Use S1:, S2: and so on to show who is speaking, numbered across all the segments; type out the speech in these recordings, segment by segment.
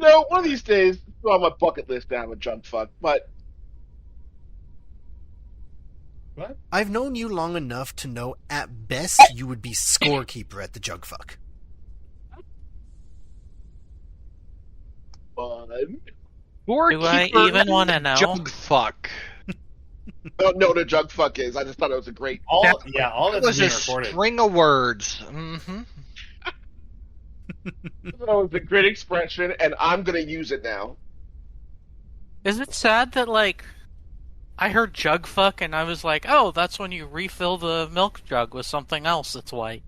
S1: One of these days, it's on my bucket list to have a junk fuck. But
S2: What?
S3: I've known you long enough to know at best you would be scorekeeper at the jug fuck.
S1: fun.
S4: Do I even want to know?
S5: Jug fuck.
S1: Don't know what a junk fuck is. I just thought it was a great.
S2: All
S5: That
S2: that's
S5: was
S2: being
S5: a
S2: recorded.
S5: string of words. Mm-hmm.
S1: That was a great expression, and I'm going to use it now.
S4: Is it sad that, like, I heard jug fuck and I was like, oh, that's when you refill the milk jug with something else that's white.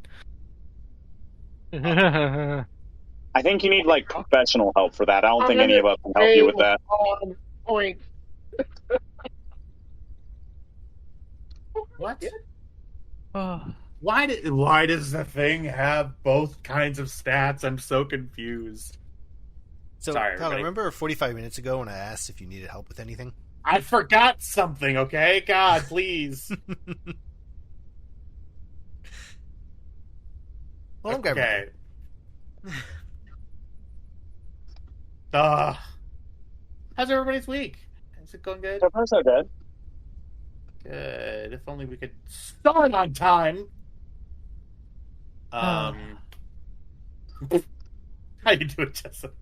S6: I think you need like professional help for that. I don't think any of us can help you with that.
S1: On point.
S2: What?
S4: Oh.
S2: Why does the thing have both kinds of stats? I'm so confused.
S3: So,
S2: Sorry,
S3: Tyler,
S2: everybody.
S3: remember 45 minutes ago when I asked if you needed help with anything?
S2: I forgot something, okay? God, please.
S3: Well, I'm grabbing
S2: Okay.
S3: it.
S2: How's everybody's week? Is it going good?
S6: So far, so good.
S2: Good. If only we could start on time. How you doing, Jessica?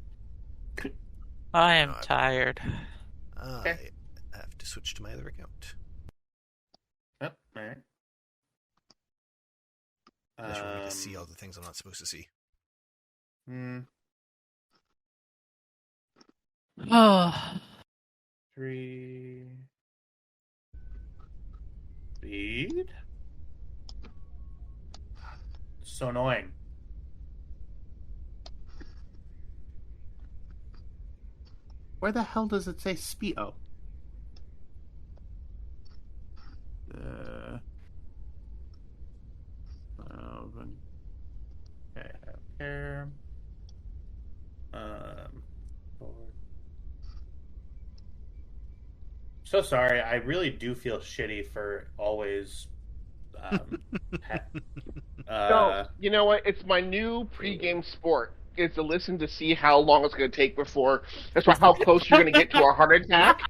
S4: I am
S3: God.
S4: tired.
S2: Okay.
S3: I have to switch to my other account.
S2: Oh, all right.
S3: I just want to see all the things I'm not supposed to see.
S2: Hmm.
S4: Oh.
S2: 3. Speed? So annoying. Where the hell does it say speed? Oh. Okay, here. So sorry, I really do feel shitty for always.
S1: No, you know what? It's my new pregame sport. Is to listen to see how long it's going to take before. That's why how close you're going to get to a heart attack.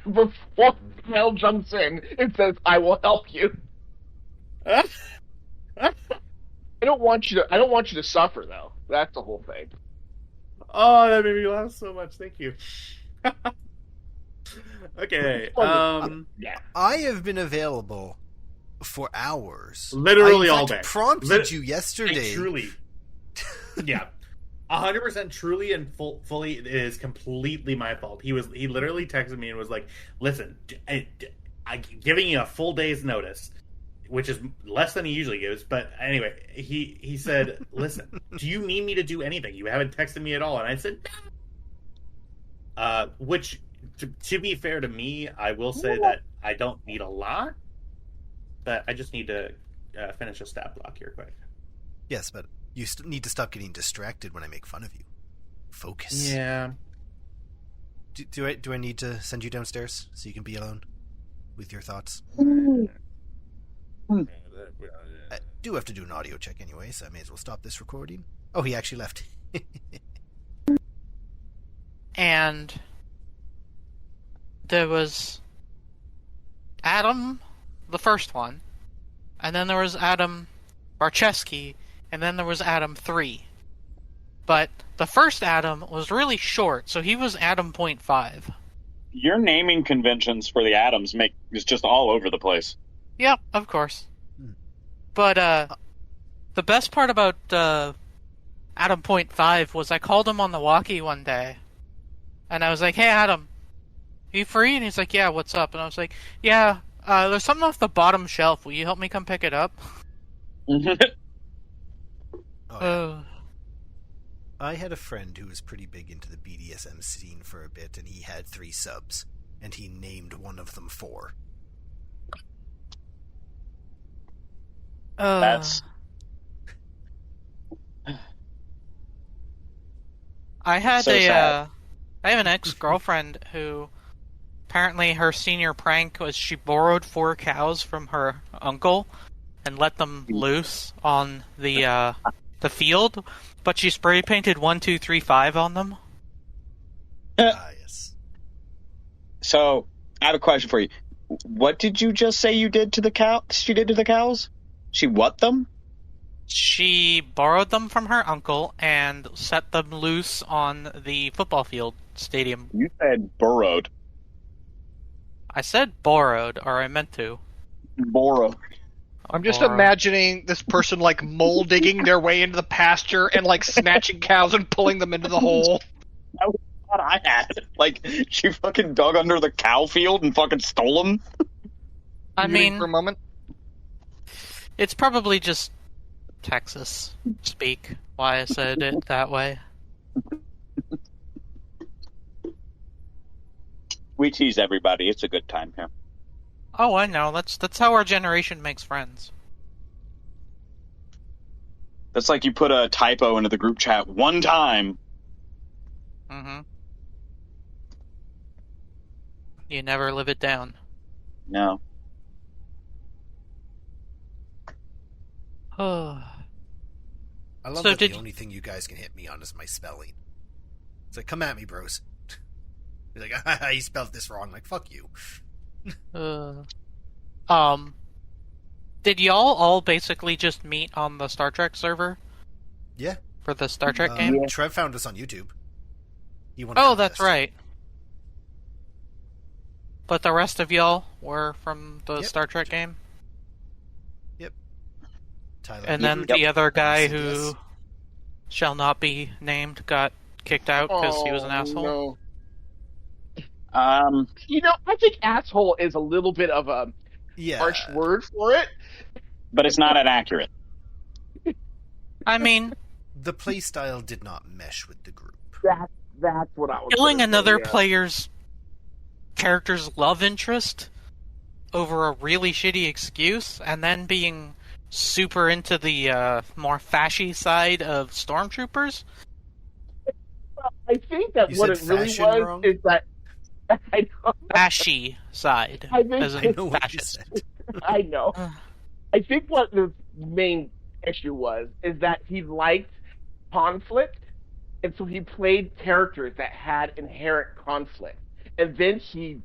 S1: Before Mel jumps in and says, "I will help you." I don't want you to suffer though. That's the whole thing.
S2: Oh, that made me laugh so much. Thank you. Okay.
S1: Yeah.
S3: I have been available for hours.
S2: Literally
S3: I, in
S2: all
S3: fact,
S2: day.
S3: Prompted you yesterday.
S2: Truly. Yeah. 100% truly and fully, it is completely my fault. He literally texted me and was like, listen, I'm giving you a full day's notice, which is less than he usually gives. But anyway, he said, listen, do you need me to do anything? You haven't texted me at all. And I said, no. Which, to be fair to me, I will say that I don't need a lot, but I just need to finish a stat block here quick.
S3: Yes, but you need to stop getting distracted when I make fun of you. Focus.
S2: Yeah.
S3: Do I need to send you downstairs so you can be alone with your thoughts? I do have to do an audio check anyway, so I may as well stop this recording. Oh, he actually left.
S4: And there was Adam, the first one, and then there was Adam Barczewski, and then there was Adam 3. But the first Adam was really short, so he was Adam .5.
S6: Your naming conventions for the atoms is just all over the place.
S4: Yep, of course. But the best part about Adam .5 was I called him on the walkie one day, and I was like, "Hey, Adam, are you free?" And he's like, "Yeah, what's up?" And I was like, "Yeah, there's something off the bottom shelf. Will you help me come pick it up?"
S3: Oh, yeah. I had a friend who was pretty big into the BDSM scene for a bit, and he had 3 subs, and he named one of them 4.
S6: That's...
S4: I had
S6: So sad.
S4: I have an ex-girlfriend who apparently her senior prank was she borrowed 4 cows from her uncle and let them loose on the field, but she spray painted 1, 2, 3, 5 on them.
S3: Yes.
S6: So, I have a question for you. What did you just say you did to the cow? She did to the cows? She what them?
S4: She borrowed them from her uncle and set them loose on the football field stadium.
S6: You said burrowed.
S4: I said borrowed, or I meant to.
S6: Borrowed.
S5: I'm just
S4: Borrowed.
S5: imagining this person like mole digging their way into the pasture and like snatching cows and pulling them into the hole.
S6: That was what I had. Like, she fucking dug under the cow field and fucking stole them?
S4: I mean,
S5: for a moment.
S4: it's probably just Texas speak, why I said it that way.
S6: We tease everybody. It's a good time here.
S4: Oh, I know. That's how our generation makes friends.
S6: That's like you put a typo into the group chat one time.
S4: Mm-hmm. You never live it down.
S6: No.
S4: Oh.
S3: I love
S4: So
S3: that
S4: did
S3: the only thing you guys can hit me on is my spelling. It's like, come at me, bros. You're like, ah, you spelled this wrong. Like, fuck you.
S4: Did y'all all basically just meet on the Star Trek server
S3: Yeah.
S4: for the Star Trek game?
S6: Yeah.
S3: Trev found us on YouTube. He won a
S4: Oh, that's
S3: contest.
S4: right. But the rest of y'all were from the
S3: Yep.
S4: Star Trek game?
S3: Tyler.
S4: And then
S6: Yep.
S4: the other guy
S3: Yes.
S4: who shall not be named got kicked out because he was an asshole?
S1: No. You know, I think asshole is a little bit of a
S3: Yeah.
S1: harsh word for it.
S6: But it's not inaccurate.
S4: I mean,
S3: The playstyle did not mesh with the group.
S1: That's what I was
S4: killing
S1: gonna say,
S4: another
S1: yeah.
S4: player's character's love interest over a really shitty excuse, and then being super into the more fashy side of stormtroopers.
S1: I think that
S3: You
S1: what
S3: said
S1: it really
S3: fashion
S1: was
S3: wrong?
S1: is that I know,
S4: Fashy side.
S1: I think-
S4: As in
S3: I know what you
S4: fascist.
S3: said.
S1: I know. I think what the main issue was is that he liked conflict, and so he played characters that had inherent conflict, and then he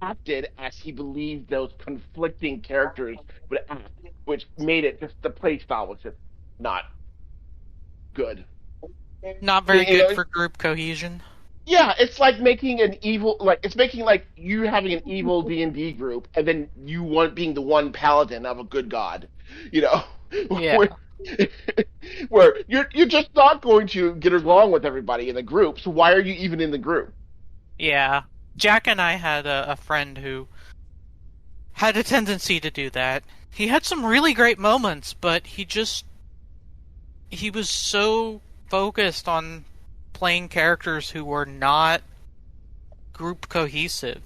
S1: acted as he believed those conflicting characters would act, which made it just the play style was just not good.
S4: Not very
S1: You know,
S4: good for group cohesion.
S1: Yeah, it's like making an evil, like it's making like you having an evil D&D group, and then you being the one paladin of a good god, you know,
S4: Yeah.
S1: where you're just not going to get along with everybody in the group. So why are you even in the group?
S4: Yeah. Jack and I had a friend who had a tendency to do that. He had some really great moments, but he was so focused on playing characters who were not group cohesive.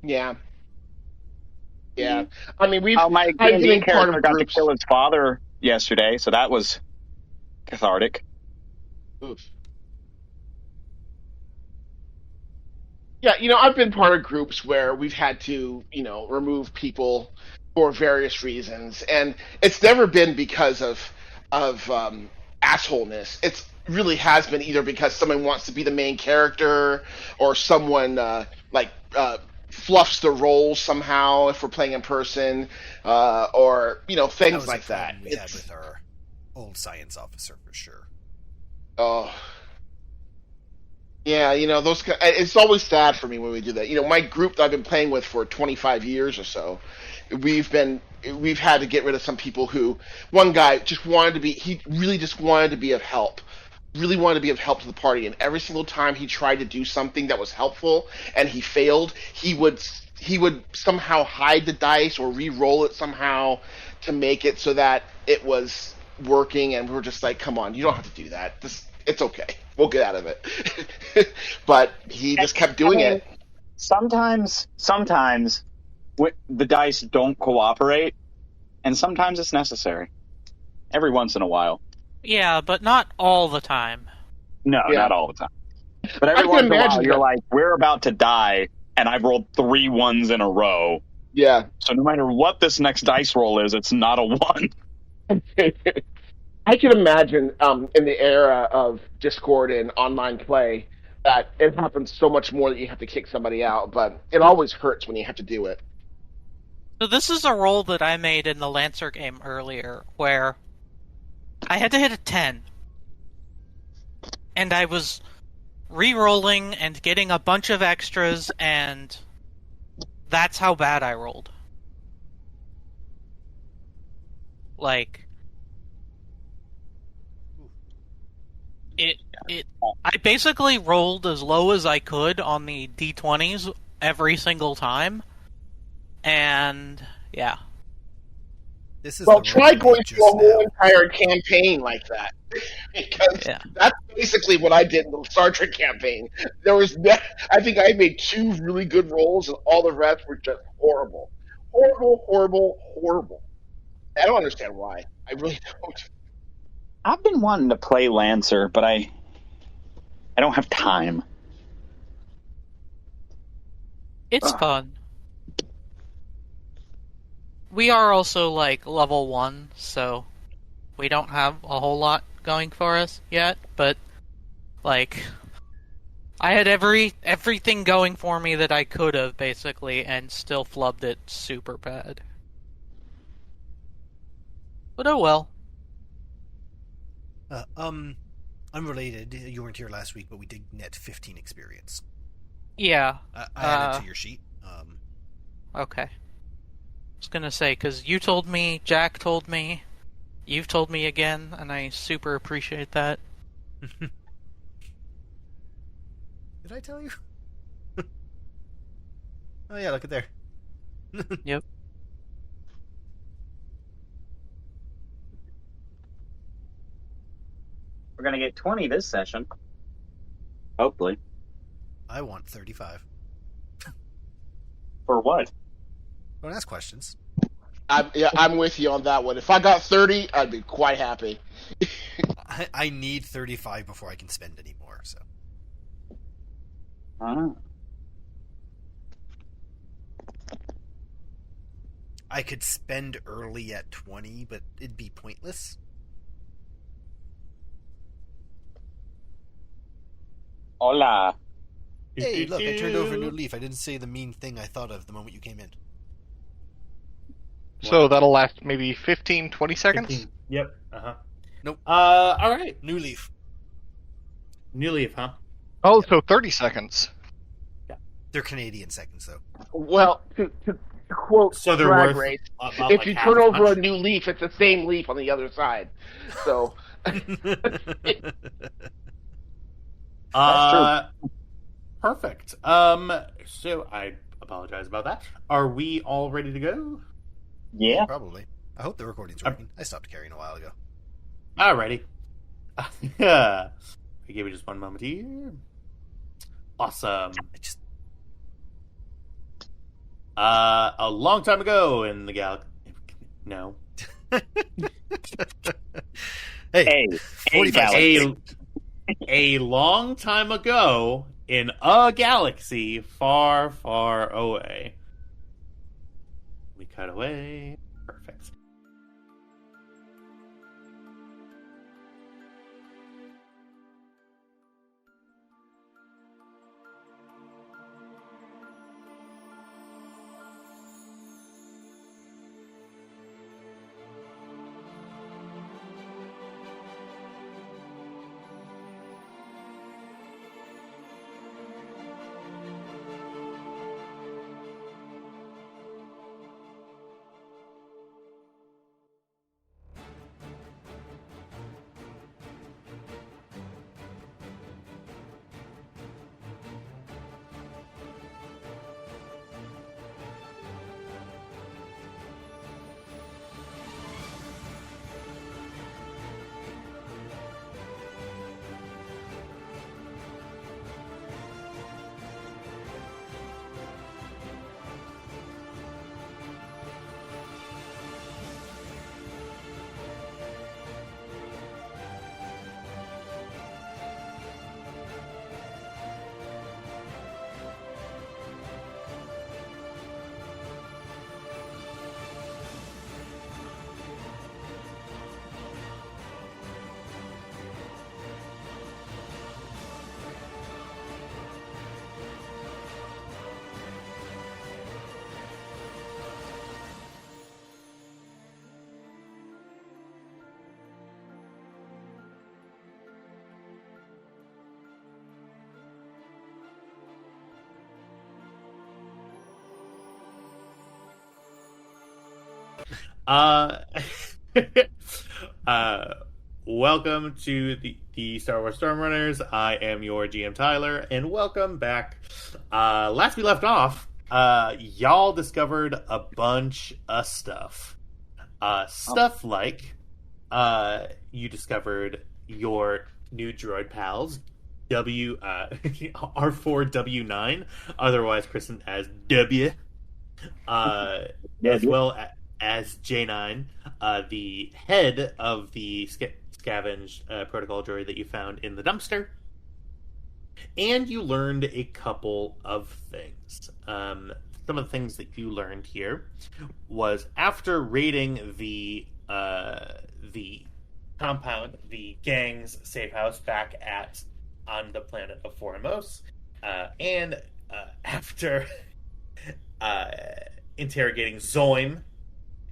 S1: Yeah, yeah. I mean,
S6: My
S1: I've
S6: D&D
S1: been part
S6: character
S1: of
S6: got to
S1: groups.
S6: kill his father yesterday, so that was cathartic.
S1: Oof. Yeah, you know, I've been part of groups where we've had to, you know, remove people for various reasons, and it's never been because of assholeness. It really has been either because someone wants to be the main character, or someone fluffs the roles somehow if we're playing in person, or you know,
S3: That
S1: things
S3: was
S1: like
S3: a
S1: that.
S3: problem we had with our old science officer for sure.
S1: Oh. Yeah, you know, it's always sad for me when we do that. You know, my group that I've been playing with for 25 years or so, we've had to get rid of some people who, one guy he really just wanted to be of help. Really wanted to be of help to the party, and every single time he tried to do something that was helpful and he failed, he would somehow hide the dice or re-roll it somehow to make it so that it was working, and we were just like, come on, you don't have to do that. It's okay. We'll get out of it. But he just kept doing it.
S6: Sometimes the dice don't cooperate, and sometimes it's necessary. Every once in a while.
S4: Yeah, but not all the time.
S6: No,
S1: Yeah.
S6: not all the time. But
S1: I
S6: every
S1: can
S6: once in a while,
S1: imagine
S6: you're
S1: that.
S6: like, we're about to die, and I've rolled 3 ones in a row.
S1: Yeah.
S6: So no matter what this next dice roll is, it's not a 1.
S1: I can imagine in the era of Discord and online play that it happens so much more that you have to kick somebody out, but it always hurts when you have to do it.
S4: So this is a roll that I made in the Lancer game earlier, where I had to hit a 10. And I was re-rolling and getting a bunch of extras, and that's how bad I rolled. Like, I basically rolled as low as I could on the D20s every single time, and yeah.
S3: This is
S1: Well,
S3: the
S1: try
S3: roll
S1: going
S3: made
S1: through a
S3: just
S1: whole
S3: now.
S1: entire campaign like that, because
S4: Yeah.
S1: that's basically what I did in the Star Trek campaign. I think I made 2 really good rolls, and all the rest were just horrible, horrible, horrible, horrible. I don't understand why. I really don't.
S6: I've been wanting to play Lancer, but I don't have time.
S4: It's fun. We are also, like, level 1, so we don't have a whole lot going for us yet, but, like, I had everything going for me that I could have, basically, and still flubbed it super bad. But oh well.
S3: Unrelated, you weren't here last week, but we did net 15 experience.
S4: Yeah.
S3: I added to your sheet.
S4: Okay. I was gonna say, because you told me, Jack told me, you've told me again, and I super appreciate that.
S3: Did I tell you? Oh yeah, look at there.
S4: Yep.
S6: We're gonna get 20 this session. Hopefully.
S3: I want 35.
S6: For what?
S3: Don't ask questions.
S1: I'm with you on that one. If I got 30, I'd be quite happy.
S3: I need 35 before I can spend any more, so. I could spend early at 20, but it'd be pointless.
S6: Hola.
S3: Hey, look, I turned over a new leaf. I didn't say the mean thing I thought of the moment you came in.
S5: So that'll last maybe 15, 20 seconds?
S2: 15. Yep. Uh-huh.
S3: Nope.
S2: Alright.
S3: New leaf.
S2: New leaf, huh?
S5: Oh, so 30 seconds.
S3: They're Canadian seconds, though.
S1: Well, to quote
S2: So they're
S1: Drag
S2: worth
S1: Race,
S2: about
S1: if
S2: like
S1: you
S2: half
S1: turn
S2: as
S1: over
S2: much.
S1: a new leaf, it's the same leaf on the other side. So,
S2: Perfect. So I apologize about that. Are we all ready to go?
S6: Yeah.
S3: Probably. I hope the recording's working. I stopped carrying a while ago.
S2: Alrighty. Yeah. Give me just one moment here. Awesome. A long time ago in the galaxy. No.
S3: Hey, 45 seconds.
S2: A long time ago in a galaxy far, far away. We cut away. Perfect. Uh, welcome to the Star Wars Stormrunners. I am your GM Tyler, and welcome back. Last we left off, y'all discovered a bunch of stuff. Stuff like you discovered your new droid pals, R4W9, otherwise christened as W, as well as J9, the head of the scavenge protocol droid that you found in the dumpster. And you learned a couple of things. Some of the things that you learned here was after raiding the compound, the gang's safe house back on the planet of Formos, and after interrogating Zoim,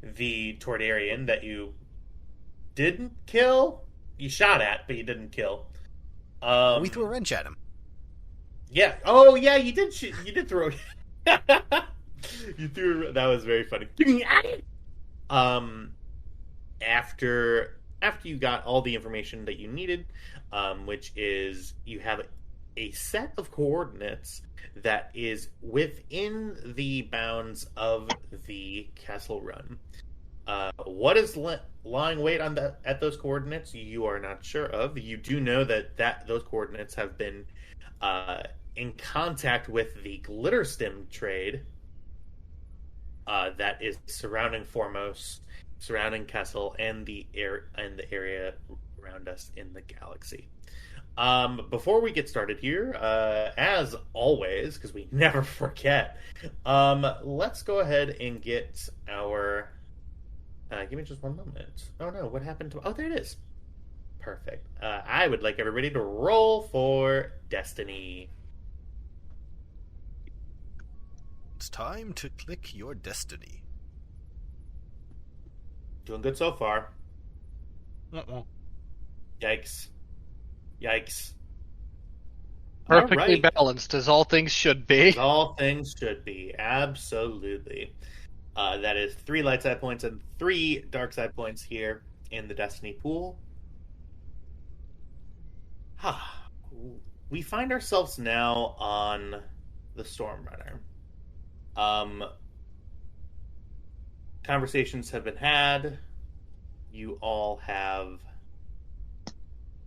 S2: the Tordarian that you didn't kill, you shot at, but you didn't kill.
S3: We threw a wrench at him.
S2: Yeah. Oh, yeah. You did. You did throw. You threw. That was very funny. After you got all the information that you needed, which is you have a set of coordinates that is within the bounds of the Castle Run. What is lying wait on at those coordinates? You are not sure of. You do know that those coordinates have been in contact with the glitter stem trade that is surrounding Formos, surrounding Kessel, and the area around us in the galaxy. Before we get started here, as always, because we never forget, let's go ahead and get our. Give me just one moment. Oh no, what happened to? Oh, there it is. Perfect. I would like everybody to roll for Destiny.
S3: It's time to click your destiny.
S2: Doing good so far.
S5: Uh-uh.
S2: Yikes. Yikes.
S5: Perfectly
S2: All right.
S5: balanced, as all things should be.
S2: As all things should be. Absolutely. That is 3 light side points and 3 dark side points here in the Destiny pool. We find ourselves now on the Stormrunner. Conversations have been had. You all have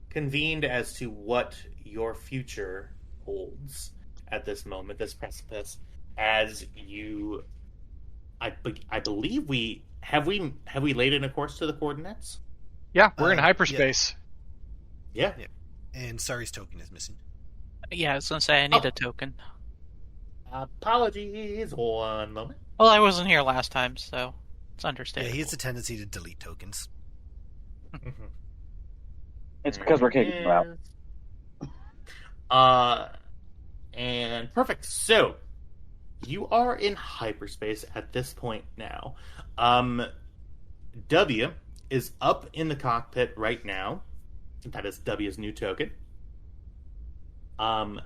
S2: convened as to what your future holds at this moment, this precipice, as you. I believe we laid in a course to the coordinates.
S5: Yeah, we're in hyperspace.
S2: Yeah.
S3: And Sari's token is missing.
S4: Yeah, I was gonna say I need a token.
S2: Apologies. One moment.
S4: Well, I wasn't here last time, so it's
S3: Yeah,
S4: understandable.
S3: he has a tendency to delete tokens.
S6: It's because we're kicking him out.
S2: And perfect. So you are in hyperspace at this point now. W is up in the cockpit right now. That is W's new token. And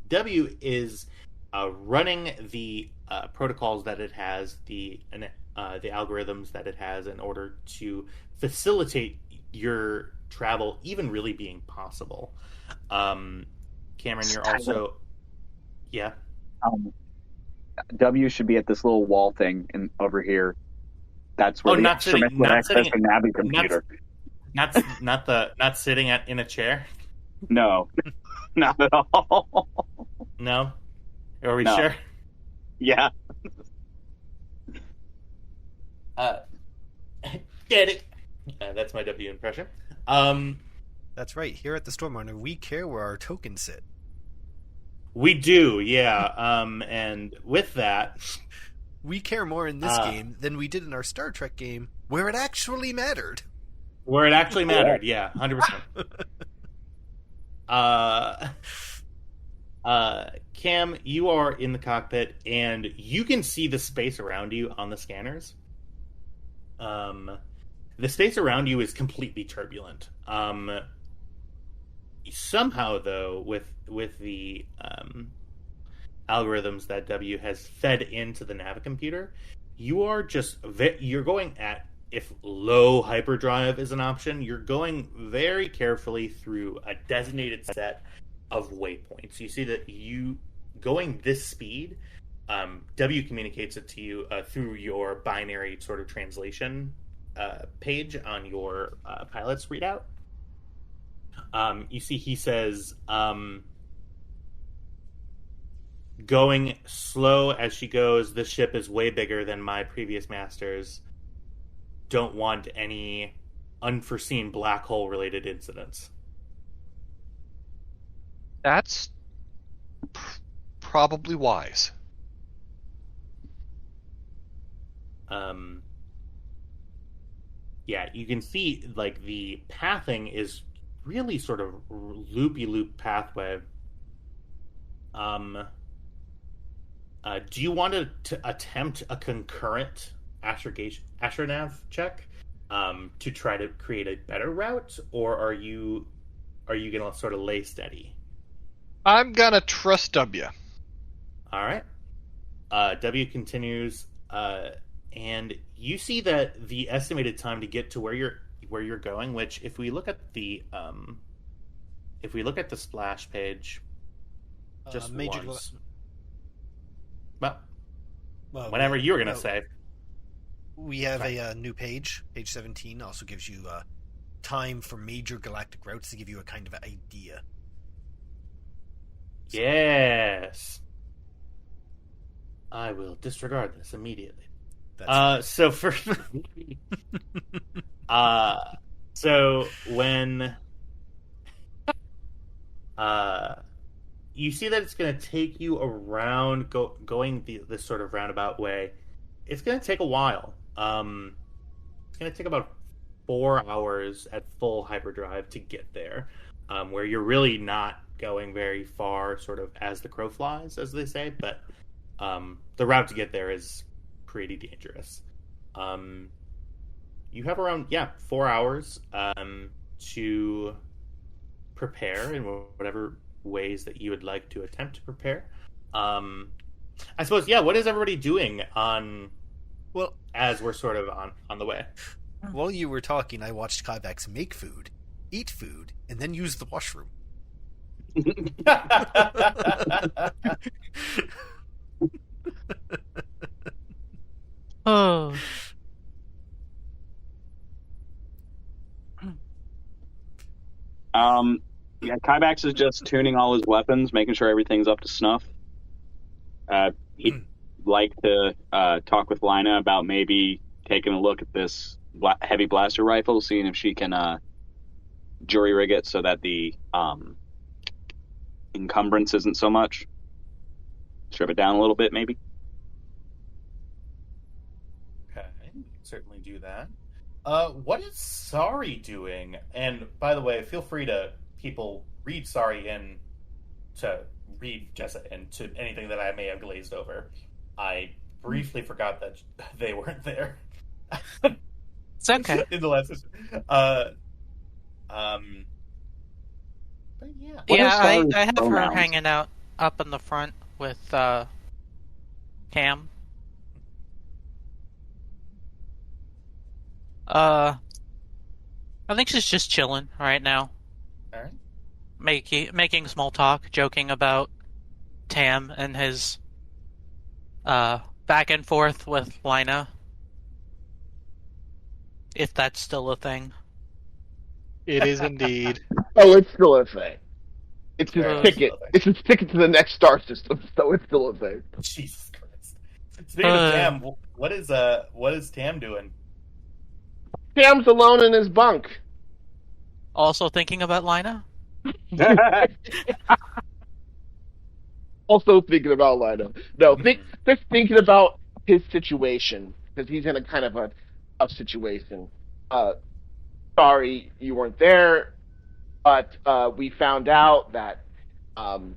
S2: W is running the protocols that it has, the algorithms that it has in order to facilitate your travel even really being possible. Cameron, you're also... Yeah.
S6: W should be at this little wall thing over here. That's where the
S2: not sitting,
S6: instrument would
S2: not
S6: access
S2: sitting,
S6: the Navi computer.
S2: Not sitting in a chair.
S6: No, not at all.
S2: No, are we
S6: No.
S2: sure?
S6: Yeah.
S2: Get it. That's my W impression.
S3: That's right. Here at the Stormrunner, we care where our tokens sit.
S2: We do, yeah. And with that,
S3: We care more in this game than we did in our Star Trek game, where it actually mattered.
S2: where it actually mattered, yeah, 100%. Cam, you are in the cockpit, and you can see the space around you on the scanners. The space around you is completely turbulent. Somehow, though, with the algorithms that W has fed into the Navicomputer, you're going at, if low hyperdrive is an option, you're going very carefully through a designated set of waypoints. You see that you going this speed, W communicates it to you through your binary sort of translation page on your pilot's readout. You see he says, going slow as she goes, this ship is way bigger than my previous masters. Don't want any unforeseen black hole related incidents.
S5: That's probably wise.
S2: Yeah, you can see like the pathing is really sort of loopy-loop pathway. Do you want to attempt a concurrent astronav check to try to create a better route, or are you going to sort of lay steady?
S5: I'm gonna trust W.
S2: All right. W continues, and you see that the estimated time to get to where you're going, which if we look at the splash page, just once. Well, whenever you were going to say.
S3: We have a new page. Page 17 also gives you time for major galactic routes to give you a kind of idea.
S2: Yes. I will disregard this immediately. So for so when you see that it's going to take you around going this sort of roundabout way, it's going to take a while. It's going to take about 4 hours at full hyperdrive to get there, where you're really not going very far, sort of as the crow flies, as they say, but the route to get there is pretty dangerous. You have around 4 hours to prepare in whatever ways that you would like to attempt to prepare. I suppose, what is everybody doing as we're sort of on the way?
S3: While you were talking, I watched Kyvax make food, eat food, and then use the washroom.
S4: Oh.
S6: Kybax is just tuning all his weapons, making sure everything's up to snuff. He'd like to talk with Lina about maybe taking a look at this heavy blaster rifle, seeing if she can jury rig it so that the encumbrance isn't so much. Strip it down a little bit, maybe.
S2: Okay, we can certainly do that. What is Sari doing? And by the way, feel free to people read Sari in to read Jessa into anything that I may have glazed over. I briefly forgot that they weren't there.
S4: It's okay.
S2: In the last session. But
S4: I have her hanging out up in the front with Cam. I think she's just chilling right now.
S2: All right.
S4: Making small talk, joking about Tam and his back and forth with Lina. If that's still a thing.
S5: It is indeed.
S1: Oh, it's still a thing. It's his ticket. It's his ticket to the next star system, so it's still a thing.
S2: Jesus Christ. Speaking of Tam, what is Tam doing?
S1: Tam's alone in his bunk.
S4: Also thinking about Lina?
S1: Also thinking about Lina. No, just thinking about his situation, because he's in a kind of a situation. Sorry you weren't there, but we found out that Tam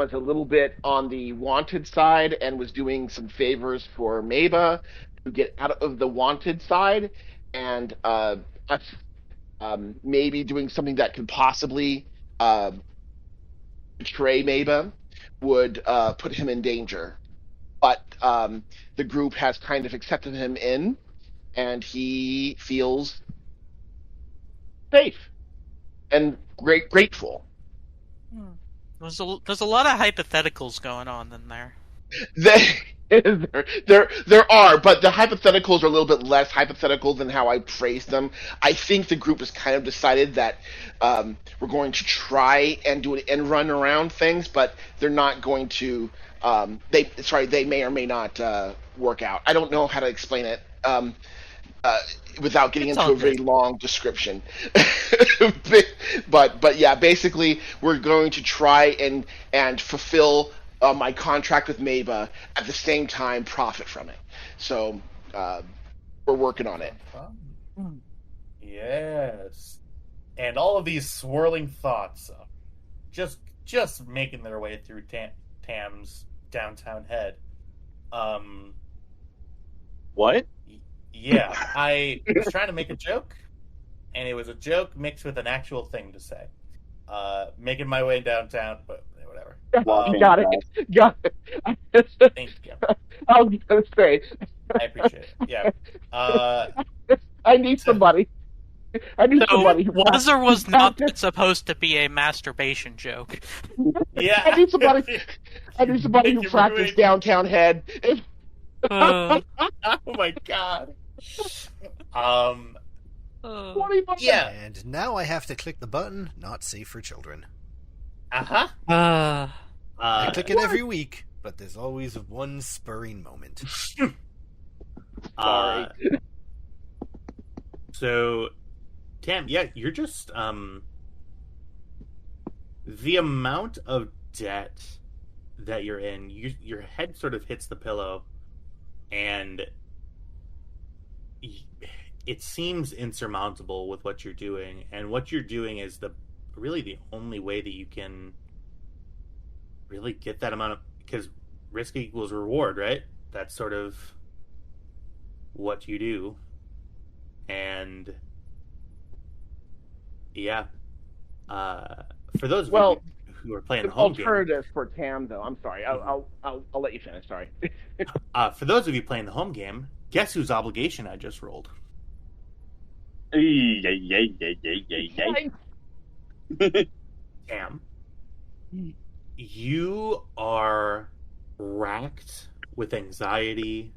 S1: is a little bit on the wanted side and was doing some favors for Maba to get out of the wanted side, and us maybe doing something that could possibly betray Maba. would put him in danger. But the group has kind of accepted him in, and he feels safe and grateful.
S4: There's a lot of hypotheticals going on in there.
S1: There are, but the hypotheticals are a little bit less hypothetical than how I phrased them. I think the group has kind of decided that we're going to try and do an end run around things, but they're not going to. They may or may not work out. I don't know how to explain it without getting into a very long description. but yeah, basically, we're going to try and fulfill my contract with Maba at the same time profit from it. So we're working on it.
S2: Yes, and all of these swirling thoughts, just making their way through Tam's downtown head.
S6: What?
S2: Yeah, I was trying to make a joke, and it was a joke mixed with an actual thing to say. Making my way downtown, but whatever.
S1: Got it.
S2: Thank you.
S1: I was going to say.
S2: I appreciate it. Yeah.
S1: I need somebody. Somebody.
S4: Was or was not supposed to be a masturbation joke?
S2: Yeah.
S1: I need somebody who practiced downtown head.
S2: Oh my god. Yeah.
S3: And now I have to click the button, not safe for children.
S2: Uh-huh.
S3: I click it every week, but there's always one spurring moment.
S1: Sorry.
S2: So, Tam, yeah, you're just, the amount of debt that you're in, your head sort of hits the pillow, and it seems insurmountable with what you're doing, and what you're doing is really the only way that you can really get that amount of, because risk equals reward, right? That's sort of what you do. And yeah, for those of you who are playing the home game,
S1: alternative for Tam, though. I'm sorry. I'll let you finish. Sorry.
S2: For those of you playing the home game, guess whose obligation I just rolled? Tam, you are racked with anxiety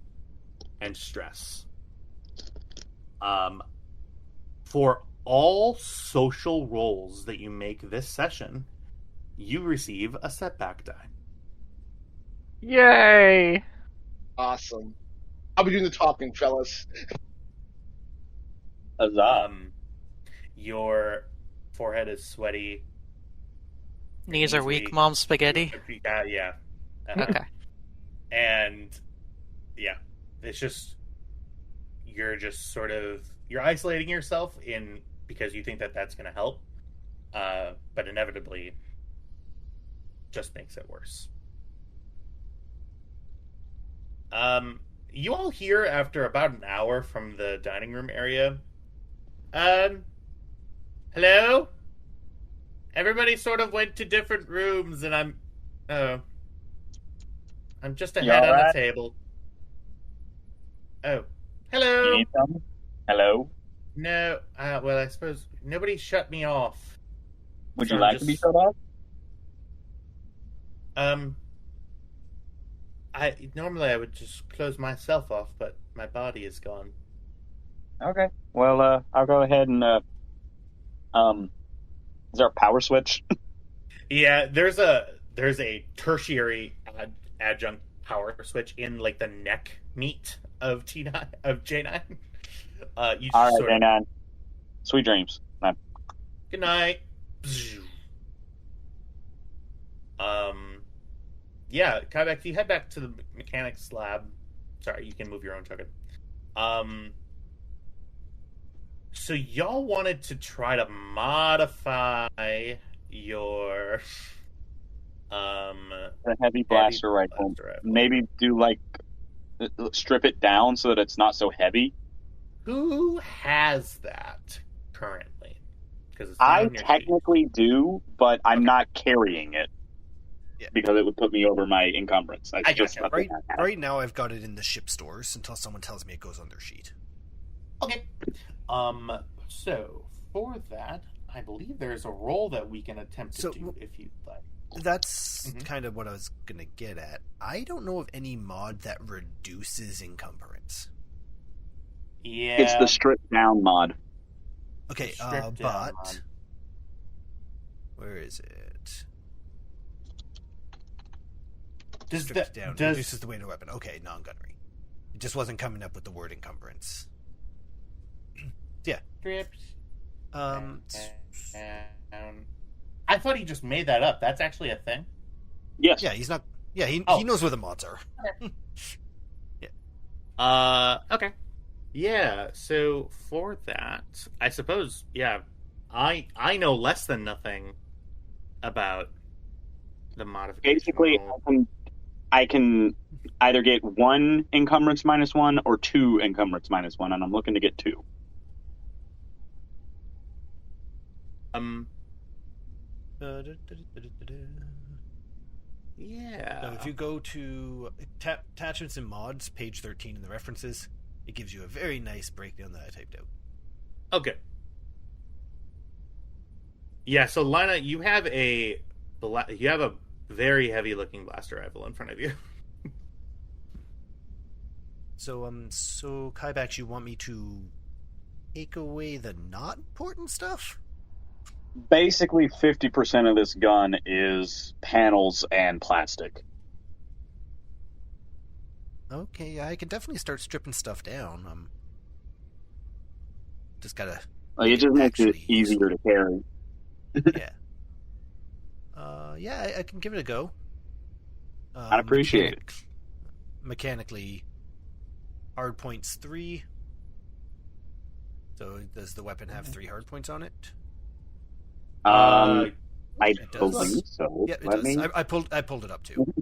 S2: and stress. For all social roles that you make this session, you receive a setback die.
S4: Yay!
S1: Awesome. I'll be doing the talking, fellas.
S6: Huzzah.
S2: Your forehead is sweaty.
S4: Knees are weak, mom's spaghetti.
S2: Yeah.
S4: Okay.
S2: And yeah, it's just you're isolating yourself because you think that that's going to help, but inevitably just makes it worse. You all hear after about an hour from the dining room area, hello? Everybody sort of went to different rooms, and I'm just ahead on the table. Oh, hello.
S6: You need something? Hello?
S2: No, well, I suppose nobody shut me off.
S6: Would you like to be shut off?
S2: Normally I would just close myself off, but my body is gone.
S6: Okay. Well, I'll go ahead and, is there a power switch?
S2: Yeah, there's a tertiary adjunct power switch in, like, the neck meat of J9. All right,
S6: J9. Sweet dreams. Bye.
S2: Good night. Yeah, Kybek, you head back to the mechanics lab. Sorry, you can move your own token. So y'all wanted to try to modify your
S6: the heavy blaster rifle. Maybe do strip it down so that it's not so heavy.
S2: Who has that currently? Because
S6: I technically do, but I'm not carrying it. because it would put me over my encumbrance.
S2: I
S6: just
S2: gotcha.
S3: Right now, I've got it in the ship stores until someone tells me it goes on their sheet.
S2: Okay. So for that, I believe there's a roll that we can attempt to do if you'd like.
S3: That's kind of what I was going to get at. I don't know of any mod that reduces encumbrance.
S2: Yeah.
S6: It's the stripped down mod.
S3: Okay,
S2: Stripped down
S3: but...
S2: mod.
S3: Where is it?
S2: Stripped
S3: down. Reduces the weight of the weapon. Okay, non-gunnery. It just wasn't coming up with the word encumbrance. Yeah.
S2: Stripped
S3: Um,
S2: down. I thought he just made that up. That's actually a thing.
S6: Yes.
S3: yeah, he's not... Yeah, he knows where the mods are.
S2: Okay. Yeah, so for that, I suppose, I know less than nothing about the modification.
S6: Basically, I can either get 1 encumbrance -1 or 2 encumbrance -1, and I'm looking to get 2.
S2: Yeah.
S3: So if you go to attachments and mods, page 13 in the references, it gives you a very nice breakdown that I typed out.
S2: Okay. Yeah, so Lina, you have a very heavy looking blaster rifle in front of you.
S3: So Kybax, you want me to take away the not important stuff?
S6: Basically, 50% of this gun is panels and plastic.
S3: Okay, I can definitely start stripping stuff down. Just gotta...
S6: It just makes it
S3: actually
S6: easier to carry.
S3: Yeah. I can give it a go.
S6: I'd appreciate it.
S3: Mechanically, hard points 3. So does the weapon have 3 hard points on it?
S6: I
S3: It does.
S6: believe so.
S3: Yeah, it
S6: Let
S3: does.
S6: me...
S3: I pulled it up too.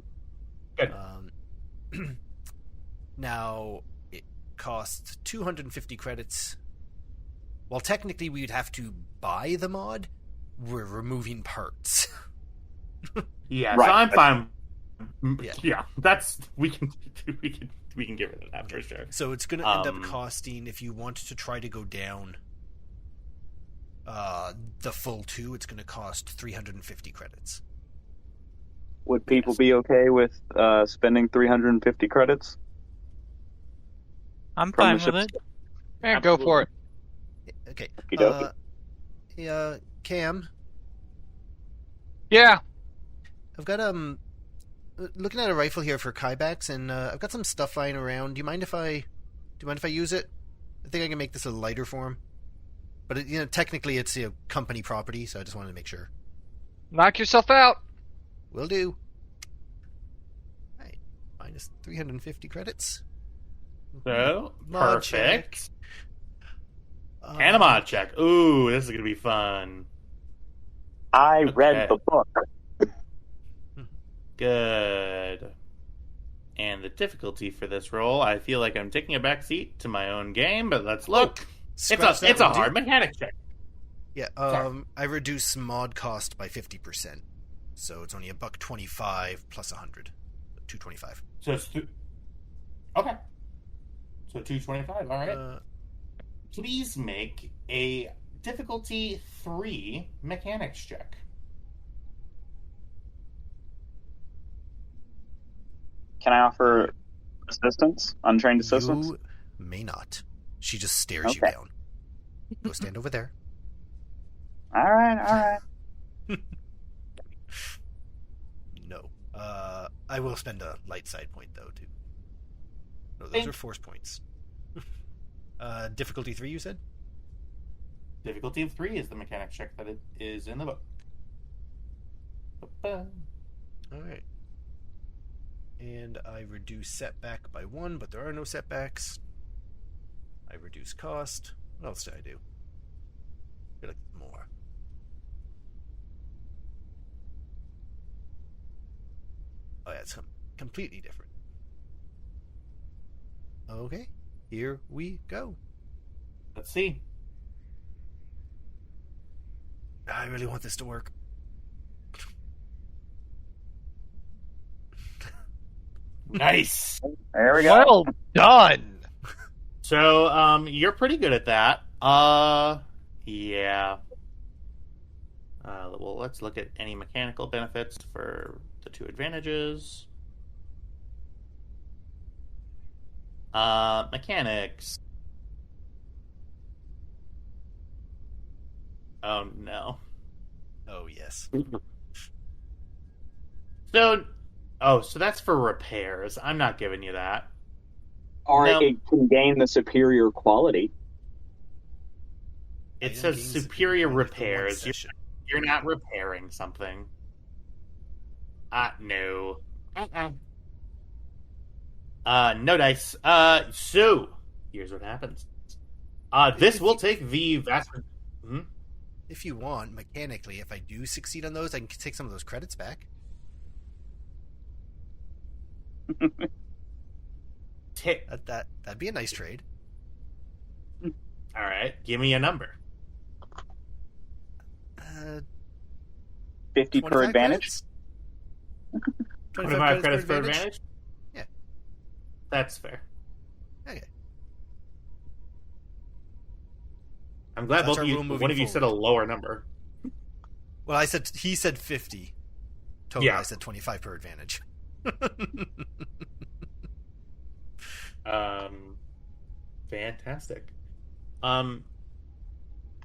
S2: Good.
S3: Now it costs 250 credits. While technically we'd have to buy the mod, we're removing parts.
S2: Yeah,
S6: Right.
S2: so I'm fine.
S3: Yeah.
S2: Yeah, that's we can get rid of that for sure.
S3: So it's going to end up costing, if you want to try to go down the full 2, it's going to cost 350 credits.
S6: Would people be okay with spending 350 credits?
S4: I'm
S6: From
S4: fine
S6: the
S4: with it.
S6: ship?
S5: Yeah, go for it.
S3: Okay.
S6: Okey-dokey.
S3: Cam,
S5: Yeah.
S3: I've got looking at a rifle here for Kybax, and I've got some stuff lying around. Do you mind if I use it? I think I can make this a lighter form. But technically it's a company property, so I just wanted to make sure.
S5: Knock yourself out.
S3: Will do. Right. Minus 350 credits.
S2: So
S3: Mod
S2: perfect. And a mod check. Ooh, this is gonna be fun.
S6: I
S2: Okay.
S6: read the book.
S2: Good. And the difficulty for this roll, I feel like I'm taking a back seat to my own game, but let's look.
S3: Scratch that
S2: It's a
S3: one,
S2: hard
S3: dude.
S2: mechanic check.
S3: Yeah,
S2: Sorry.
S3: I reduce mod cost by 50%. So it's only $125 plus 100. 225.
S2: So it's okay. So 225. All right. Please make a difficulty 3 mechanics check.
S6: Can I offer assistance? Untrained assistance?
S3: You may not. She just stares you
S6: Okay.
S3: down. Go stand over there.
S6: All right.
S3: No. I will spend a light side point, though, too. No, those are force points. Difficulty 3, you said?
S2: Difficulty of 3 is the mechanics check that it is in the book. Ba-ba.
S3: All right. And I reduce setback by 1, but there are no setbacks. I reduce cost. What else did I do? I feel like more. Oh, yeah, it's completely different. Okay, here we go.
S2: Let's see.
S3: I really want this to work.
S2: Nice.
S6: There we go.
S5: Well done.
S2: So, you're pretty good at that. Yeah. Well, let's look at any mechanical benefits for the 2 advantages. Mechanics. Oh, no.
S3: Oh, yes.
S2: So that's for repairs. I'm not giving you that.
S6: Or
S2: No.
S6: it can gain the superior quality.
S2: It
S3: Item
S2: says
S3: gains
S2: superior
S3: superior quality for one
S2: repairs.
S3: session.
S2: You're not repairing something. No. No dice. So, here's what happens. This will take the vast... Hmm?
S3: If you want, mechanically, if I do succeed on those, I can take some of those credits back. That'd be a nice trade.
S2: Alright, give me a number.
S6: 50 per
S3: 25
S6: advantage.
S3: credits?
S2: 25 credits per advantage?
S3: Yeah.
S2: That's fair.
S3: Okay.
S2: I'm glad
S3: That's
S2: both
S3: our
S2: of you,
S3: rule moving
S2: one of you said a
S3: forward.
S2: lower number.
S3: Well, he said 50 total.
S2: Yeah.
S3: I said 25 per advantage.
S2: Fantastic.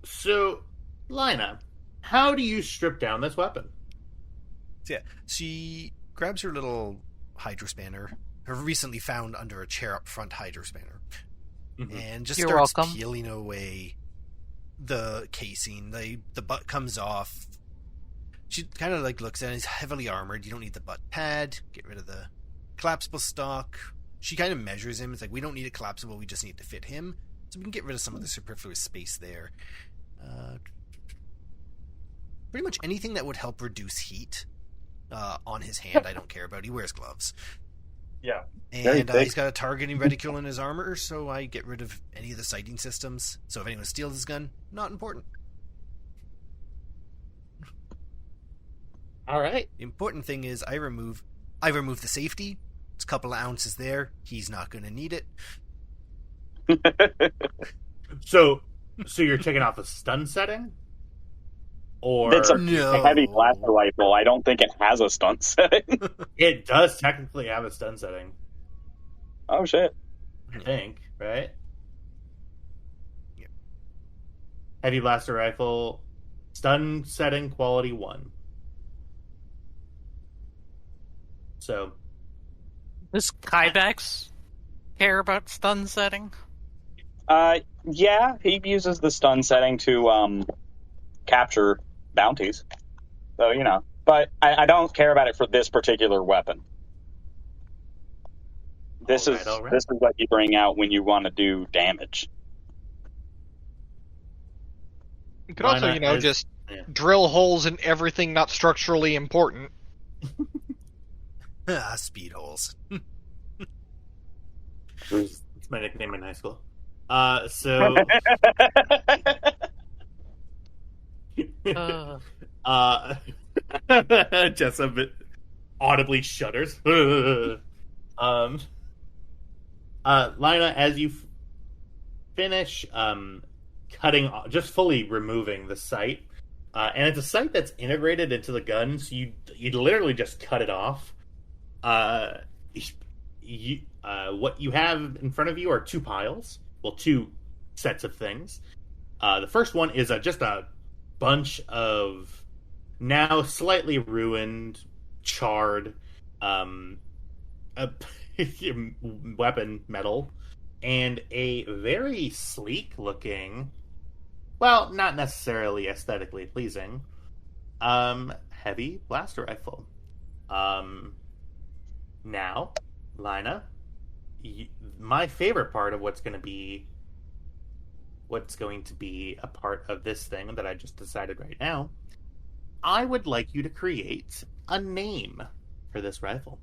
S2: So, Lina, how do you strip down this weapon?
S3: So, yeah, she grabs her little hydrospanner, her recently found under a chair up front hydrospanner, and just
S4: You're
S3: starts
S4: welcome.
S3: peeling away the casing. The butt comes off. She kind of like looks at it. It's heavily armored. You don't need the butt pad. Get rid of the collapsible stock. She kind of measures him. It's like, we don't need it collapsible. We just need to fit him. So we can get rid of some of the superfluous space there. Pretty much anything that would help reduce heat on his hand, I don't care about. He wears gloves.
S2: Yeah.
S3: And he's got a targeting reticule in his armor, so I get rid of any of the sighting systems. So if anyone steals his gun, not important.
S2: All right.
S3: The important thing is I remove the safety. It's a couple of ounces there. He's not going to need it.
S2: So you're taking off a stun setting? Or
S6: It's a
S3: No.
S6: heavy blaster rifle. I don't think it has a stunt setting.
S2: it does technically have a stun setting,
S6: Oh shit!
S2: I think, right?
S3: Yep.
S2: Heavy blaster rifle, stun setting quality 1. So,
S4: Does Kybex care about stun setting?
S6: Yeah, he uses the stun setting to capture bounties. So but I don't care about it for this particular weapon. This is what you bring out when you want to do damage.
S5: You could also, just drill holes in everything not structurally important.
S3: Speed holes.
S2: It's my nickname in high school. So Jessup audibly shudders. Lina, as you finish cutting, just fully removing the sight, and it's a sight that's integrated into the gun, so you literally just cut it off. What you have in front of you are 2 piles. Well, 2 sets of things. The first one is just a bunch of now slightly ruined, charred weapon metal, and a very sleek looking, well, not necessarily aesthetically pleasing, heavy blaster rifle. Now, Lina, my favorite part of what's going to be a part of this thing that I just decided right now, I would like you to create a name for this rifle.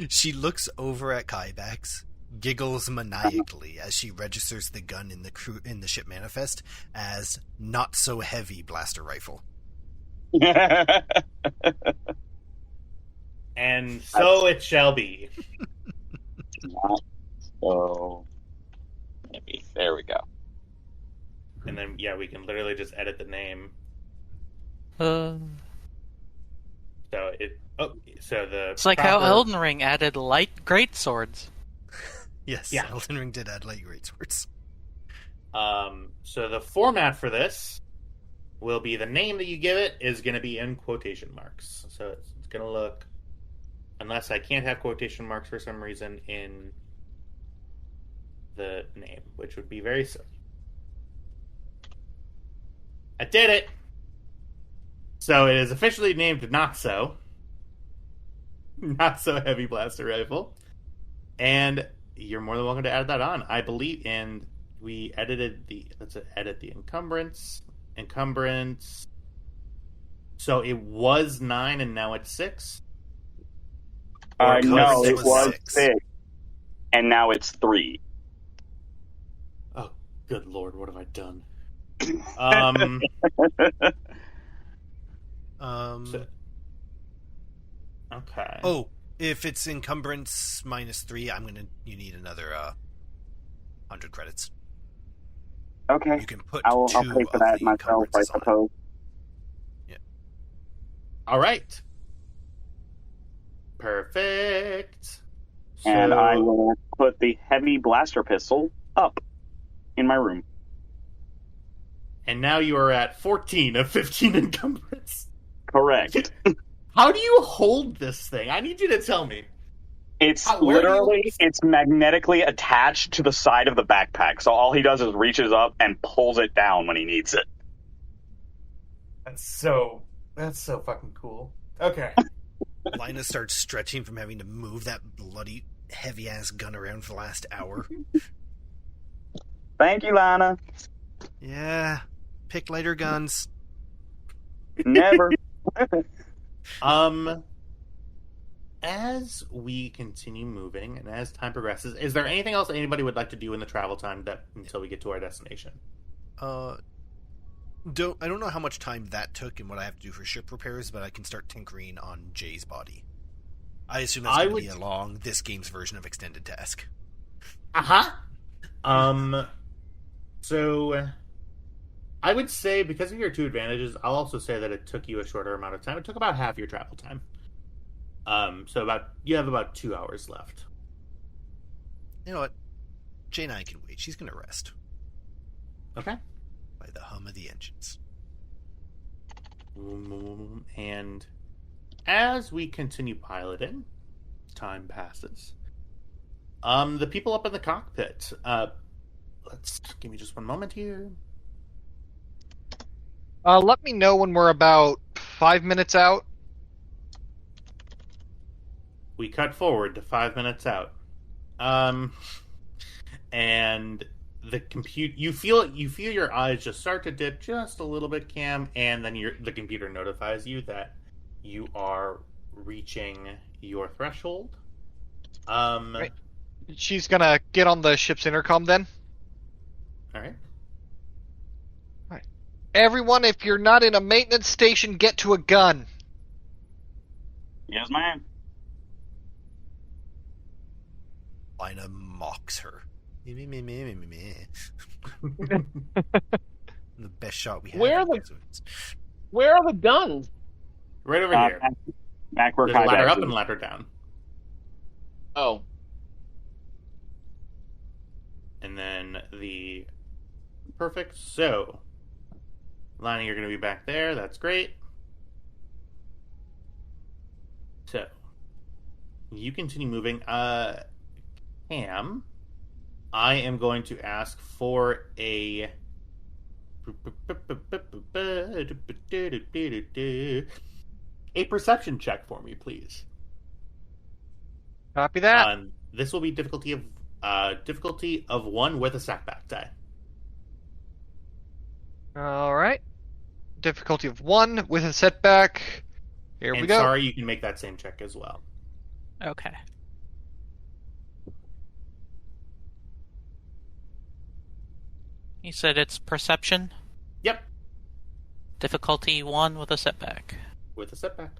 S3: She looks over at Kybex, giggles maniacally as she registers the gun in the ship manifest as not so heavy blaster rifle.
S2: And so it shall be.
S6: Not so maybe. There we go.
S2: And then, yeah, we can literally just edit the name.
S4: Uh,
S2: So the
S4: it's like how Elden Ring added light great swords.
S3: Yes,
S2: Yeah.
S3: Elden Ring did add light great swords.
S2: So the format for this will be the name that you give it is going to be in quotation marks. So it's going to look, unless I can't have quotation marks for some reason in the name, which would be very silly. I did it! So it is officially named Not So. Not So Heavy Blaster Rifle. And you're more than welcome to add that on. I believe, and we edited let's edit the encumbrance. So it was 9 and now it's 6?
S6: No, it
S3: was
S6: was
S3: 6.
S6: 6. And now it's 3.
S2: Oh, good lord, what have I done? Okay.
S3: Oh, if it's encumbrance -3, you need another 100 credits.
S6: Okay.
S3: You can put
S6: I'll
S3: 2
S6: pay for
S3: of
S6: that
S3: the
S6: myself, I
S3: encumbrances on it.
S6: suppose.
S2: All right. Perfect.
S6: And I will put the heavy blaster pistol up in my room.
S2: And now you are at 14 of 15 encumbrance.
S6: Correct.
S2: How do you hold this thing? I need you to tell me.
S6: It's
S2: where do you-
S6: literally, it's magnetically attached to the side of the backpack. So all he does is reaches up and pulls it down when he needs it.
S2: That's so fucking cool. Okay.
S3: Lina starts stretching from having to move that bloody heavy-ass gun around for the last hour.
S6: Thank you, Lana.
S3: Yeah, pick lighter guns.
S6: Never.
S2: As we continue moving and as time progresses, is there anything else anybody would like to do in the travel time until we get to our destination?
S3: I don't know how much time that took and what I have to do for ship repairs, but I can start tinkering on Jay's body. I assume that's going to be along this game's version of extended task.
S2: So I would say, because of your 2 advantages, I'll also say that it took you a shorter amount of time. It took about half your travel time. So you have about 2 hours left.
S3: You know what? Jay and I can wait. She's going to rest.
S2: Okay.
S3: By the hum of the engines.
S2: And as we continue piloting, time passes. The people up in the cockpit. Let's give me just one moment here.
S5: Let me know when we're about 5 minutes out.
S2: We cut forward to 5 minutes out. And the you feel your eyes just start to dip just a little bit, Cam, and then the computer notifies you that you are reaching your threshold.
S5: Right. She's gonna get on the ship's intercom then.
S2: All right.
S5: Everyone, if you're not in a maintenance station, get to a gun.
S6: Yes, ma'am.
S3: Lina mocks her. The best shot we have.
S1: Where are the guns?
S2: Right over here.
S6: Back where
S2: There's a ladder
S6: Kybak
S2: up
S6: is.
S2: and ladder down.
S1: Oh.
S2: And then the... Perfect. So, Lana, you're going to be back there. That's great. So, you continue moving. Cam, I am going to ask for a perception check for me, please.
S5: Copy that.
S2: This will be difficulty of 1 with a setback die.
S5: All right. Difficulty of 1 with a setback. Here we go.
S2: Sorry, you can make that same check as well.
S4: Okay. You said it's perception?
S2: Yep.
S4: Difficulty 1 with a setback.
S2: With a setback.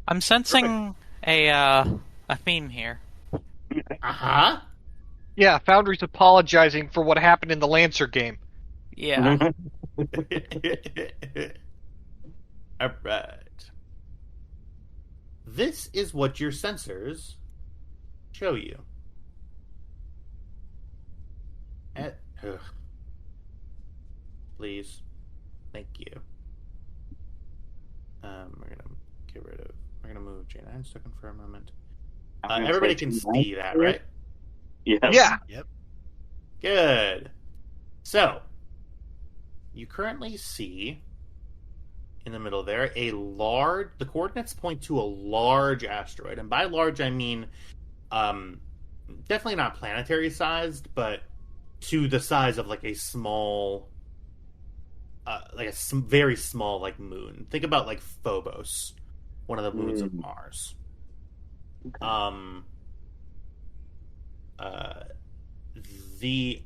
S4: I'm sensing a theme here.
S2: Uh-huh.
S5: Yeah, Foundry's apologizing for what happened in the Lancer game.
S4: Yeah.
S2: Alright. This is what your sensors show you. Please. Thank you. We're gonna move J9 second for a moment. Everybody can see that, right?
S6: Yes.
S5: Yeah.
S3: Yep.
S2: Good. So, you currently see in the middle there the coordinates point to a large asteroid. And by large, I mean definitely not planetary sized, but to the size of like a small, very small like moon. Think about like Phobos, one of the moons of Mars. You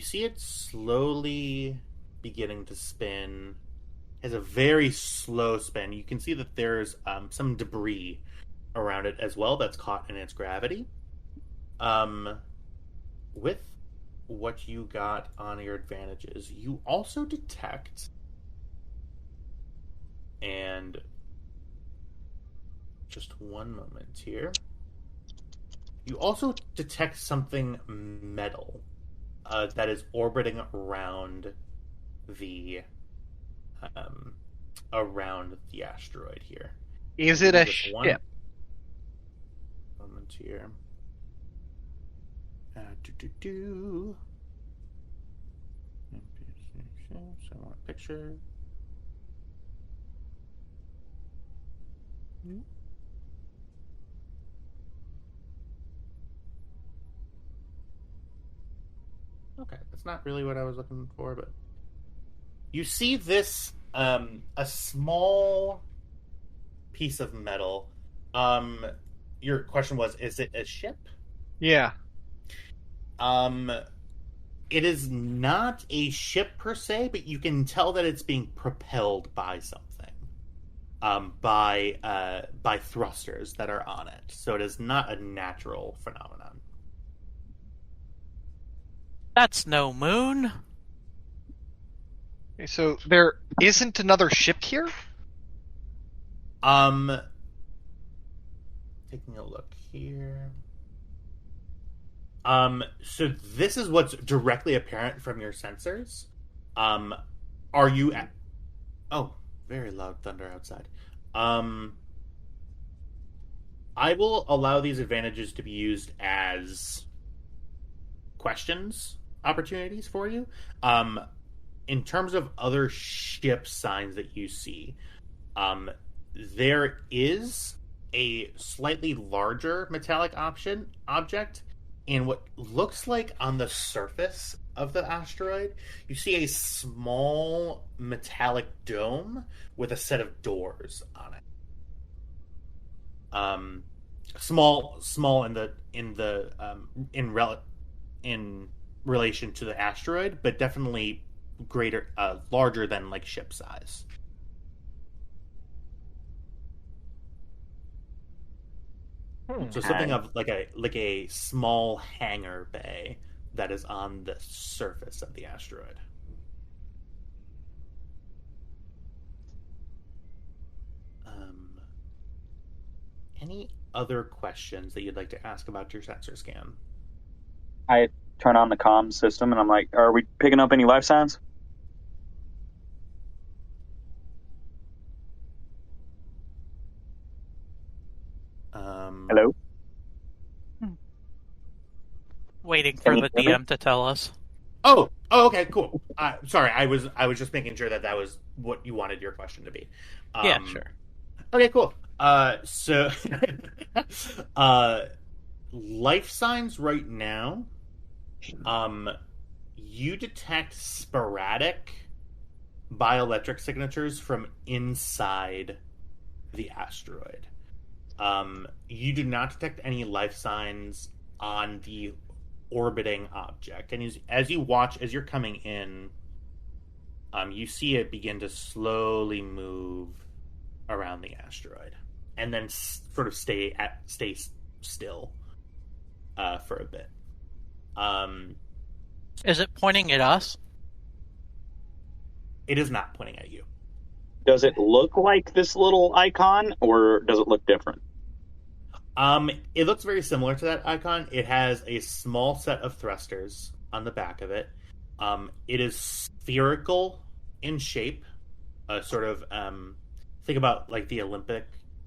S2: see it slowly beginning to spin. Has a very slow spin. You can see that there's some debris around it as well that's caught in its gravity. With what you got on your advantages, you also detect, and just one moment here, you also detect something metal that is orbiting around the asteroid here.
S5: Is it a
S2: Just
S5: ship?
S2: one moment here. So I want a picture. Okay, that's not really what I was looking for, but you see this a small piece of metal. Your question was, is it a ship?
S5: Yeah.
S2: It is not a ship per se, but you can tell that it's being propelled by something. By thrusters that are on it. So it is not a natural phenomenon.
S4: That's no moon.
S5: Okay, so there isn't another ship here?
S2: Taking a look here. So this is what's directly apparent from your sensors. Are you at... Oh, very loud thunder outside. I will allow these advantages to be used as questions opportunities for you. In terms of other ship signs that you see, there is a slightly larger metallic object in what looks like on the surface of the asteroid. You see a small metallic dome with a set of doors on it. Small in relation to the asteroid, but definitely larger than like ship size. So something of like a small hangar bay that is on the surface of the asteroid. Any other questions that you'd like to ask about your sensor scan?
S6: I turn on the comm system and I'm like, are we picking up any life signs? Hello?
S4: Waiting for the DM to tell us.
S2: Oh, okay, cool. Sorry, I was just making sure that was what you wanted your question to be.
S4: Yeah, sure.
S2: Okay, cool. So, life signs right now. You detect sporadic bioelectric signatures from inside the asteroid. You do not detect any life signs on the orbiting object, and as you watch, as you're coming in, you see it begin to slowly move around the asteroid, and then sort of stay still for a bit.
S4: Is it pointing at us?
S2: It is not pointing at you.
S6: Does it look like this little icon, or does it look different?
S2: It looks very similar to that icon. It has a small set of thrusters on the back of it. It is spherical in shape. Sort of, think about like the Olympic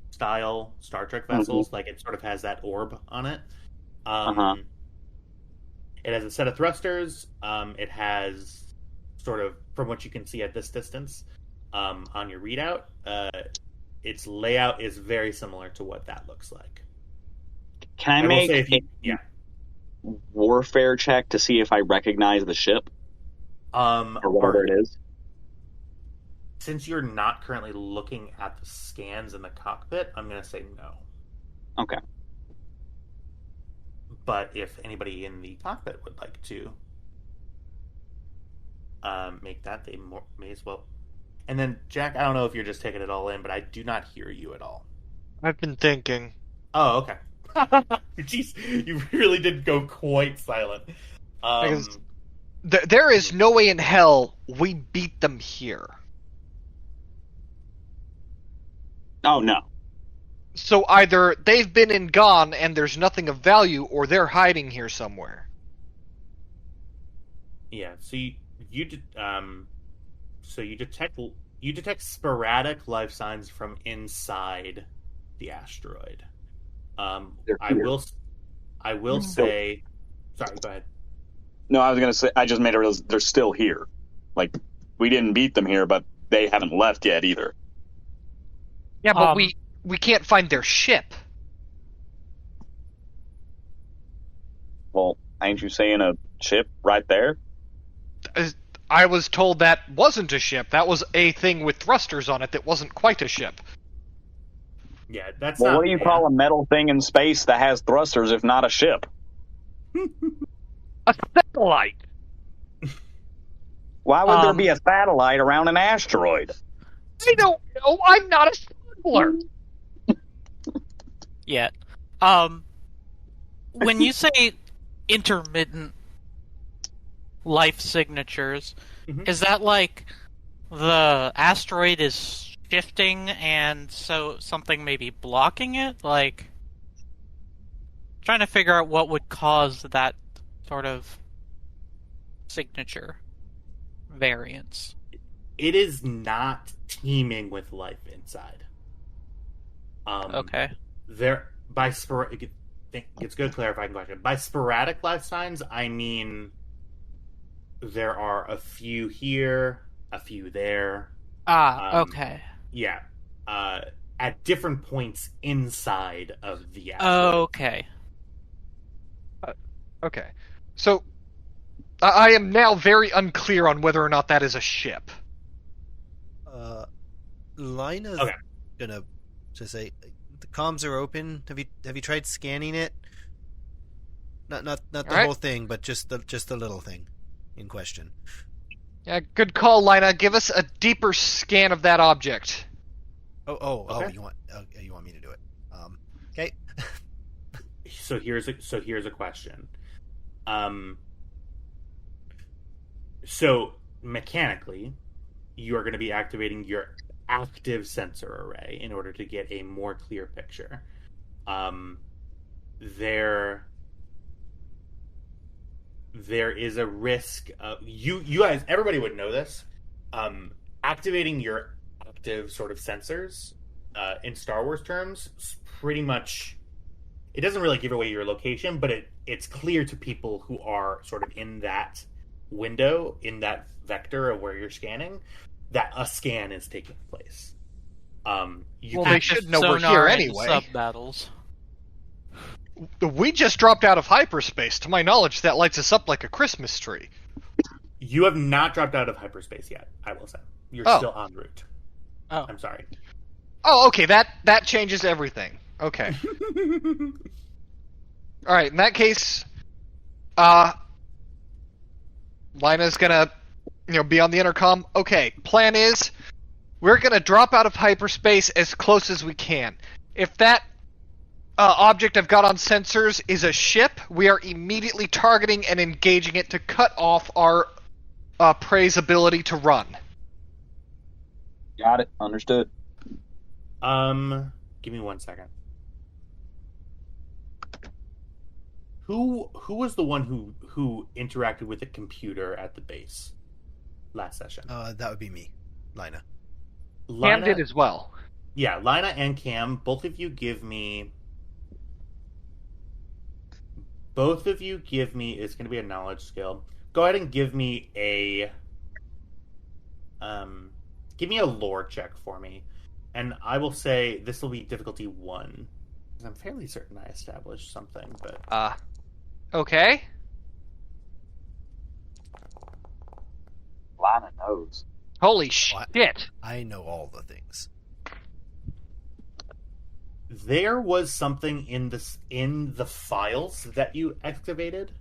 S2: style Star Trek vessels. Like it sort of has that orb on it. It has a set of thrusters. It has sort of, from what you can see at this distance, on your readout, its layout is very similar to what that looks like.
S6: Can I make a warfare check to see if I recognize the ship? Or whatever it is?
S2: Since you're not currently looking at the scans in the cockpit, I'm going to say no.
S6: Okay.
S2: But if anybody in the cockpit would like to make that, they may as well. And then, Jack, I don't know if you're just taking it all in, but I do not hear you at all.
S5: I've been thinking.
S2: Oh, okay. Jeez, you really did go quite silent.
S5: Because there is no way in hell we beat them here.
S6: Oh, no.
S5: So either they've been and gone and there's nothing of value, or they're hiding here somewhere.
S2: Yeah, so you detect sporadic life signs from inside the asteroid. I will say. Sorry, go ahead.
S6: No, I was going to say, I just made it realize they're still here. Like, we didn't beat them here, but they haven't left yet either.
S5: Yeah, but we can't find their ship.
S6: Well, ain't you saying a ship right there?
S5: I was told that wasn't a ship. That was a thing with thrusters on it that wasn't quite a ship.
S2: Yeah, that's
S6: well,
S2: not...
S6: what do you call a metal thing in space that has thrusters if not a ship?
S5: A satellite!
S6: Why would there be a satellite around an asteroid?
S5: I don't know. I'm not a smuggler.
S4: Yet. When you say intermittent life signatures, is that like the asteroid is shifting and so something may be blocking it? Like, trying to figure out what would cause that sort of signature variance.
S2: It is not teeming with life inside.
S4: Okay.
S2: It's good clarifying question. By sporadic life signs, I mean there are a few here, a few there.
S4: Okay.
S2: Yeah. At different points inside of the asteroid.
S4: Okay.
S5: Okay. So, I am now very unclear on whether or not that is a ship.
S3: Lina's gonna just say, the comms are open. Have you tried scanning it? Not the whole thing, but just the little thing in question.
S5: Yeah, good call, Lina. Give us a deeper scan of that object.
S3: Oh, you want me to do it? Okay.
S2: So here's a question. So mechanically, you are going to be activating your active sensor array in order to get a more clear picture. There is a risk of you guys, everybody would know this. Activating your active sort of sensors in Star Wars terms, pretty much, it doesn't really give away your location, but it's clear to people who are sort of in that window, in that vector of where you're scanning, that a scan is taking place.
S5: They should know we're here anyway.
S4: Sub battles.
S5: We just dropped out of hyperspace. To my knowledge, that lights us up like a Christmas tree.
S2: You have not dropped out of hyperspace yet, I will say. You're still en route.
S4: Oh.
S2: I'm sorry.
S5: Oh, okay. That changes everything. Okay. All right. In that case, Lina's gonna, be on the intercom. Okay, plan is, we're gonna drop out of hyperspace as close as we can. If that object I've got on sensors is a ship, we are immediately targeting and engaging it to cut off our prey's ability to run.
S6: Got it. Understood.
S2: Give me 1 second. Who was the one who interacted with the computer at the base last session?
S3: That would be me, Lina.
S5: Cam did as well.
S2: Yeah, Lina and Cam, both of you give me. Both of you give me. It's going to be a knowledge skill. Go ahead and give me a. Give me a lore check for me, and I will say this will be difficulty 1. Because I'm fairly certain I established something, but.
S5: Okay.
S6: Lana knows.
S5: Holy shit!
S3: I know all the things.
S2: There was something in the files that you excavated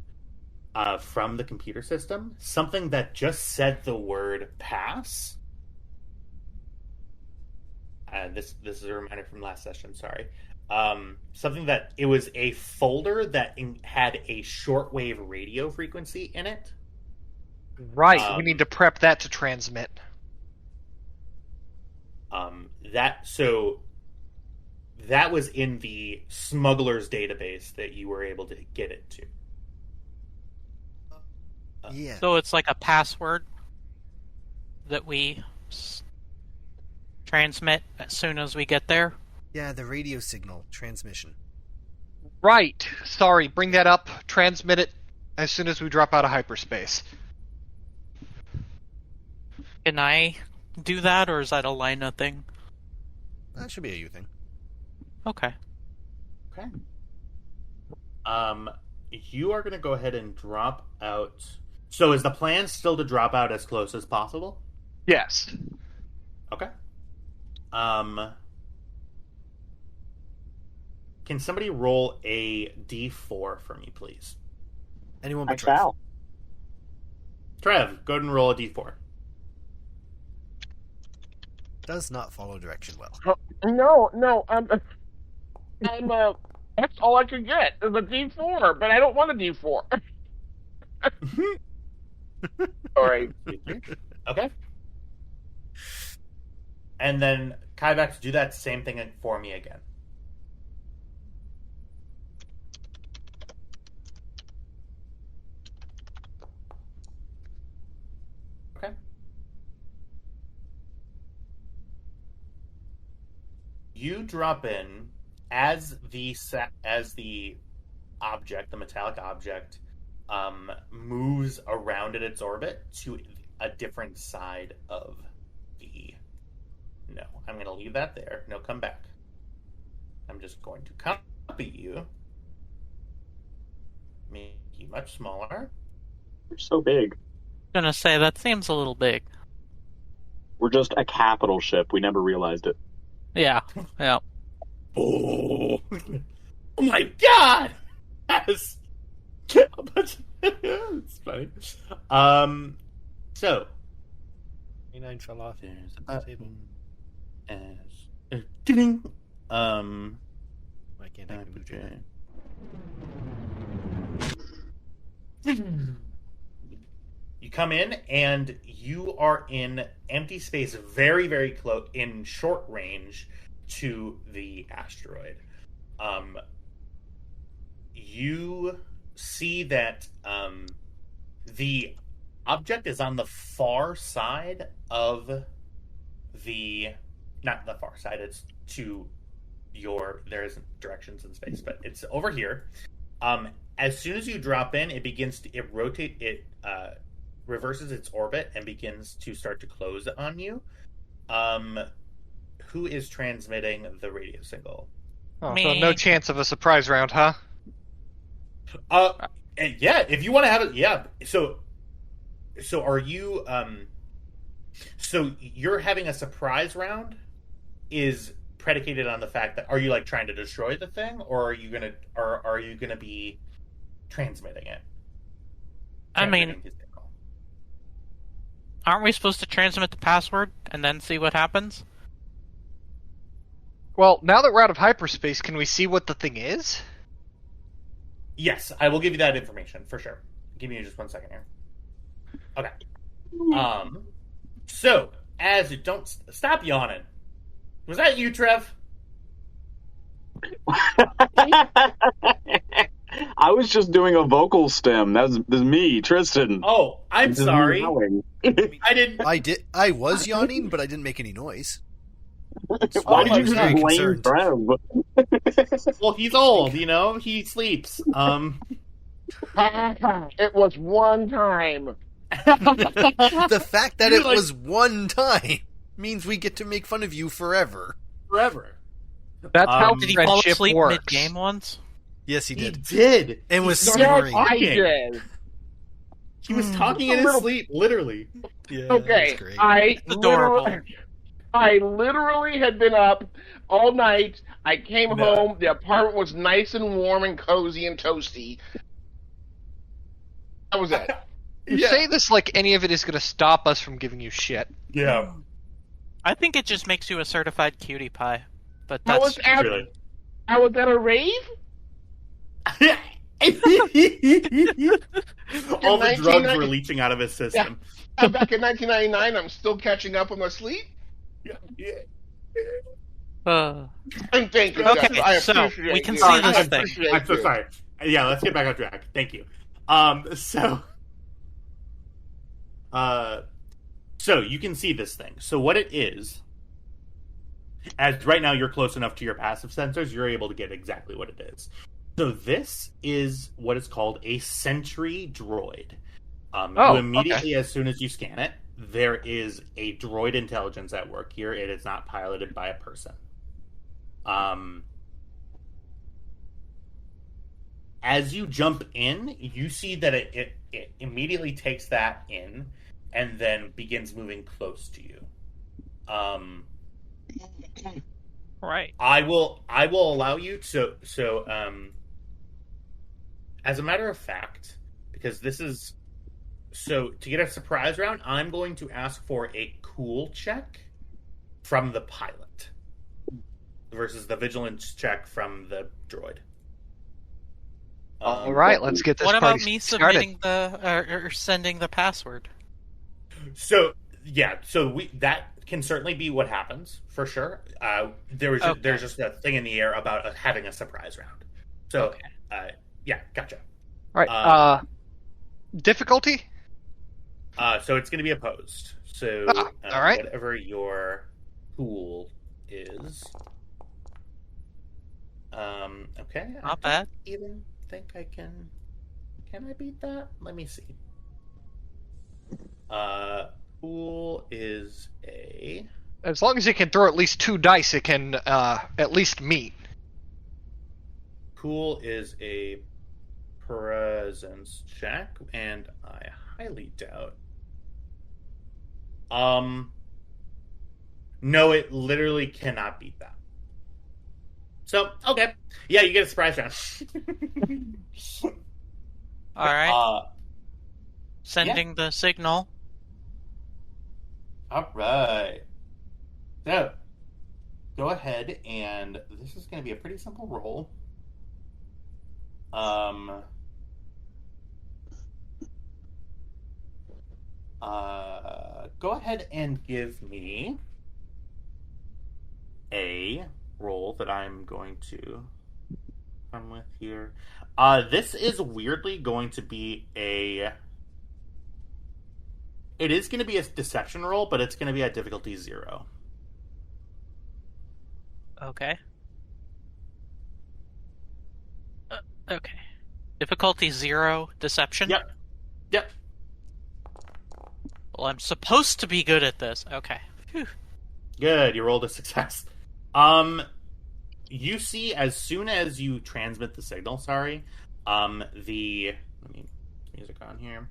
S2: from the computer system. Something that just said the word "pass." This is a reminder from last session. Sorry. Something that it was a folder that had a shortwave radio frequency in it.
S5: Right, we need to prep that to transmit.
S2: That was in the smuggler's database that you were able to get it to.
S3: Yeah.
S4: So it's like a password that we transmit as soon as we get there?
S3: Yeah, the radio signal transmission.
S5: Right. Sorry, bring that up. Transmit it as soon as we drop out of hyperspace.
S4: Can I do that, or is that a Lina thing?
S3: That should be a you thing.
S4: Okay.
S2: Okay. You are going to go ahead and drop out. So is the plan still to drop out as close as possible?
S5: Yes.
S2: Okay. Can somebody roll a d4 for me, please?
S3: Anyone
S6: I
S3: but Trev.
S6: shall.
S2: Trev, go ahead and roll a d4.
S3: Does not follow direction well.
S1: No, that's all I could get is a D4, but I don't want a D4. All right.
S2: Okay. And then, Kyvax, do that same thing for me again. Okay. You drop in as the object, the metallic object, moves around in its orbit to a different side of the. No, I'm going to leave that there. No, come back. I'm just going to copy you, make you much smaller.
S6: We're so big.
S4: Gonna say that seems a little big.
S6: We're just a capital ship. We never realized it.
S4: Yeah.
S2: Oh, oh my God! Yes. It's funny. So
S3: 29 fell off.
S2: there's
S3: The table.
S2: ding.
S3: I can't take the blue jay.
S2: You come in and you are in empty space, very, very close, in short range to the asteroid. You see that the object is on the far side of the. Not the far side, it's to your. There isn't directions in space, but it's over here. As soon as you drop in, it begins to. It rotate. It reverses its orbit and begins to start to close on you. Who is transmitting the radio signal?
S5: Oh,
S4: Me.
S5: so no chance of a surprise round, huh?
S2: Yeah, if you want to have it, yeah. So are you? So you're having a surprise round is predicated on the fact that are you like trying to destroy the thing, or are you gonna be transmitting it?
S4: I mean,
S2: transmitting his signal.
S4: aren't we supposed to transmit the password and then see what happens?
S5: Well, now that we're out of hyperspace, can we see what the thing is?
S2: Yes, I will give you that information for sure. Give me just 1 second here. Okay. So as you don't stop yawning. Was that you, Trev?
S6: I was just doing a vocal stem. That's me, Tristan.
S2: Oh, I'm
S6: This is me
S2: sorry.
S6: yelling.
S2: I didn't.
S3: I was yawning, but I didn't make any noise.
S6: Why did
S3: I
S6: you
S3: was
S6: just
S3: very
S6: blame
S3: concerned.
S6: Trev?
S2: Well, he's old, you know. He sleeps.
S1: It was one time.
S3: The fact that
S2: You're
S3: it
S2: like-
S3: was one time means we get to make fun of you forever.
S2: Forever.
S5: That's how
S4: Did he fall
S5: friendship
S4: asleep
S5: works.
S4: mid-game once?
S3: Yes, he
S2: He
S3: did.
S2: did.
S3: And was
S2: He started
S3: snoring.
S1: I
S2: talking.
S1: did.
S2: He was talking in his
S1: Little-
S2: sleep, literally.
S3: Yeah,
S1: Okay,
S3: that's great.
S4: Adorable.
S1: I literally had been up all night. I came
S2: No.
S1: home. The apartment was nice and warm and cozy and toasty. That was it.
S5: You say this like any of it is going to stop us from giving you shit.
S2: Yeah.
S4: I think it just makes you a certified cutie pie. But
S1: I was
S4: that's
S1: at
S2: Really.
S1: I was at a rave.
S2: All the drugs
S1: 1990
S2: were leaching out of his system.
S1: Back in 1999. I'm still catching up on my sleep. And thank you.
S4: Okay,
S1: Jeff. I
S4: so
S1: appreciate
S4: we can
S1: you.
S4: see
S1: I
S4: this thing.
S1: appreciate
S2: I'm so
S1: you.
S2: sorry. Yeah, let's get back on track. Thank you. So you can see this thing. So what it is, as right now you're close enough to your passive sensors, you're able to get exactly what it is. So this is what is called a sentry droid.
S5: Oh,
S2: You immediately, as soon as you scan it, there is a droid intelligence at work here. It is not piloted by a person. As you jump in, you see that it immediately takes that in and then begins moving close to you.
S4: right.
S2: I will allow you to as a matter of fact, because this is so to get a surprise round, I'm going to ask for a cool check from the pilot versus the vigilance check from the droid.
S5: All right, let's get this
S4: What about
S5: party
S4: me
S5: started.
S4: submitting or sending the password?
S2: So yeah, that can certainly be what happens for sure. There's just a thing in the air about having a surprise round. So yeah, gotcha.
S5: All right, difficulty?
S2: So it's going to be opposed. So
S5: all right.
S2: whatever your pool is. Okay.
S4: Not bad.
S2: Even think I can. Can I beat that? Let me see. Pool is a.
S5: As long as it can throw at least 2 dice, it can at least meet.
S2: Pool is a presence check, and I highly doubt. No, it literally cannot beat that. So, okay. Yeah, you get a surprise round.
S4: All right.
S2: Uh,
S4: Sending the signal.
S2: all right. So, go ahead, and this is going to be a pretty simple roll. Go ahead and give me a roll that I'm going to come with here. This is weirdly going to be it is going to be a deception roll, but it's going to be at difficulty 0.
S4: Okay. Okay. Difficulty 0, deception?
S2: Yep.
S4: Well, I'm supposed to be good at this. Okay. Phew.
S2: Good, you rolled a success. You see, as soon as you transmit the signal, let me music on here.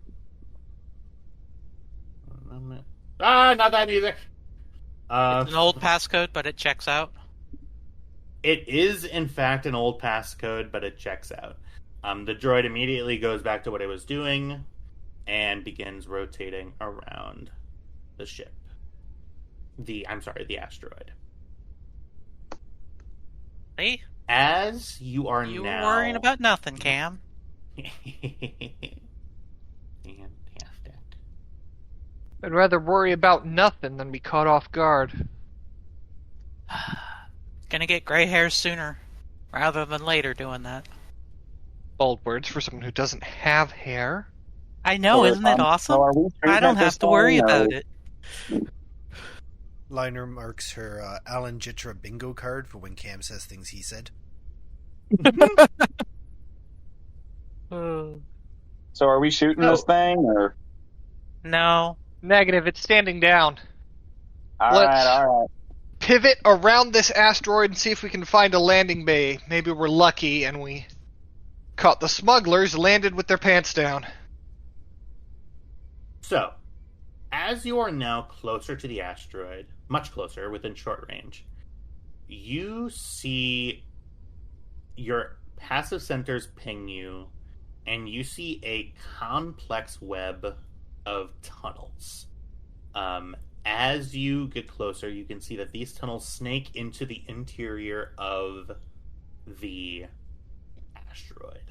S2: Not that music.
S4: It's an old passcode, but it checks out.
S2: It is, in fact, an old passcode, but it checks out. The droid immediately goes back to what it was doing, and begins rotating around the ship. The asteroid.
S4: See?
S2: As you are
S4: You
S2: now...
S4: were worrying about nothing, Cam.
S2: Fantastic.
S5: I'd rather worry about nothing than be caught off guard.
S4: Gonna get gray hairs sooner rather than later doing that.
S5: Bold words for someone who doesn't have hair.
S4: I know, isn't it awesome?
S6: So are we shooting
S4: I don't
S6: at this
S4: have to worry
S6: thing, or-
S4: about it.
S3: Liner marks her Alan Jitra bingo card for when Cam says things he said.
S6: So are we shooting this thing, or?
S4: No.
S5: Negative, it's standing down.
S6: All right.
S5: Pivot around this asteroid and see if we can find a landing bay. Maybe we're lucky and we caught the smugglers, landed with their pants down.
S2: So, as you are now closer to the asteroid, much closer, within short range, you see your passive centers ping you, and you see a complex web of tunnels. As you get closer, you can see that these tunnels snake into the interior of the asteroid.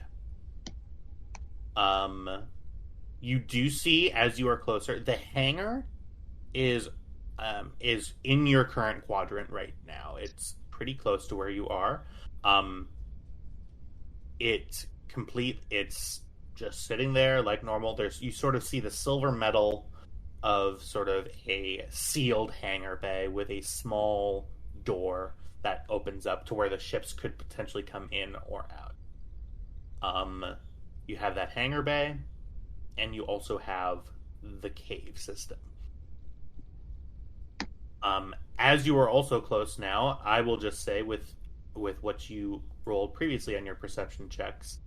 S2: You do see, as you are closer, the hangar is in your current quadrant right now. It's pretty close to where you are. It's complete. It's just sitting there like normal. You sort of see the silver metal of sort of a sealed hangar bay with a small door that opens up to where the ships could potentially come in or out. You have that hangar bay, and you also have the cave system. As you are also close now, I will just say with what you rolled previously on your perception checks,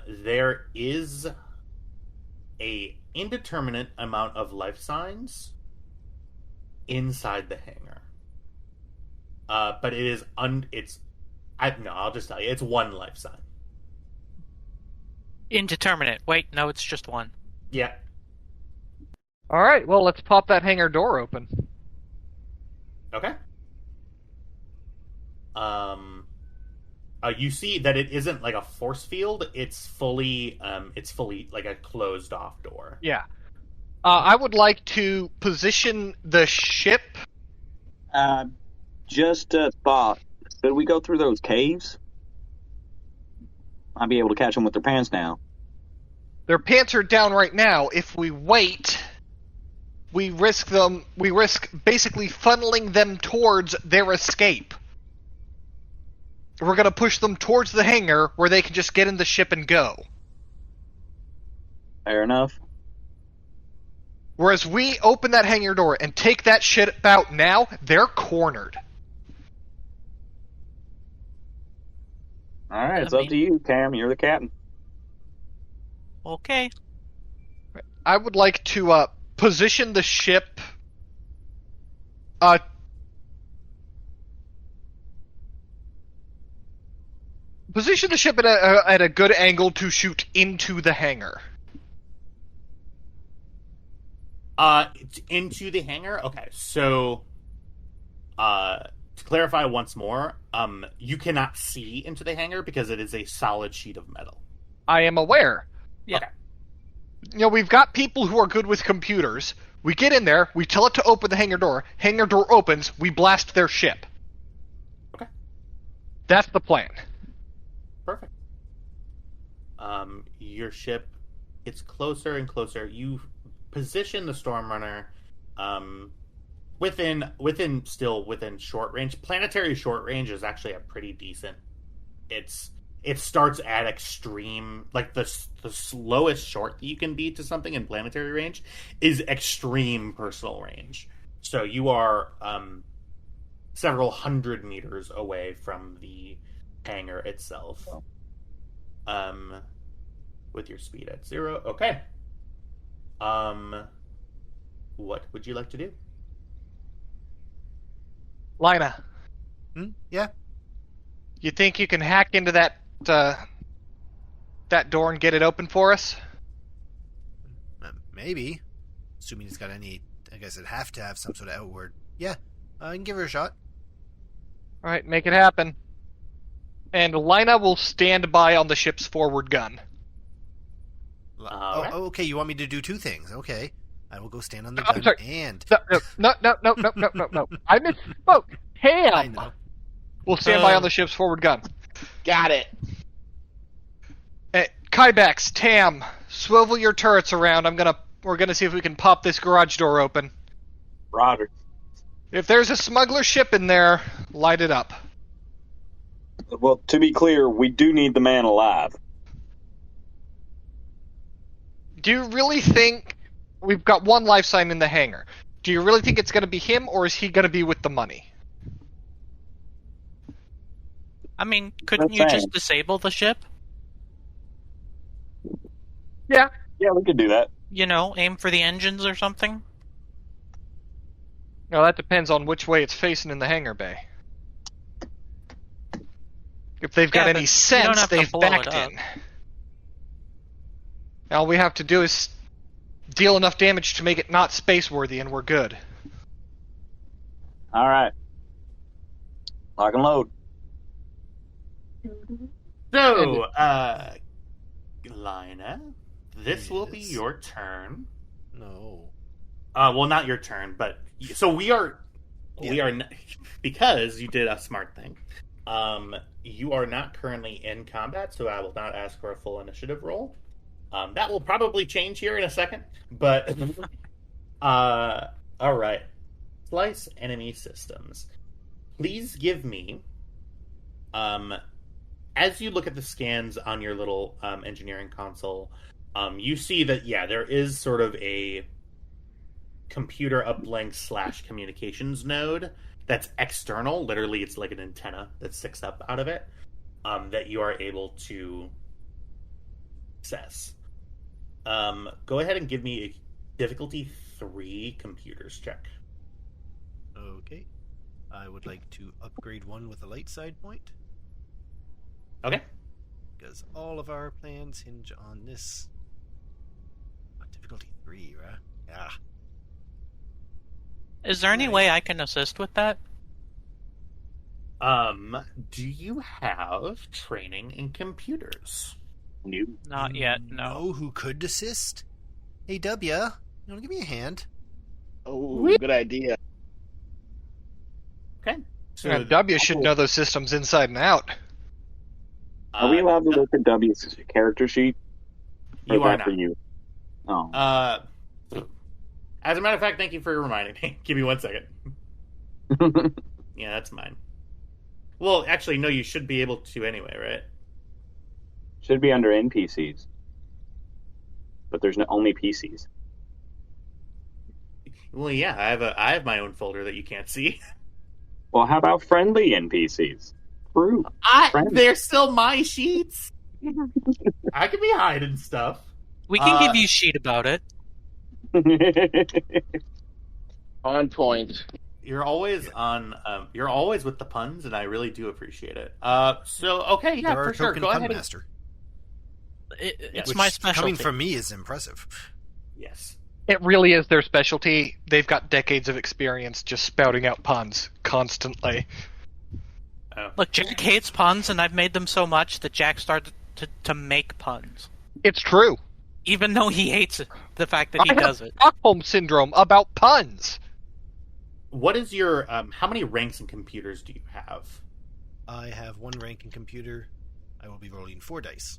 S2: there is a indeterminate amount of life signs inside the hangar. But it is I'll just tell you, it's one life sign.
S4: Indeterminate. Wait, no, it's just one.
S2: Yeah.
S5: Alright, well, let's pop that hangar door open.
S2: Okay. You see that it isn't like a force field. It's fully like a closed off door.
S5: Yeah. I would like to position the ship.
S6: Just a thought. Should we go through those caves? I'd be able to catch them with their pants down.
S5: Their pants are down right now. If we wait, we risk basically funneling them towards their escape. We're going to push them towards the hangar where they can just get in the ship and go.
S6: Fair enough.
S5: Whereas we open that hangar door and take that ship out now, they're cornered.
S6: All right, it's up to you, Cam. You're the captain.
S4: Okay.
S5: I would like to position the ship at a good angle to shoot into the hangar.
S2: Into the hangar? Okay, so to clarify once more, you cannot see into the hangar because it is a solid sheet of metal.
S5: I am aware.
S4: Yeah.
S2: Okay.
S5: You know, we've got people who are good with computers. We get in there, we tell it to open the hangar door opens, we blast their ship.
S2: Okay.
S5: That's the plan.
S2: Perfect. Your ship gets closer and closer. You position the Stormrunner within short range. Planetary short range is actually a pretty decent. It starts at extreme, like the slowest short that you can be to something in planetary range is extreme personal range. So you are several hundred meters away from the hangar itself. With your speed at 0. Okay. What would you like to do?
S5: Lina,
S3: Yeah?
S5: you think you can hack into that door and get it open for us?
S3: Maybe. Assuming it's got any... I guess it'd have to have some sort of outward... Yeah, I can give her a shot.
S5: Alright, make it happen. And Lina will stand by on the ship's forward gun.
S3: Oh, okay, you want me to do two things. Okay. I will go stand on the gun
S5: sorry.
S3: and...
S5: No. I misspoke.
S3: I
S5: Tam!
S3: know.
S5: We'll stand by on the ship's forward gun.
S1: Got it.
S5: Kybex, Tam, swivel your turrets around. We're gonna see if we can pop this garage door open.
S6: Roger.
S5: If there's a smuggler ship in there, light it up.
S6: Well, to be clear, we do need the man alive.
S5: Do you really think we've got one life sign in the hangar? Do you really think it's gonna be him, or is he gonna be with the money?
S4: I mean, couldn't you just disable the ship?
S5: Yeah.
S6: Yeah, we could do that.
S4: You know, aim for the engines or something?
S5: No, that depends on which way it's facing in the hangar bay. If they've got
S4: Yeah,
S5: any
S4: but you don't
S5: sense,
S4: have to
S5: they've
S4: blow
S5: backed
S4: it up.
S5: in. All we have to do is deal enough damage to make it not space-worthy, and we're good.
S6: All right. Lock and load.
S2: So, Lina, this will be
S3: Yes.
S2: your turn.
S3: No.
S2: Well, not your turn, but so we are because you did a smart thing. You are not currently in combat, so I will not ask for a full initiative roll. That will probably change here in a second, but all right. Slice enemy systems. Please give me, as you look at the scans on your little engineering console, you see that there is sort of a computer uplink / communications node that's external. Literally, it's like an antenna that sticks up out of it that you are able to access. Go ahead and give me a difficulty 3 computers check.
S3: Okay. I would like to upgrade one with a light side point,
S2: Okay.
S3: because all of our plans hinge on this. Difficulty 3, right? Yeah.
S4: Is there any
S3: Nice.
S4: way I can assist with that?
S2: Do you have training in computers?
S6: New.
S4: Not yet, no.
S3: Know who could assist? Hey, W, you want to give me a hand?
S1: Oh, good idea.
S2: Okay. So
S5: And W should know those systems inside and out.
S6: Are we allowed to look at W's character sheet? Or
S2: You
S6: is
S2: are
S6: that
S2: not.
S6: for you? Oh.
S2: As a matter of fact, thank you for reminding me. Give me 1 second. Yeah, that's mine. Well, actually, no, you should be able to anyway, right?
S6: Should be under NPCs. But there's only PCs.
S2: Well, yeah, I have my own folder that you can't see.
S6: Well, how about friendly NPCs? True. Friends.
S2: They're still my sheets. I can be hiding stuff.
S4: We can give you a sheet about it.
S1: On point.
S2: You're always on. You're always with the puns, and I really do appreciate it. So okay, yeah,
S3: You're our
S2: for sure.
S3: token
S2: Go
S3: pun
S2: ahead.
S3: master.
S4: It's
S3: Which,
S4: my specialty.
S3: coming from me, is impressive.
S2: Yes.
S5: It really is their specialty. They've got decades of experience just spouting out puns constantly.
S4: Look, Jack hates puns, and I've made them so much that Jack started to make puns.
S5: It's true.
S4: Even though he hates it, the fact that he does it.
S5: Stockholm syndrome about puns.
S2: What is your? How many ranks in computers do you have?
S3: I have 1 rank in computer. I will be rolling 4 dice.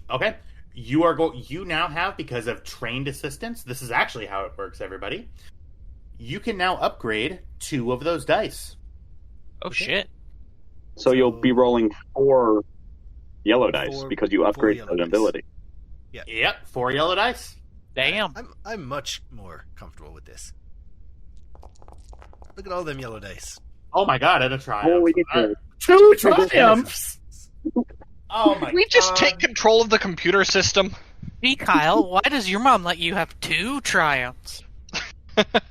S2: Okay. You now have, because of trained assistance, this is actually how it works, everybody. You can now upgrade 2 of those dice.
S4: Oh, shit.
S6: So you'll be rolling 4 yellow dice
S3: Four-
S6: because you
S3: four
S6: upgrade
S3: yellow
S6: an
S3: dice.
S6: ability.
S2: Yep, 4 yellow dice.
S4: Damn.
S3: I'm much more comfortable with this. Look at all them yellow dice.
S2: Oh my god, and a triumph.
S6: Holy
S2: All right.
S6: cow.
S2: 2 triumphs! Oh my god.
S5: We just take control of the computer system.
S4: Gee, Kyle, why does your mom let you have 2 triumphs?
S6: Because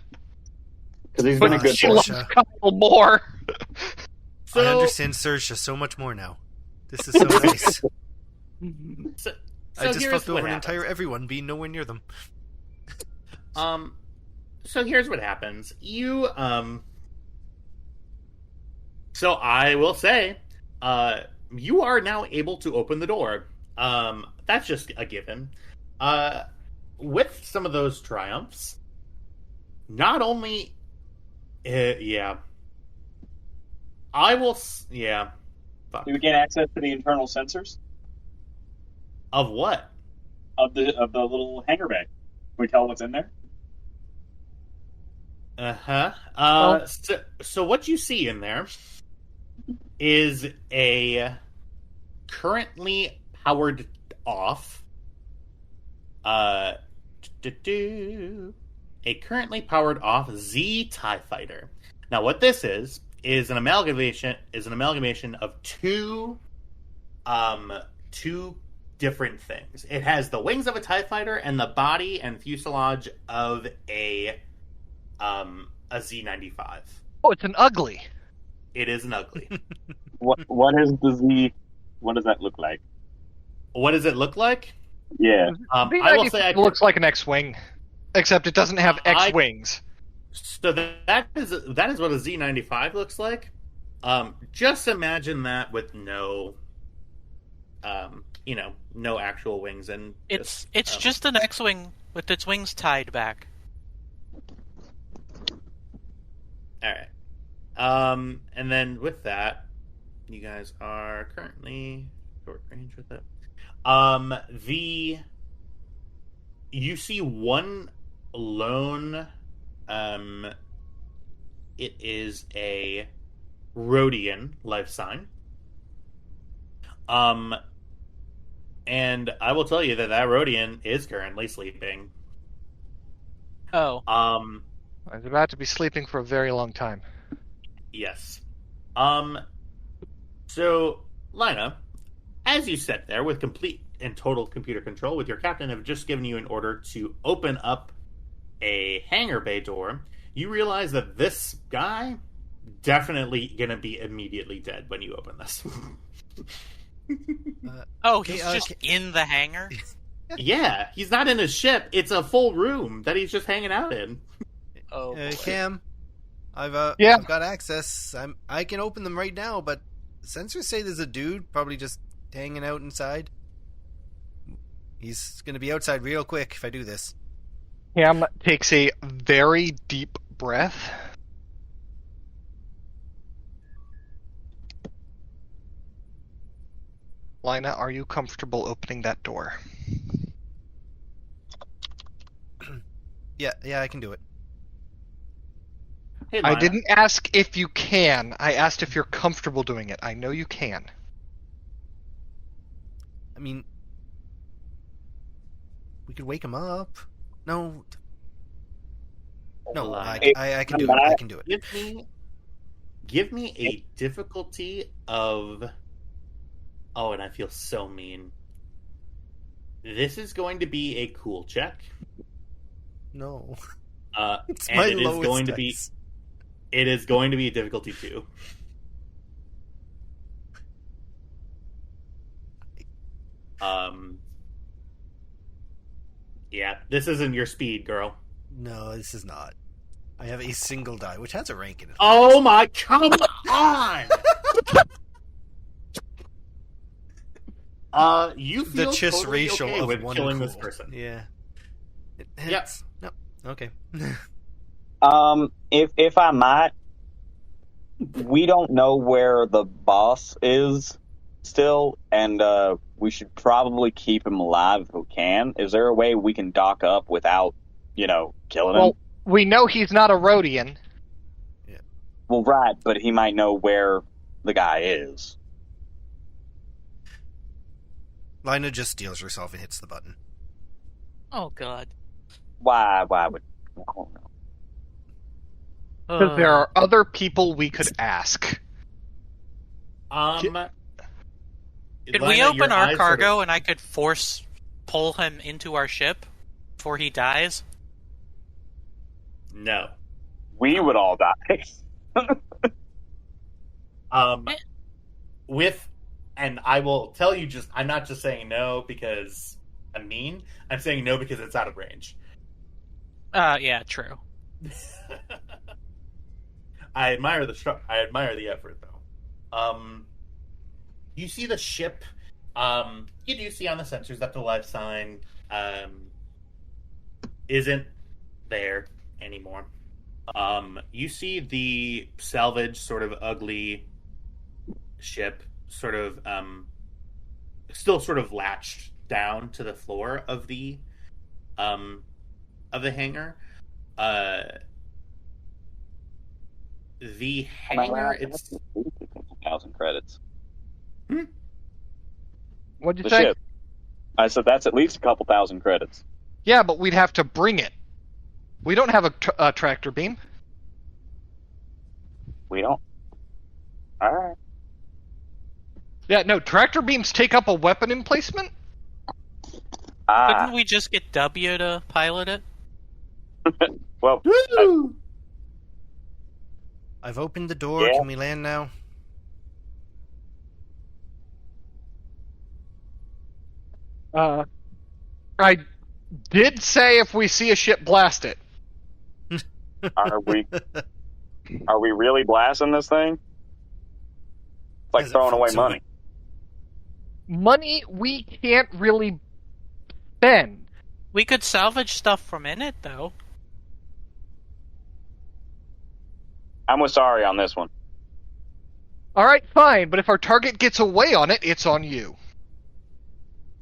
S6: he's been a good
S5: She
S6: boy.
S5: loves
S3: Saoirse.
S5: Kyle more.
S2: So,
S3: I understand Saoirse so much more now. This is so nice.
S2: So
S3: I just
S2: here's
S3: fucked
S2: what
S3: over an
S2: happens.
S3: entire everyone being nowhere near them.
S2: So here's what happens. So I will say, you are now able to open the door. That's just a given. With some of those triumphs, not only, yeah, I will, yeah. Fuck.
S6: Do we get access to the internal sensors
S2: Of what?
S6: of the little hangar bay? Can we tell what's in there?
S2: So what you see in there is a currently powered off a currently powered off Z TIE fighter. Now what this is an amalgamation of two different things. It has the wings of a TIE fighter and the body and fuselage of a Z-95.
S5: Oh, it's an ugly.
S2: It is an ugly.
S6: What is the Z? What does that look like?
S2: What does it look like?
S6: Yeah.
S2: I will say
S5: it looks like an X-wing, except it doesn't have X-wings.
S2: So that is what a Z-95 looks like. Just imagine that with no actual wings, and
S4: It's just an X-wing with its wings tied back.
S2: All right. And then with that, you guys are currently short range with it. You see one lone, it is a Rhodian life sign. And I will tell you that Rhodian is currently sleeping.
S4: Oh.
S5: I was about to be sleeping for a very long time.
S2: Yes. So, Lina, as you sit there with complete and total computer control, with your captain have just given you an order to open up a hangar bay door, you realize that this guy definitely gonna be immediately dead when you open this.
S4: He's just in the hangar?
S2: Yeah, he's not in his ship. It's a full room that he's just hanging out in.
S4: Oh,
S3: Cam, I've got access. I can open them right now, but sensors say there's a dude probably just hanging out inside. He's going to be outside real quick if I do this.
S5: Cam takes a very deep breath. Lina, are you comfortable opening that door?
S3: Yeah, I can do it.
S2: Hey,
S5: I
S2: Lina.
S5: didn't ask if you can. I asked if you're comfortable doing it. I know you can.
S3: I mean, we could wake him up. No, I can do it. I can do it.
S2: Give me a difficulty of... Oh, and I feel so mean. This is going to be a cool check.
S3: No.
S2: It's and it is going to be... It is going to be a difficulty 2. Yeah, this isn't your speed, girl.
S3: No, this is not. I have a single die, which has a rank in it.
S2: Oh my, come on! You feel
S3: the Chiss
S2: totally
S3: ratio
S2: okay
S3: of
S2: with
S3: one
S2: killing
S3: cool.
S2: this person.
S3: Yeah.
S2: Yep.
S3: No. Okay.
S6: If I might, we don't know where the boss is still, and we should probably keep him alive if we can. Is there a way we can dock up without, killing him?
S5: Well, we know he's not a Rhodian.
S3: Yeah.
S6: Well, right, but he might know where the guy is.
S3: Lina just steals herself and hits the button.
S4: Oh, God.
S6: Why would... I don't know.
S5: Because there are other people we could ask.
S4: Could
S2: Lina,
S4: we open
S2: your
S4: our
S2: eyes
S4: cargo
S2: sort of-
S4: and I could pull him into our ship before he dies?
S2: No.
S6: We would all die.
S2: And I will tell you I'm not just saying no because I'm mean. I'm saying no because it's out of range.
S4: Yeah, true.
S2: I admire the effort, though. You see the ship. You do see on the sensors that the life sign isn't there anymore. You see the salvage, sort of ugly ship, sort of still sort of latched down to the floor of the hangar. The hangar, it's
S6: 1,000 credits.
S5: What'd you
S6: The
S5: say?
S6: ship. I said that's at least a couple thousand credits.
S5: Yeah, but we'd have to bring it. We don't have a tractor beam.
S6: We don't. All right.
S5: Yeah, no, tractor beams take up a weapon emplacement?
S4: Couldn't we just get W to pilot it?
S6: Well,
S3: I've opened the door.
S6: Yeah.
S3: Can we land now?
S5: I did say if we see a ship, blast it.
S6: are we really blasting this thing? It's like
S3: Is it
S6: throwing away
S3: floating?
S6: money.
S5: Money we can't really spend.
S4: We could salvage stuff from in it, though.
S6: I'm with sorry on this one.
S5: Alright, fine, but if our target gets away on it, it's on you.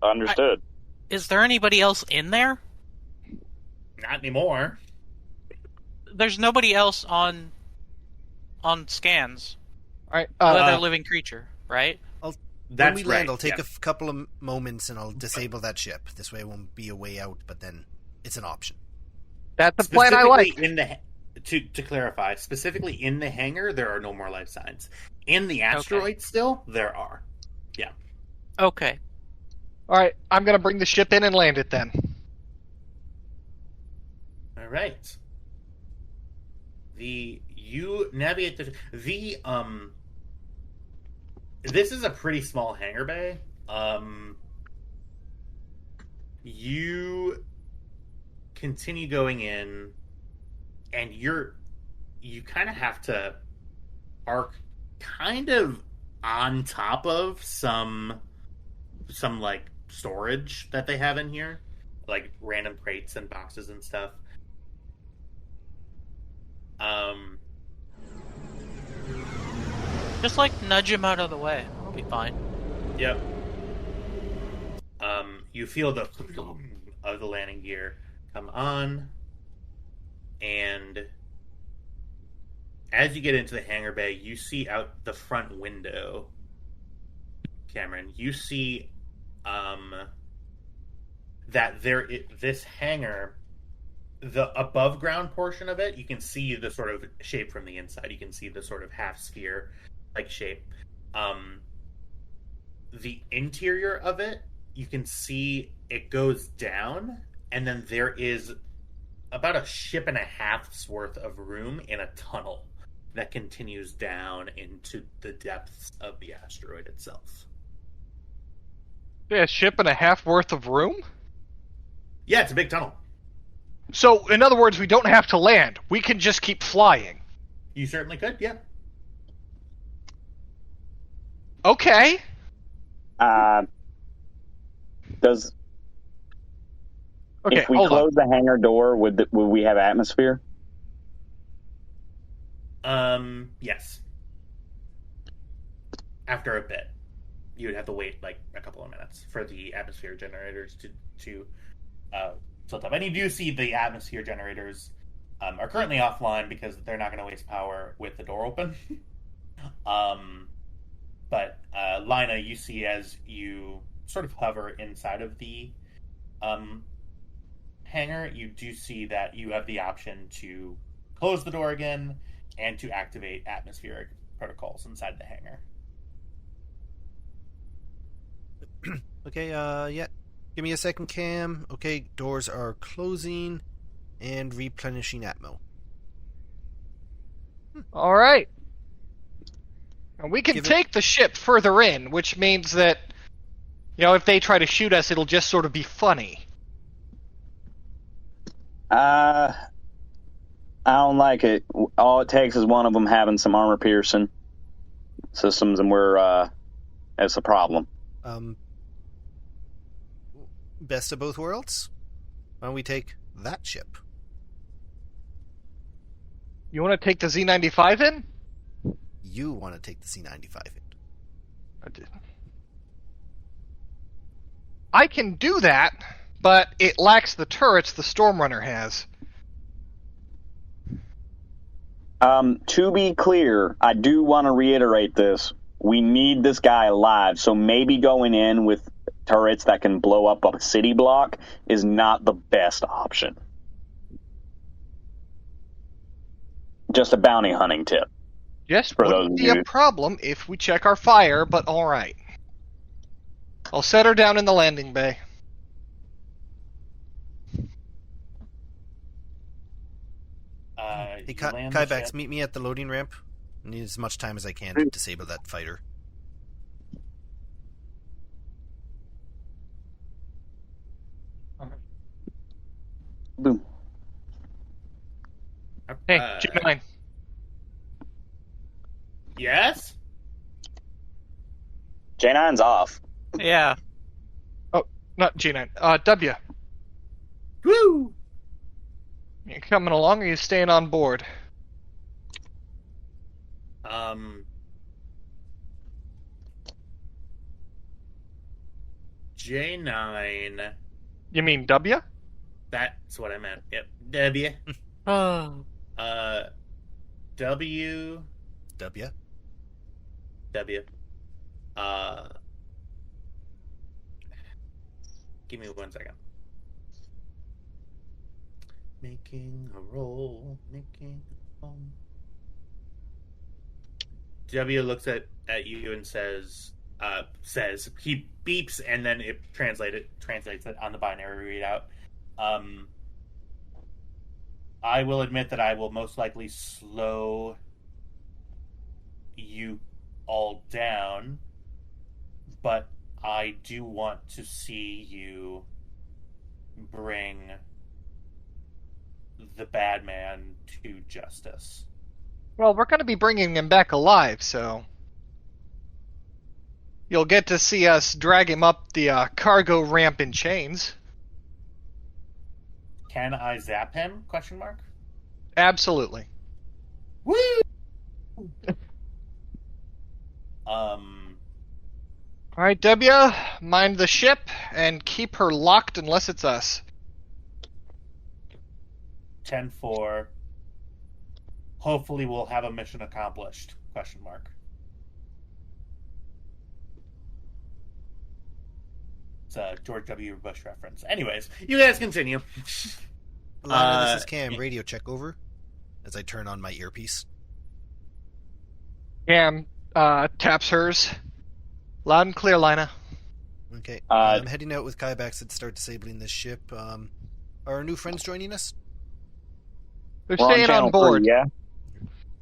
S6: Understood.
S4: Is there anybody else in there?
S2: not anymore.
S4: There's nobody else on scans.
S5: Alright,
S4: Another living creature, right?
S2: That's
S3: when we land,
S2: right,
S3: I'll take
S2: yeah.
S3: a couple of moments and I'll disable that ship. This way it won't be a way out, but then it's an option.
S5: that's the plan I like.
S2: Specifically in to clarify, specifically in the hangar, there are no more life signs. In the asteroid, still there are. Yeah.
S4: Okay.
S5: Alright, I'm gonna bring the ship in and land it then.
S2: All right. You navigate the This is a pretty small hangar bay. You continue going in, and you kind of have to arc kind of on top of some like storage that they have in here, like random crates and boxes and stuff.
S4: Just like nudge him out of the way. It'll be fine.
S2: Yep. You feel the of the landing gear come on, and as you get into the hangar bay, you see out the front window, Cameron. You see that this hangar, the above ground portion of it, you can see the sort of shape from the inside. You can see the sort of half sphere like shape. The interior of it, you can see it goes down, and then there is about a ship and a half's worth of room in a tunnel that continues down into the depths of the asteroid itself.
S5: Yeah, a ship and a half worth of room?
S2: Yeah, it's a big tunnel.
S5: So, in other words, we don't have to land. We can just keep flying.
S2: You certainly could, yeah.
S5: Okay.
S6: Does
S5: Okay,
S6: if we
S5: hold on.
S6: close the hangar door, would we have atmosphere?
S2: Yes. After a bit, you would have to wait like a couple of minutes for the atmosphere generators to tilt up. And you do see the atmosphere generators are currently offline because they're not going to waste power with the door open. But Lina, you see as you sort of hover inside of the hangar, you do see that you have the option to close the door again and to activate atmospheric protocols inside the hangar.
S3: Okay, yeah. Give me a second, Cam. Okay, doors are closing and replenishing atmo.
S5: Alright. And we can
S3: Give it-
S5: take the ship further in, which means that, if they try to shoot us, it'll just sort of be funny.
S6: I don't like it. All it takes is one of them having some armor piercing systems, and it's a problem.
S3: Best of both worlds? Why don't we take that ship?
S5: You want to take the Z95 in?
S3: You want to take the C-95 in.
S5: I can do that, but it lacks the turrets the Stormrunner has.
S6: To be clear, I do want to reiterate this. We need this guy alive, so maybe going in with turrets that can blow up a city block is not the best option. Just a bounty hunting tip.
S5: Yes,
S6: For
S5: wouldn't
S6: those
S5: be
S6: of
S5: a
S6: you-
S5: problem if we check our fire, but alright. I'll set her down in the landing bay.
S3: Hey,
S2: You land the
S3: Kybax,
S2: ship.
S3: meet me at the loading ramp. I need as much time as I can to disable that fighter.
S6: Boom.
S5: Hey,
S2: Uh,
S5: G9.
S2: Yes?
S6: J9's off.
S4: Yeah.
S5: Not G9. W.
S2: Woo!
S5: You coming along or you staying on board?
S2: J9.
S5: You mean W?
S2: That's what I meant. Yep. W.
S4: Oh.
S2: W.
S3: W?
S2: W. Give me 1 second. Making a roll. Making a roll. W looks at you and says he beeps and then it translates it on the binary readout. I will admit that I will most likely slow you all down, but I do want to see you bring the bad man to justice.
S5: Well, we're going to be bringing him back alive, so you'll get to see us drag him up the cargo ramp in chains.
S2: Can I zap him? Question mark.
S5: Absolutely.
S2: Woo!
S5: All right, W, mind the ship and keep her locked unless it's us.
S2: 10-4. Hopefully we'll have a mission accomplished. Question mark. It's a George W. Bush reference. Anyways, you guys continue.
S3: Lana, this is Cam. Radio check over. As I turn on my earpiece.
S5: Cam taps hers. Loud and clear, Lina.
S3: Okay. I'm heading out with Kybax to start disabling this ship. Are our new friends joining us?
S5: They're
S6: We're
S5: staying
S6: channel
S5: on board.
S6: 3,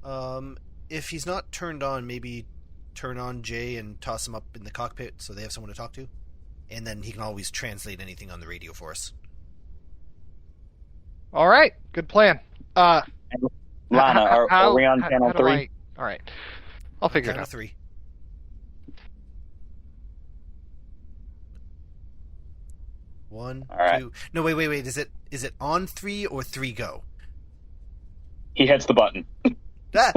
S6: yeah?
S3: If he's not turned on, maybe turn on Jay and toss him up in the cockpit so they have someone to talk to. And then he can always translate anything on the radio for us.
S5: All right, good plan.
S6: Lana, are we on channel 3?
S5: All right, I'll figure it
S3: Channel
S5: out.
S3: 3. One,
S6: All right.
S3: 2. No, wait. Is it on 3 or 3 go?
S6: He hits the button.
S3: Ah!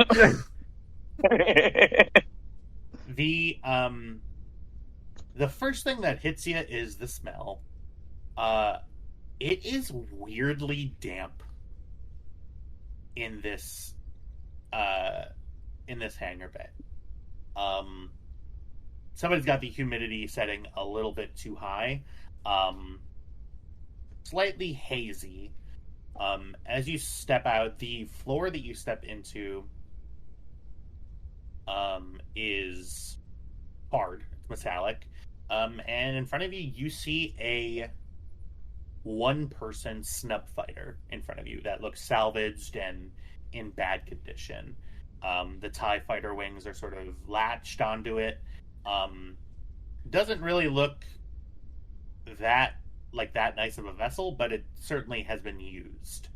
S2: The first thing that hits you is the smell. It is weirdly damp in this hangar bay. Somebody's got the humidity setting a little bit too high. Slightly hazy. As you step out, the floor that you step into is hard. It's metallic. And in front of you, you see a one-person snub fighter in front of you that looks salvaged and in bad condition. The TIE fighter wings are sort of latched onto it. Doesn't really look that like that nice of a vessel, but it certainly has been used.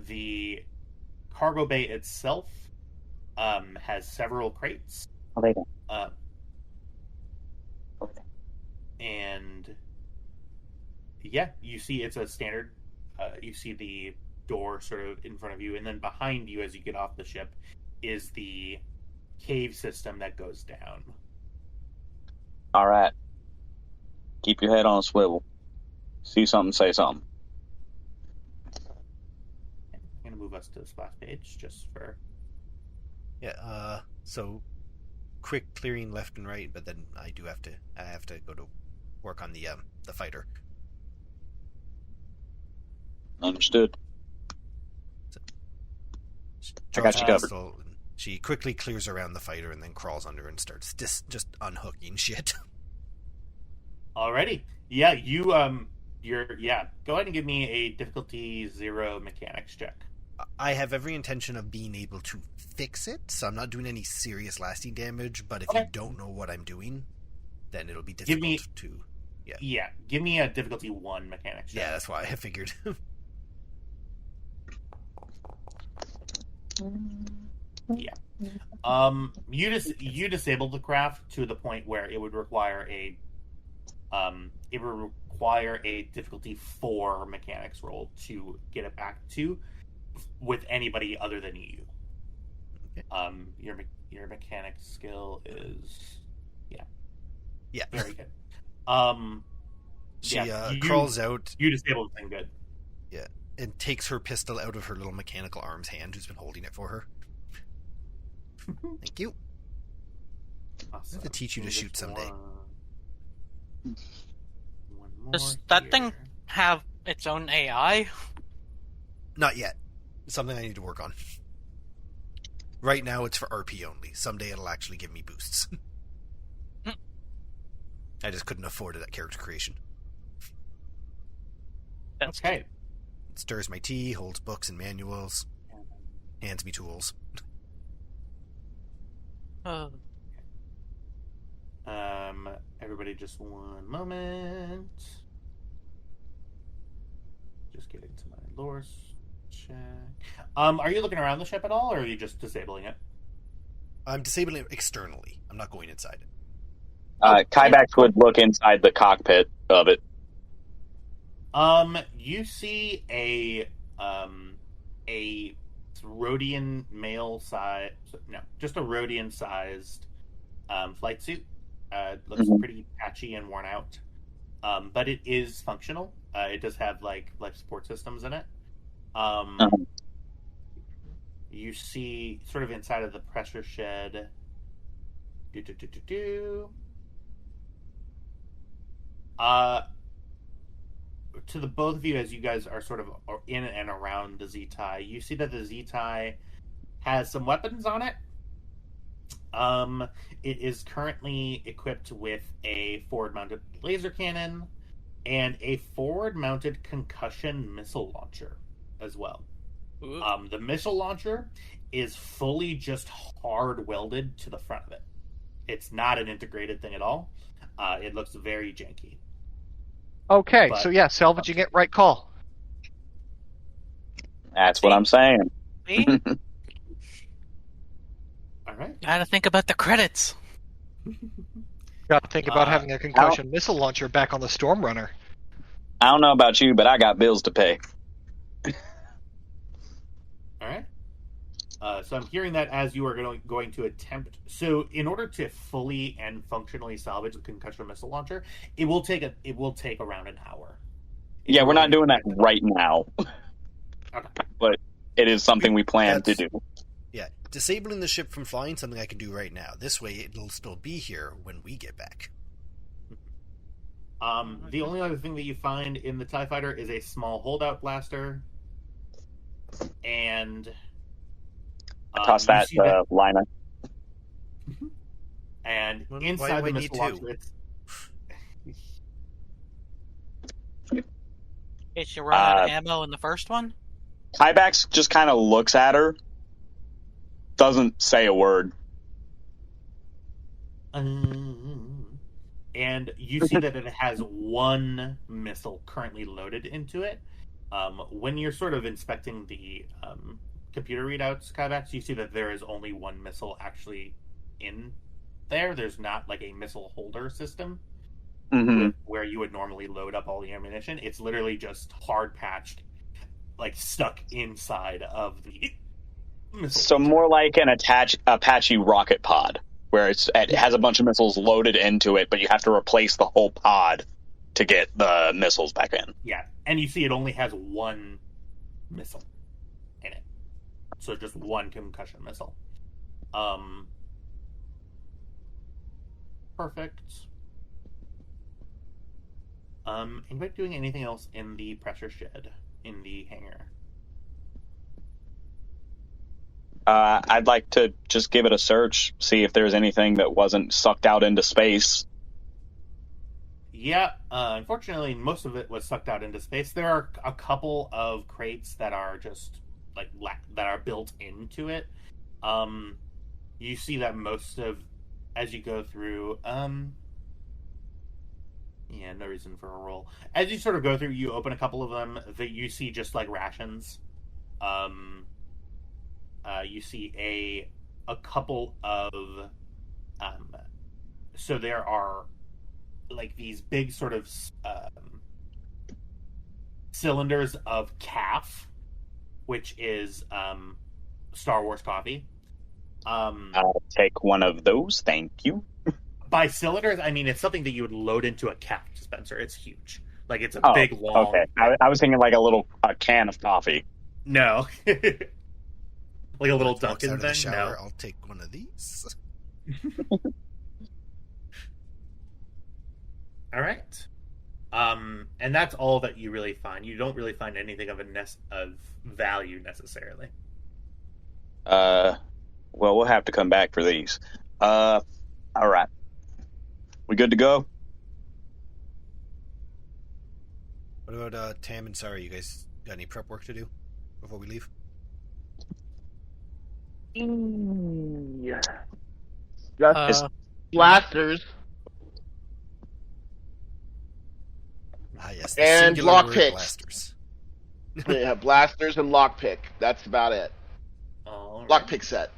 S2: The cargo bay itself has several crates.
S6: Oh, they don't.
S2: And yeah, you see it's a standard. You see the door sort of in front of you, and then behind you as you get off the ship is the cave system that goes down.
S6: All right. Keep your head on a swivel. See something, say something.
S2: I'm going to move us to the splash page just for...
S3: Yeah, so quick clearing left and right, but then I have to go to work on the fighter.
S6: Understood.
S3: So,
S6: I got you covered.
S3: pistol, and she quickly clears around the fighter and then crawls under and starts just unhooking shit.
S2: Alrighty. Yeah, go ahead and give me a difficulty 0 mechanics check.
S3: I have every intention of being able to fix it, so I'm not doing any serious lasting damage, but if
S2: Okay.
S3: you don't know what I'm doing, then it'll be difficult to...
S2: Yeah, give me a difficulty 1 mechanics check.
S3: Yeah, that's why I figured.
S2: Yeah. You disabled the craft to the point where it would require a difficulty 4 mechanics roll to get it back to with anybody other than you.
S3: Okay.
S2: Your mechanics skill is
S3: Yeah.
S2: very good.
S3: She crawls out
S2: You disabled the thing good.
S3: and takes her pistol out of her little mechanical arm's hand, who's been holding it for her. Thank you.
S2: Awesome.
S3: I have to teach you to shoot someday.
S2: One more
S4: Does that
S2: here.
S4: thing have its own AI?
S3: Not yet. It's something I need to work on. Right now it's for RP only. Someday it'll actually give me boosts. I just couldn't afford it at character creation.
S4: That's
S2: Okay.
S3: It stirs my tea, holds books and manuals, hands me tools.
S2: Everybody just one moment. Just get into my lore check. Are you looking around the ship at all, or are you just disabling it?
S3: I'm disabling it externally. I'm not going inside it.
S6: Kybax would look inside the cockpit of it.
S2: You see a Rhodian male size, no, just a Rhodian sized flight suit. Looks pretty patchy and worn out, but it is functional. It does have like life support systems in it. You see, sort of inside of the pressure shed. To the both of you, as you guys are sort of in and around the Z-Tie, you see that the Z-Tie has some weapons on it. It is currently equipped with a forward-mounted laser cannon and a forward-mounted concussion missile launcher as well. The missile launcher is fully just hard-welded to the front of it. It's not an integrated thing at all. It looks very janky.
S5: Okay,
S2: But-
S5: so yeah, salvaging it, right call.
S6: That's what I'm saying.
S4: See?
S2: All right.
S4: Gotta think about the credits.
S5: Got to think about having a concussion missile launcher back on the Stormrunner.
S6: I don't know about you, but I got bills to pay.
S2: All right. So I'm hearing that as you are going to attempt. So in order to fully and functionally salvage the concussion missile launcher, it will take around an hour.
S6: Yeah, we're not doing that right now,
S2: Okay.
S6: but it is something we plan to do.
S3: Yeah, disabling the ship from flying, something I can do right now. This way it'll still be here when we get back.
S2: The only other thing that you find in the TIE Fighter is a small holdout blaster, and
S6: I toss
S2: you
S6: that
S2: see
S6: to Lina.
S2: And
S3: Why
S2: inside
S3: do
S2: the
S3: I need
S2: missile
S3: two?
S2: launcher, it's
S4: Did she run out of ammo in the first one?
S6: Kybax just kind of looks at her, doesn't say a word.
S2: and and you see that it has one missile currently loaded into it. When you're sort of inspecting the computer readouts, Kyvax, you see that there is only one missile actually in there. There's not like a missile holder system where you would normally load up all the ammunition. It's literally just hard patched, like stuck inside of the missile.
S6: So more like an Apache rocket pod, where it has a bunch of missiles loaded into it, but you have to replace the whole pod to get the missiles back in.
S2: Yeah, and you see it only has one missile in it. So just one concussion missile. Perfect. Anybody doing anything else in the pressure shed, in the hangar?
S6: I'd like to just give it a search, see if there's anything that wasn't sucked out into space.
S2: Yeah, unfortunately, most of it was sucked out into space. There are a couple of crates that are just like that are built into it. You see that most of, as you go through, yeah, no reason for a roll. As you sort of go through, you open a couple of them that you see just like rations. You see a couple of, so there are like these big sort of cylinders of calf, which is Star Wars coffee.
S6: I'll take one of those, thank you.
S2: By cylinders, I mean it's something that you would load into a calf dispenser. It's huge, like it's a big long.
S6: Okay, I was thinking like a can of coffee.
S2: No, like a little
S3: Walks
S2: Dunkin'
S3: out of the
S2: thing.
S3: shower,
S2: No,
S3: I'll take one of these.
S2: all right. And that's all that you really find. You don't really find anything of of value necessarily.
S6: Well, we'll have to come back for these. All right. We good to go?
S3: What about Tam and Sari? You guys got any prep work to do before we leave?
S1: Yeah.
S4: Uh,
S1: Just blasters
S3: Ah, yes, the
S1: and
S3: singular
S1: lock
S3: word
S1: picks.
S3: blasters.
S1: Yeah, blasters and lockpick. That's about it.
S2: All right.
S1: Lockpick set.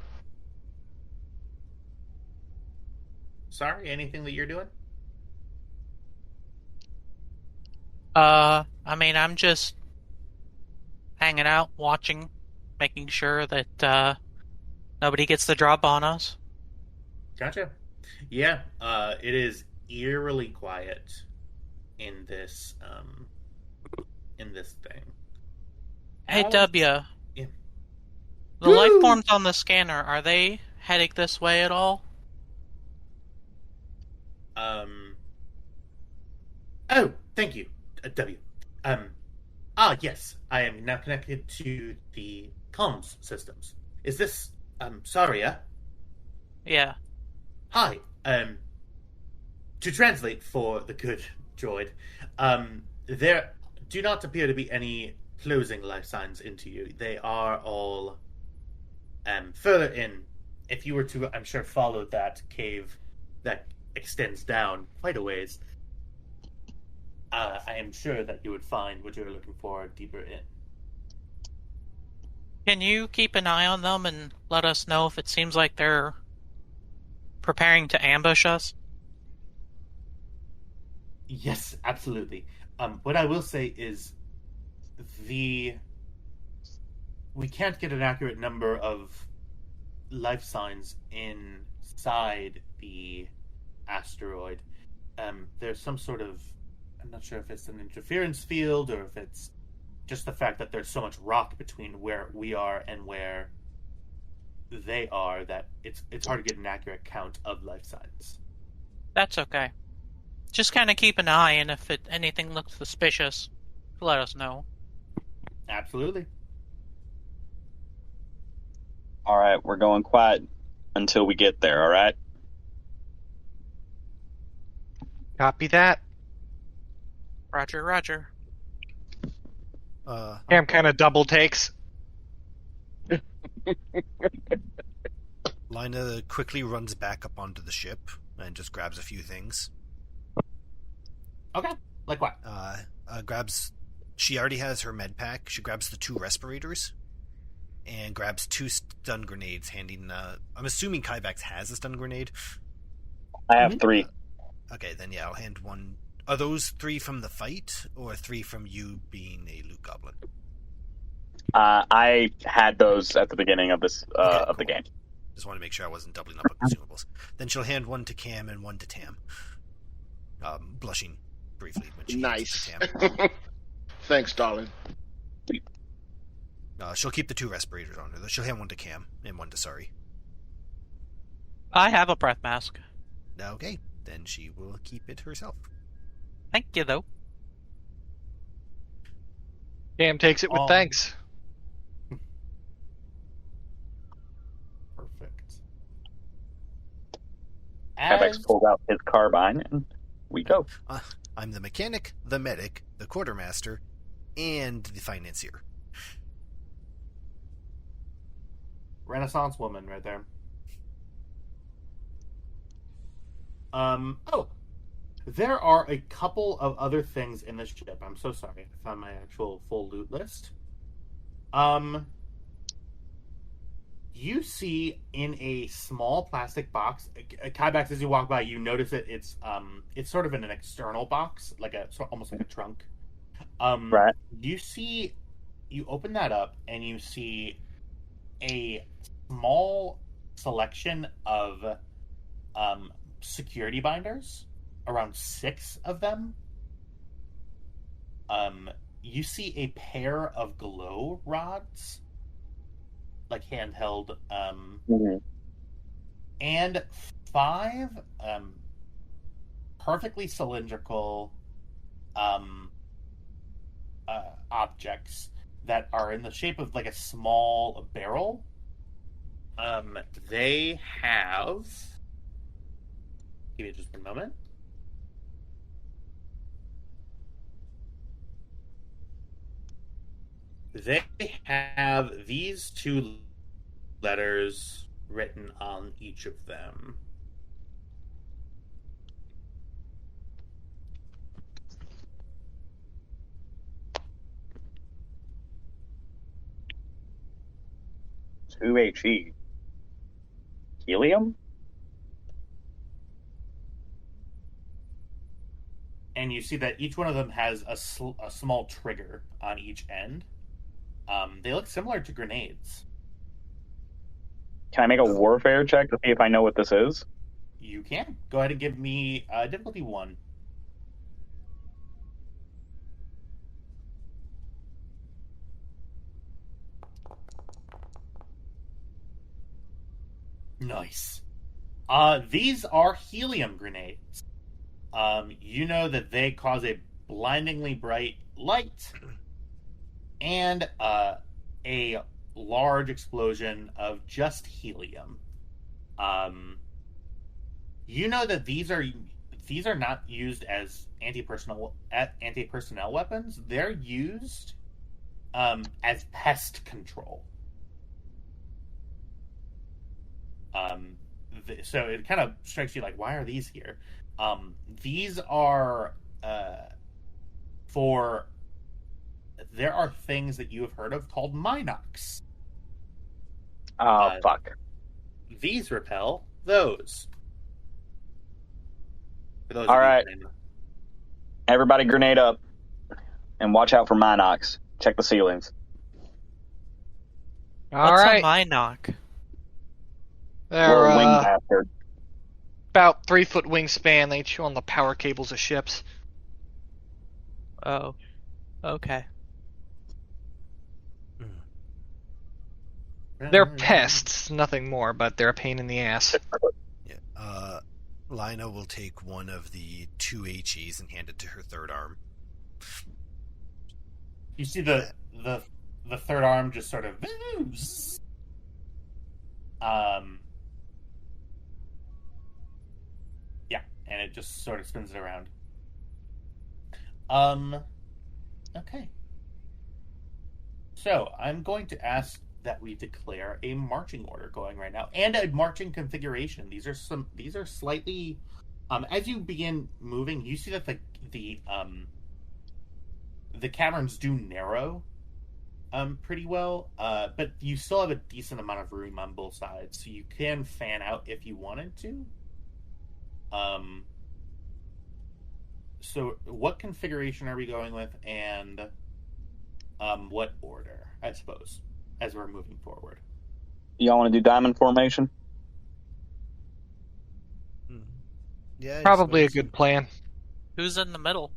S2: Sorry, anything that you're doing?
S4: I mean, I'm just hanging out, watching, making sure that nobody gets the drop on us.
S2: Gotcha. Yeah, it is eerily quiet in this thing.
S4: Hey,
S2: Alex?
S4: W.
S2: Yeah.
S4: The life forms on the scanner, are they heading this way at all?
S2: Oh, thank you, W. Yes, I am now connected to the comms systems. Is this, Saria?
S4: Yeah.
S2: Hi, to translate for the good droid, there do not appear to be any closing life signs into you. They are all, further in. If you were to, I'm sure, follow that cave that extends down quite a ways, I am sure that you would find what you're looking for deeper in.
S4: Can you keep an eye on them and let us know if it seems like they're preparing to ambush us?
S2: Yes, absolutely. What I will say is we can't get an accurate number of life signs inside the asteroid. There's some sort of, I'm not sure if it's an interference field or if it's just the fact that there's so much rock between where we are and where they are that it's hard to get an accurate count of life signs.
S4: That's okay. Just kind of keep an eye, and if anything looks suspicious, let us know.
S2: Absolutely.
S6: All right, we're going quiet until we get there, all right?
S5: Copy that.
S4: Roger, roger.
S5: Cam kind of double takes.
S3: Lina quickly runs back up onto the ship and just grabs a few things.
S2: Okay. Like what?
S3: Grabs. She already has her med pack. She grabs the 2 respirators and grabs 2 stun grenades. Handing. I'm assuming Kyvax has a stun grenade.
S6: I have 3.
S3: Okay, then yeah, I'll hand one. Are those 3 from the fight, or 3 from you being a loot goblin?
S6: I had those at the beginning of this
S3: Okay,
S6: of the
S3: cool.
S6: game.
S3: Just want to make sure I wasn't doubling up on consumables. Then she'll hand one to Cam and one to Tam. Blushing briefly when she hands it to Tam.
S1: Thanks, darling.
S3: She'll keep the 2 respirators on her. She'll hand one to Cam and one to Sari.
S4: I have a breath mask.
S3: Okay, then she will keep it herself.
S4: Thank you, though.
S5: Cam takes it with thanks.
S2: Perfect.
S6: Kyvax pulls out his carbine, and we go.
S3: I'm the mechanic, the medic, the quartermaster, and the financier.
S2: Renaissance woman right there. There are a couple of other things in this ship. I'm so sorry. I found my actual full loot list. You see in a small plastic box, Kybax, as you walk by, you notice it. It's sort of in an external box, almost like a trunk.
S6: Right.
S2: You open that up and you see a small selection of security binders, around 6 of them. You see a pair of glow rods, like handheld, and 5 perfectly cylindrical objects that are in the shape of like a small barrel. They have... Give me just a moment. They have these 2 letters written on each of them.
S6: Two HE. Helium?
S2: And you see that each one of them has a small trigger on each end. They look similar to grenades.
S6: Can I make a warfare check to see if I know what this is?
S2: You can. Go ahead and give me difficulty 1. Nice. These are helium grenades. You know that they cause a blindingly bright light and a large explosion of just helium. You know that these are not used as anti-personnel weapons. They're used as pest control. So it kind of strikes you like, why are these here? These are there are things that you have heard of called Minox.
S6: Fuck.
S2: These repel those.
S6: All right. Everybody grenade up. And watch out for Minox. Check the ceilings.
S5: All
S4: What's
S5: right.
S4: a Minox?
S5: They're
S6: Little wing bastard.
S5: about 3-foot wingspan. They chew on the power cables of ships.
S4: Oh. Okay.
S5: They're pests, nothing more, but they're a pain in the ass.
S3: Yeah. Lina will take one of the 2 HEs and hand it to her third arm.
S2: You see the third arm just sort of yeah, and it just sort of spins it around. Okay. So I'm going to ask that we declare a marching order going right now, and a marching configuration. These are slightly As you begin moving, you see that the caverns do narrow pretty well, but you still have a decent amount of room on both sides, so you can fan out if you wanted to. So what configuration are we going with, and what order, I suppose, as we're moving forward?
S6: Y'all want to do diamond formation?
S3: Yeah, I
S5: Probably a
S3: suppose.
S5: good plan.
S4: Who's in the middle?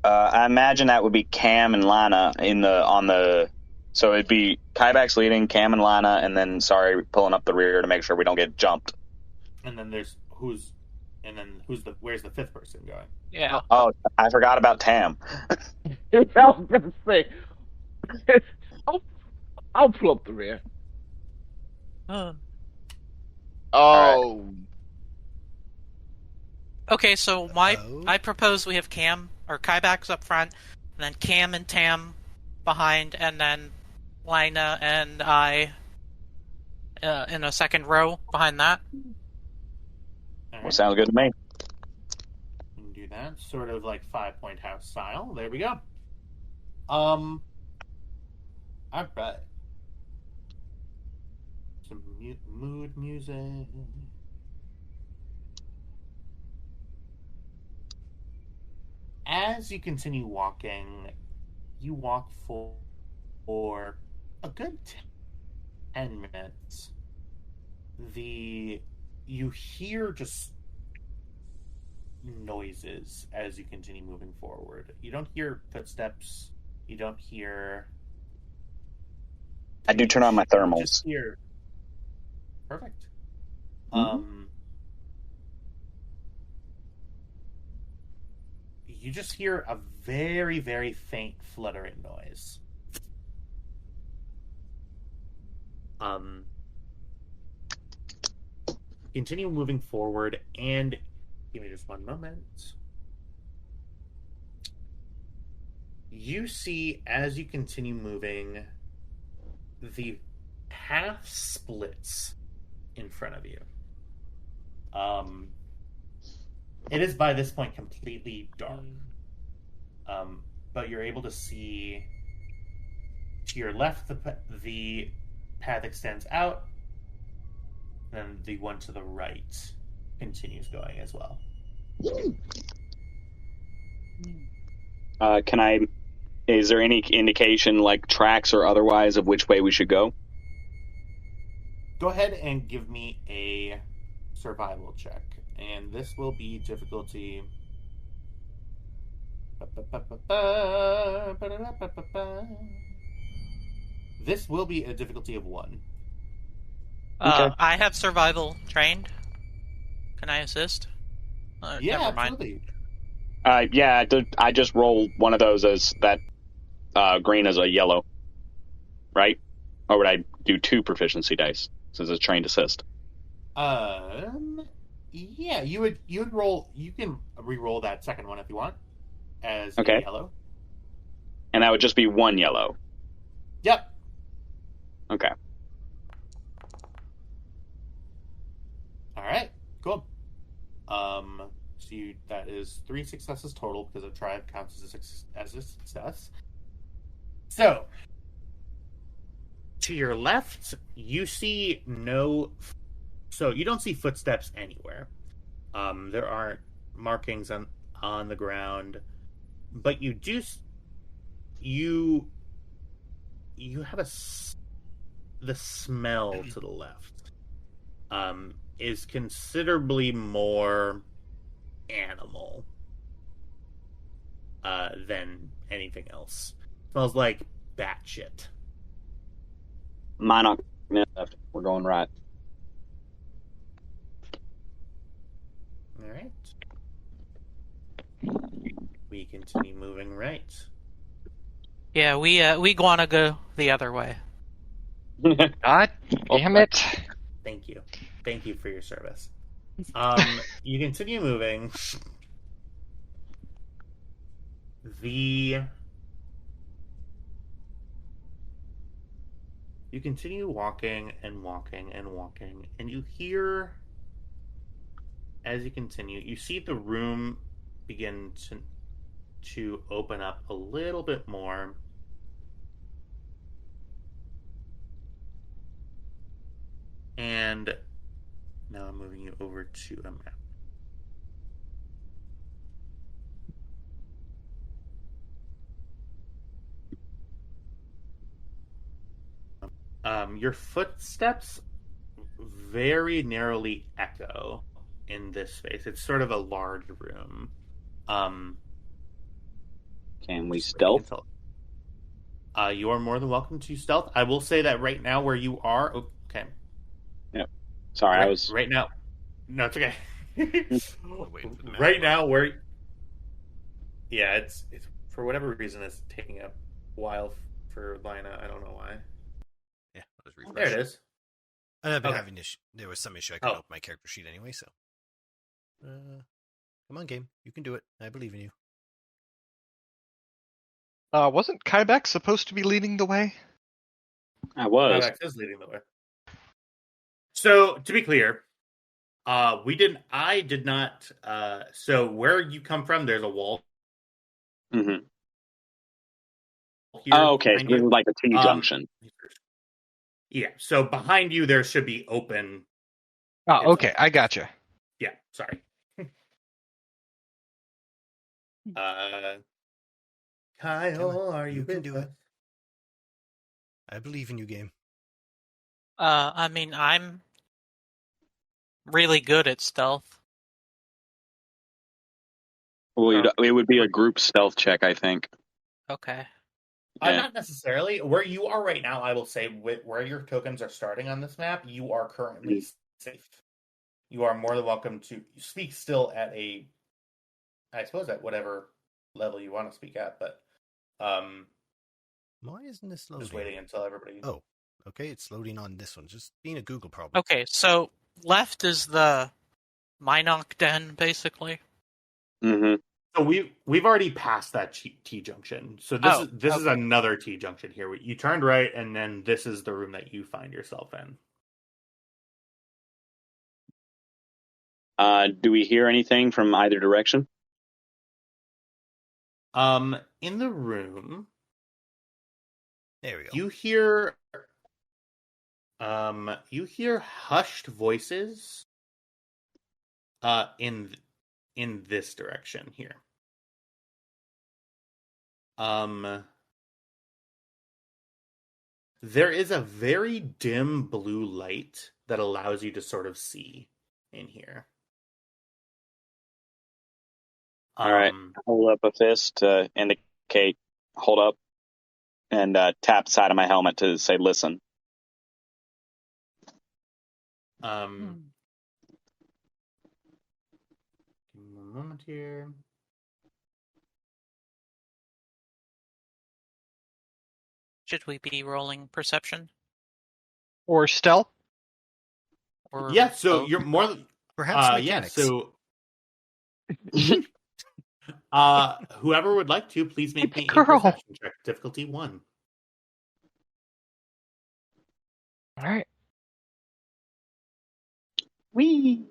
S6: I imagine that would be Cam and Lana so it'd be Kybax leading, Cam and Lana, and then pulling up the rear to make sure we don't get jumped.
S2: And then where's the fifth person going?
S4: Yeah.
S6: Oh, I forgot about Tam.
S1: I was gonna say, I'll pull up the rear. Oh,
S4: Okay, so I propose we have Cam or Kybax up front, and then Cam and Tam behind, and then Lina and I in a second row behind that.
S2: All
S6: Well,
S2: right.
S6: sounds good to me.
S2: We can do that, sort of like 5-point house style. There we go. All right. Some mood music. As you continue walking, you walk for a good 10 minutes. You hear just noises as you continue moving forward. You don't hear footsteps. You don't hear.
S6: I do turn on my
S2: You
S6: thermals.
S2: just hear. Perfect. You just hear a very, very faint fluttering noise. Continue moving forward, and give me just one moment. You see, as you continue moving, the path splits in front of you. It is by this point completely dark. But you're able to see to your left the path extends out, and the one to the right continues going as well.
S6: Is there any indication, like tracks or otherwise, of which way we should go?
S2: Go ahead and give me a survival check. And this will be difficulty. This will be a difficulty of 1.
S6: Okay.
S4: I have survival trained. Can I assist?
S2: Yeah,
S4: Never mind.
S2: absolutely.
S6: Yeah, I just roll one of those as that green as a yellow, right? Or would I do 2 proficiency dice since it's trained assist?
S2: Yeah, you would roll. You can re-roll that second one if you want, as
S6: Okay.
S2: yellow.
S6: And that would just be 1 yellow.
S2: Yep.
S6: Okay.
S2: All right. Cool. So that is 3 successes total because a tribe counts as a success. So, to your left, you see so you don't see footsteps anywhere. There aren't markings on the ground, but you have the smell to the left is considerably more animal than anything else. Smells like bat shit.
S6: Mine left. We're going right.
S2: All right. We continue moving right.
S4: Yeah, we wanna go the other way.
S5: God damn it.
S2: Thank you for your service. You continue moving. You continue walking and walking and walking, and you hear as you continue, you see the room begin to open up a little bit more. And now I'm moving you over to a map. Your footsteps very narrowly echo in this space. It's sort of a large room.
S6: Can we stealth?
S2: You are more than welcome to stealth. I will say that right now where you are... Oh, okay.
S6: Yep. Sorry, I was...
S2: Right now... No, it's okay.
S3: Right
S2: Right now where... Yeah, it's for whatever reason, it's taking a while for Lina. I don't know why.
S3: Yeah, I'll just refresh.
S2: There it is.
S3: And I've been
S2: Okay.
S3: having there was some issue. I couldn't open my character sheet anyway, so. Come on, game. You can do it. I believe in you.
S5: Wasn't Kybex supposed to be leading the way?
S6: I was.
S2: Kybex is leading the way. So, to be clear, I did not, so where you come from, there's a wall.
S6: Mm-hmm.
S2: Here
S6: Oh, okay. So
S2: behind
S6: this is
S2: you.
S6: like a T-junction.
S2: Yeah, so behind you there should be open.
S5: Oh, okay. I gotcha.
S2: Yeah, sorry. Kyle, are you
S3: can do
S2: with
S3: it. I believe in you, game.
S4: I mean, I'm really good at stealth.
S6: Well, it would be a group stealth check, I think.
S4: Okay.
S6: Yeah.
S2: Not necessarily. Where you are right now, I will say, where your tokens are starting on this map, you are currently safe. You are more than welcome to speak still at I suppose at whatever level you want to speak at, but
S3: Why isn't this loading?
S2: just waiting until everybody...
S3: Oh, okay. It's loading on this one. Just being a Google problem.
S4: Okay, so left is the Minoc Den, basically.
S6: Mm-hmm.
S2: So we've already passed that T junction. So this is another T junction here. You turned right, and then this is the room that you find yourself in.
S6: Do we hear anything from either direction?
S2: In the room,
S3: There we go.
S2: you hear hushed voices in this direction here. There is a very dim blue light that allows you to sort of see in here.
S6: All right. Hold up a fist to indicate hold up, and tap the side of my helmet to say listen.
S2: Give me a moment here.
S4: Should we be rolling perception?
S5: Or stealth?
S4: Or
S2: Yeah, so
S4: both?
S2: you're more than...
S3: Perhaps
S2: yeah,
S3: mechanics.
S2: so... whoever would like to, please make me a
S5: Girl.
S2: perception check. Difficulty 1.
S5: All right.
S6: Whee!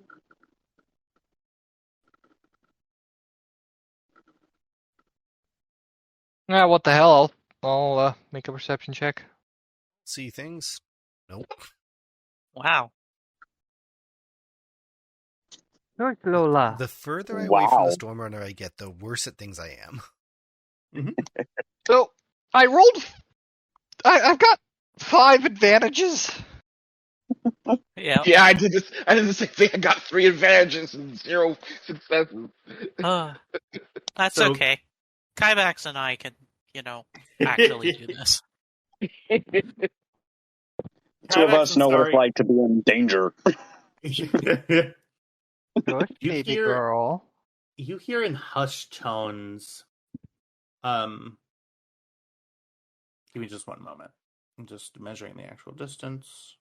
S5: What the hell? I'll make a perception check.
S3: See things? Nope.
S4: Wow.
S5: George Lola.
S3: The further away from
S6: Wow.
S3: the Stormrunner I get, the worse at things I am.
S5: So I rolled. I've got 5 advantages.
S4: Yeah.
S1: Yeah, I did the same thing. I got 3 advantages and 0 successes.
S4: That's
S2: So-
S4: okay. Kybax and I can, actually do this.
S6: Two of us
S2: I'm
S6: know what
S2: sorry.
S6: it's like to be in danger.
S5: Good
S2: You
S5: baby
S2: hear-
S5: girl.
S2: You hear in hushed tones. Give me just one moment. I'm just measuring the actual distance.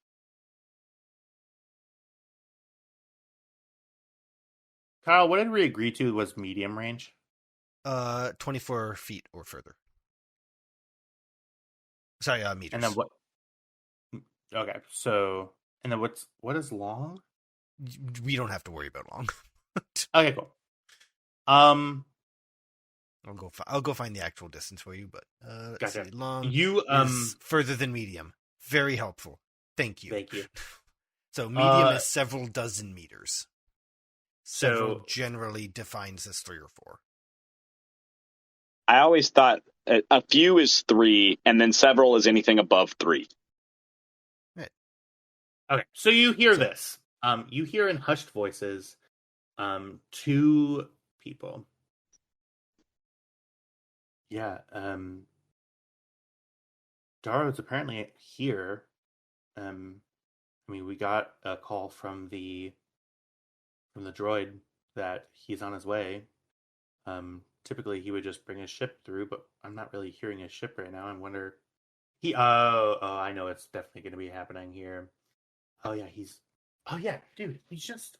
S2: Kyle, what did we agree to was medium range?
S3: 24 feet or further. Sorry, meters.
S2: And then what? Okay, so and then what is long?
S3: We don't have to worry about long.
S2: Okay, cool.
S3: I'll go find the actual distance for you, but let's
S2: Gotcha.
S3: see. Long
S2: You
S3: is further than medium. Very helpful. Thank you.
S2: Thank you.
S3: So medium is several dozen meters. Several
S2: So
S3: generally defines as 3 or 4.
S6: I always thought a few is 3, and then several is anything above 3.
S2: okay, so you hear this. You hear in hushed voices, 2 people. Yeah, Daro's apparently here. I mean, we got a call from the droid that he's on his way. Typically he would just bring his ship through, but I'm not really hearing his ship right now. I wonder. I know it's definitely going to be happening here. Oh yeah, dude, he's just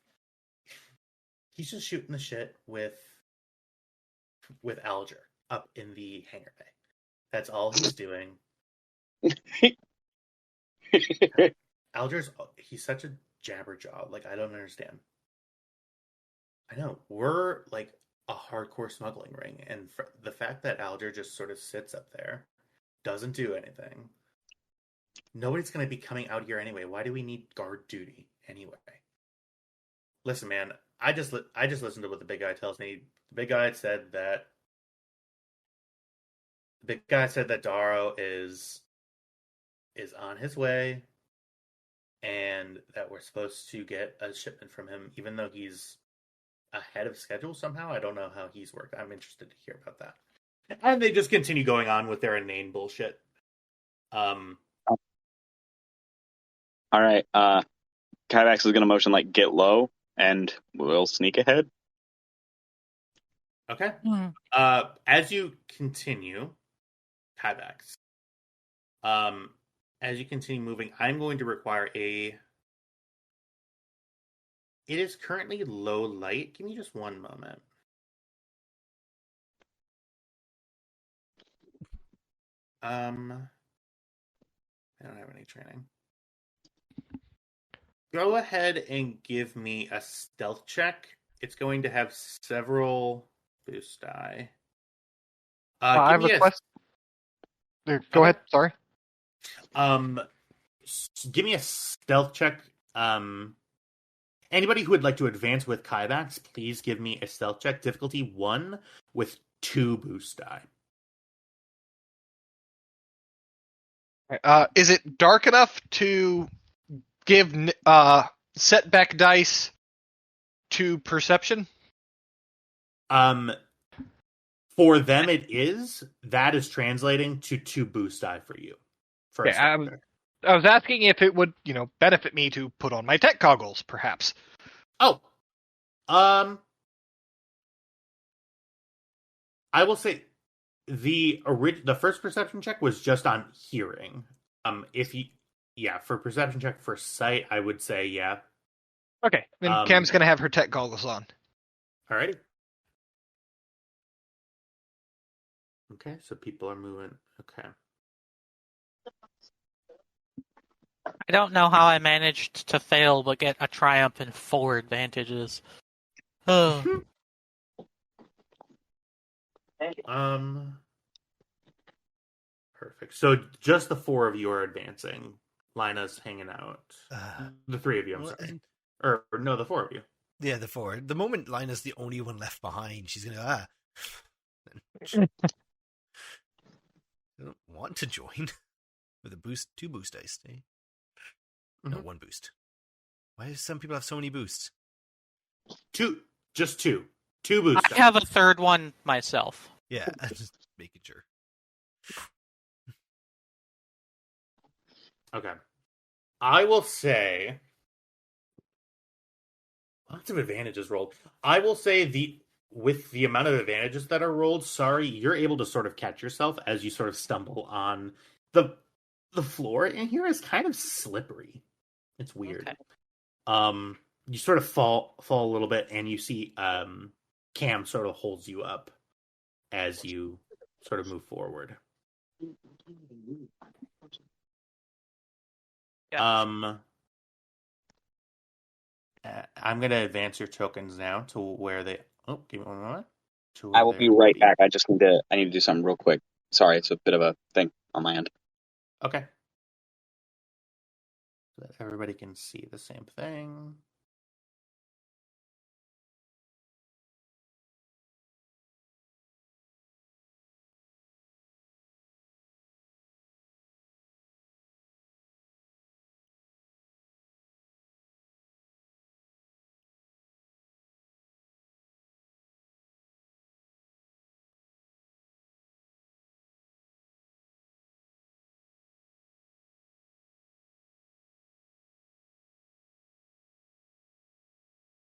S2: shooting the shit with Alger up in the hangar bay. That's all he's doing. He's such a jabberjaw. Like, I don't understand. I know we're like a hardcore smuggling ring, and the fact that Alger just sort of sits up there, doesn't do anything. Nobody's going to be coming out here anyway. Why do we need guard duty anyway? Listen, man, I just listened to what the big guy tells me. The big guy said that Daro is on his way, and that we're supposed to get a shipment from him, even though he's ahead of schedule somehow. I don't know how he's worked. I'm interested to hear about that. And they just continue going on with their inane bullshit.
S6: All right. Kyvax is going to motion like get low, and we'll sneak ahead.
S2: Okay. As you continue, Kyvax, as you continue moving, I'm going to require it is currently low light. Give me just one moment. I don't have any training. Go ahead and give me a stealth check. It's going to have several boost die.
S5: I have a request. Go ahead. Sorry.
S2: Give me a stealth check. Anybody who would like to advance with Kyvax, please give me a stealth check. Difficulty 1 with 2 boost die.
S5: Is it dark enough to give setback dice to perception?
S2: For them it is. That is translating to 2 boost die for you.
S5: I was asking if it would, benefit me to put on my tech goggles, perhaps.
S2: Oh. I will say the first perception check was just on hearing. For perception check for sight, I would say yeah.
S5: Okay, then Cam's gonna have her tech goggles on.
S2: Alrighty. Okay, so people are moving. Okay.
S4: I don't know how I managed to fail but get a triumph in 4 advantages. Oh.
S2: Perfect. So just the 4 of you are advancing. Lina's hanging out. The 3 of you, I'm sorry. Or no, the 4 of you.
S3: Yeah, the 4. The moment Lina's the only one left behind, she's gonna I don't want to join with a boost, 2 boost dice. Eh? No, 1 boost. Why do some people have so many boosts?
S2: 2, just 2. 2 boosts.
S4: I have a 3rd one myself.
S3: Yeah, I'm just making sure.
S2: Okay. I will say lots of advantages rolled. I will say with the amount of advantages that are rolled, sorry, you're able to sort of catch yourself as you sort of stumble on the floor in here is kind of slippery. It's weird. Okay. You sort of fall a little bit, and you see Cam sort of holds you up as you sort of move forward.
S4: Yeah.
S2: I'm gonna advance your tokens now to where they. Oh, give me one moment. To
S6: I
S2: where
S6: will
S2: they're
S6: be
S2: gonna
S6: right
S2: be.
S6: back. I need to do something real quick. Sorry, it's a bit of a thing on my end.
S2: Okay. So that everybody can see the same thing.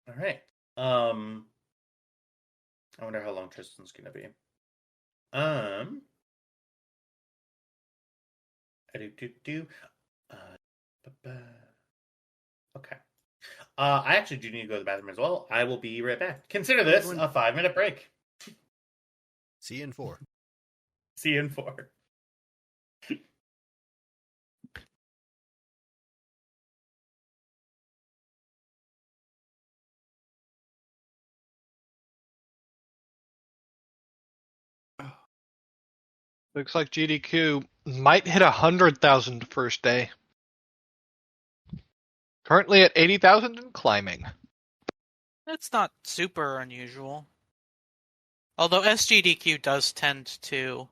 S2: All right. I wonder how long Tristan's gonna be. Do do do. Okay. I actually do need to go to the bathroom as well. I will be right back. Consider this a 5-minute break.
S3: See you in 4.
S2: See you in 4.
S5: Looks like GDQ might hit 100,000 first day. Currently at 80,000 and climbing.
S4: It's not super unusual. Although SGDQ does tend to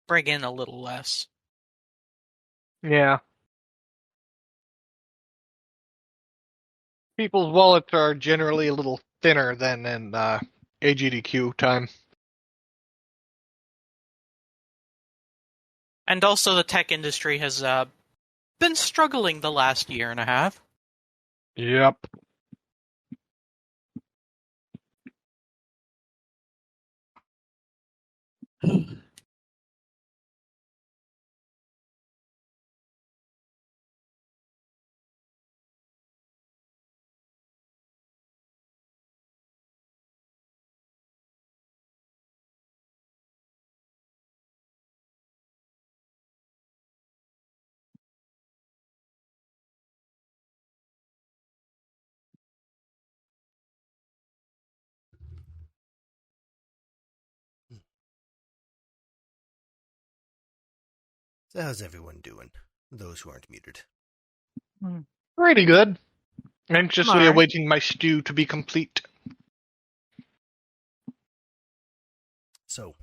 S4: bring in a little less.
S5: Yeah. People's wallets are generally a little thinner than in AGDQ time.
S4: And also the tech industry has been struggling the last year and a half.
S5: Yep.
S3: So how's everyone doing? Those who aren't muted.
S5: Pretty good. Anxiously
S4: Alright.
S5: awaiting my stew to be complete.
S3: So.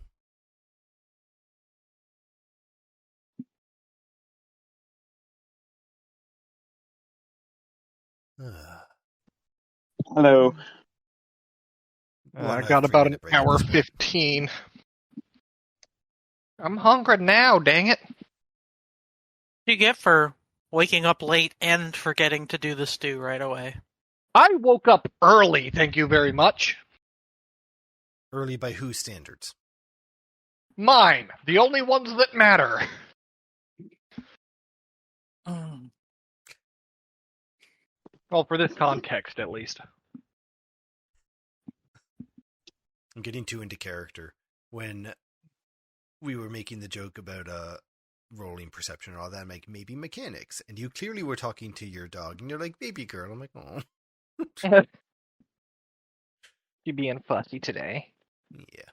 S6: Hello.
S5: I got about an hour 15. I'm hungry now, dang it.
S4: What do you get for waking up late and forgetting to do the stew right away?
S5: I woke up early, thank you very much.
S3: Early by whose standards?
S5: Mine, the only ones that matter. Well, for this context, at least.
S3: I'm getting too into character. When we were making the joke about rolling perception and all that, I'm like, maybe mechanics. And you clearly were talking to your dog, and you're like, baby girl. I'm like, oh.
S5: You being fussy today.
S3: Yeah.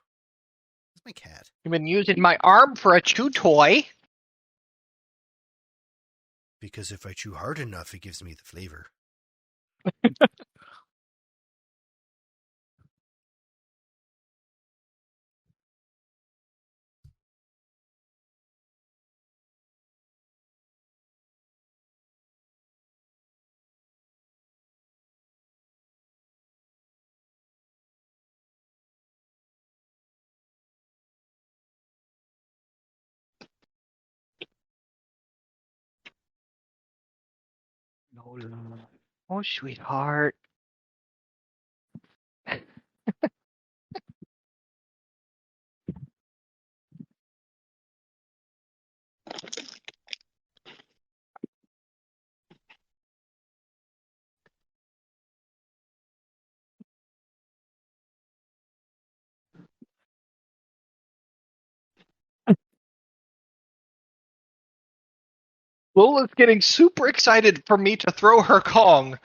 S3: It's my cat.
S5: You've been using my arm for a chew toy.
S3: Because if I chew hard enough, it gives me the flavor.
S5: Oh, sweetheart. Bull is getting super excited for me to throw her Kong,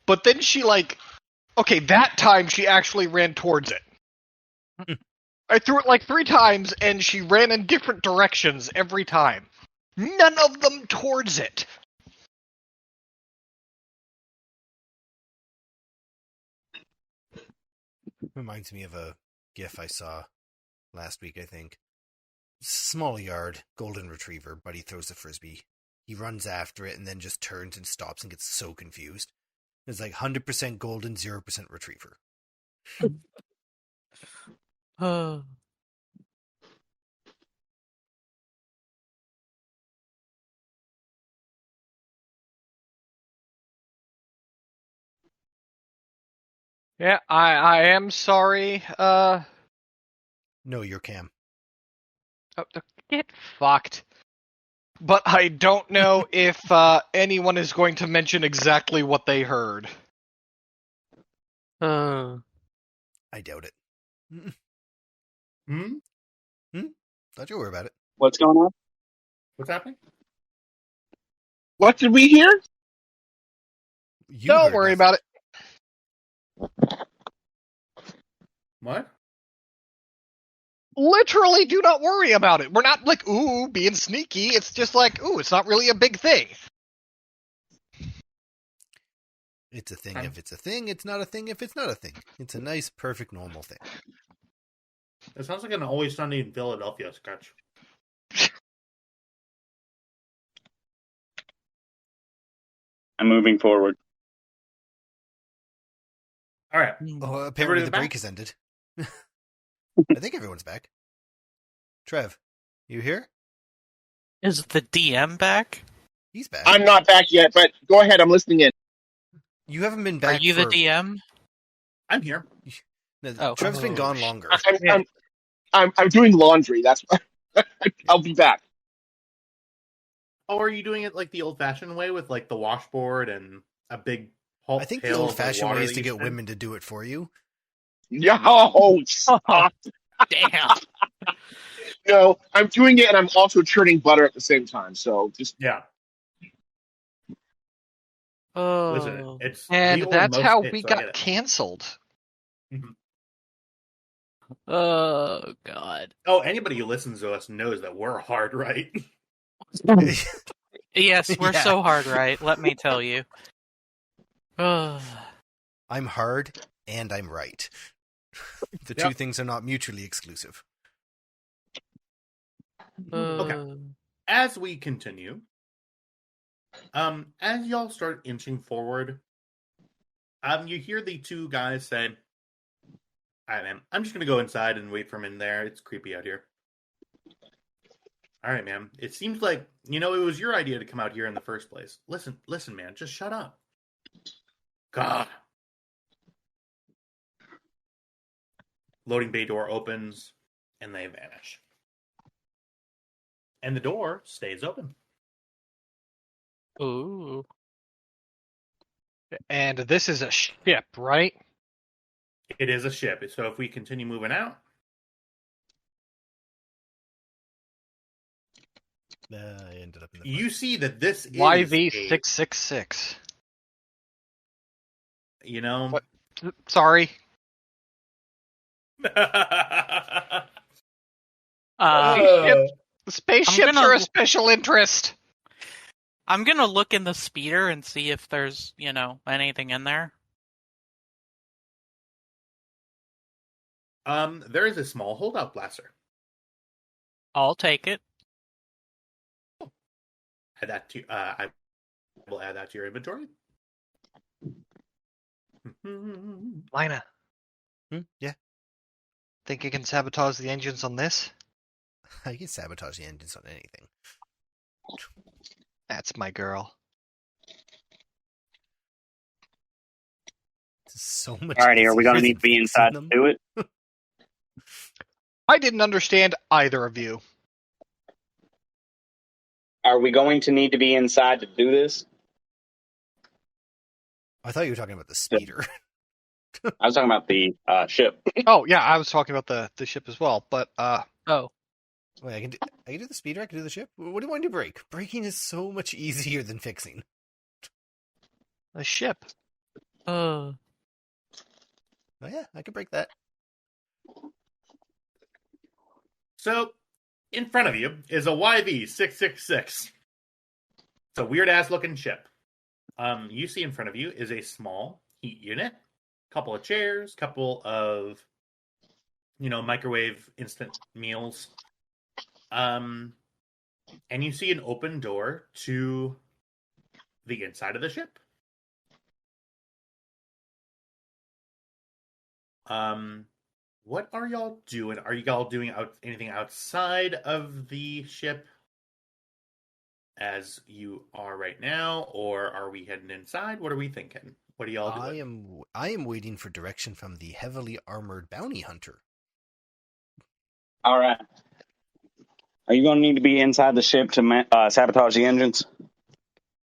S5: but then she okay, that time she actually ran towards it. I threw it 3 times, and she ran in different directions every time. None of them towards it.
S3: Reminds me of a GIF I saw last week, I think. Small yard, golden retriever, Buddy throws the frisbee. He runs after it and then just turns and stops and gets so confused. It's 100% golden, 0% retriever.
S5: Yeah, I am sorry.
S3: No, you're Cam.
S5: Get fucked. But I don't know if anyone is going to mention exactly what they heard.
S3: I doubt it. Thought you were about it.
S6: What's going on?
S2: What's happening?
S1: What did we hear?
S5: Don't worry about it.
S2: What?
S5: Literally, do not worry about it. We're not being sneaky. It's just it's not really a big thing.
S3: It's a thing if it's a thing. It's not a thing if it's not a thing. It's a nice, perfect, normal thing.
S2: It sounds like an Always Sunny in Philadelphia sketch.
S6: I'm moving forward.
S2: All right.
S3: Oh, apparently
S2: Everybody's
S3: the
S2: back?
S3: break has ended. I think everyone's back. Trev, you here?
S4: Is the DM back?
S3: He's back.
S1: I'm not back yet, but go ahead. I'm listening in.
S3: You haven't been back.
S4: Are you the DM?
S2: I'm here.
S3: No, Trev's been gone longer.
S1: I'm doing laundry. That's I'll be back.
S2: Oh, are you doing it the old-fashioned way with the washboard and a big pail?
S3: I think the old-fashioned way is to get women to do it for you.
S1: No, stop.
S4: Damn.
S1: No, I'm doing it, and I'm also churning butter at the same time. So just
S2: Yeah.
S4: Oh.
S2: Listen, it's
S5: And
S2: legal in
S5: that's
S2: most
S5: how
S2: states,
S5: we
S2: so I get
S5: got
S2: it.
S5: canceled.
S4: Oh, God.
S2: Oh, anybody who listens to us knows that we're hard, right?
S4: Yes, we're
S3: Yeah.
S4: so hard, right? Let me tell you.
S3: I'm hard and I'm right. The two things are not mutually exclusive.
S2: Okay. As we continue, as y'all start inching forward, you hear the two guys say, "All right, man, I'm just gonna go inside and wait for him in there. It's creepy out here." All right, man. It seems like it was your idea to come out here in the first place. Listen, man, just shut up. God. Loading bay door opens, and they vanish. And the door stays open.
S4: Ooh.
S5: And this is a ship, right?
S2: It is a ship. So if we continue moving out,
S3: I ended up in the
S2: you see that this is
S5: YV666.
S2: What?
S5: Sorry. Spaceships are a special interest.
S4: I'm gonna look in the speeder and see if there's, anything in there.
S2: There is a small holdout blaster.
S4: I'll take it.
S2: Add that to. I will add that to your inventory.
S5: Lina,
S3: Yeah,
S5: think you can sabotage the engines on this?
S3: I can sabotage the engines on anything.
S5: That's my girl.
S3: So much.
S6: Alrighty, are we going to
S3: easier
S6: need to be
S3: than
S6: inside
S3: fixing
S6: to do it?
S5: I didn't understand either of you.
S6: Are we going to need to be inside to do this?
S3: I thought you were talking about the speeder.
S6: I was talking about the ship.
S5: Oh, yeah, I was talking about the ship as well, but
S4: Oh.
S3: Wait, I can do the speeder. I can do the ship. What do you want to break? Breaking is so much easier than fixing.
S5: A ship.
S3: Oh yeah, I can break that.
S2: So, in front of you is a YV-666. It's a weird-ass looking ship. You see in front of you is a small heat unit, couple of chairs, couple of, microwave instant meals. And you see an open door to the inside of the ship. What are y'all doing? Are y'all doing anything outside of the ship as you are right now, or are we heading inside? What are we thinking? What are y'all doing?
S3: I am waiting for direction from the heavily armored bounty hunter.
S6: All right. Are you going to need to be inside the ship to sabotage the engines?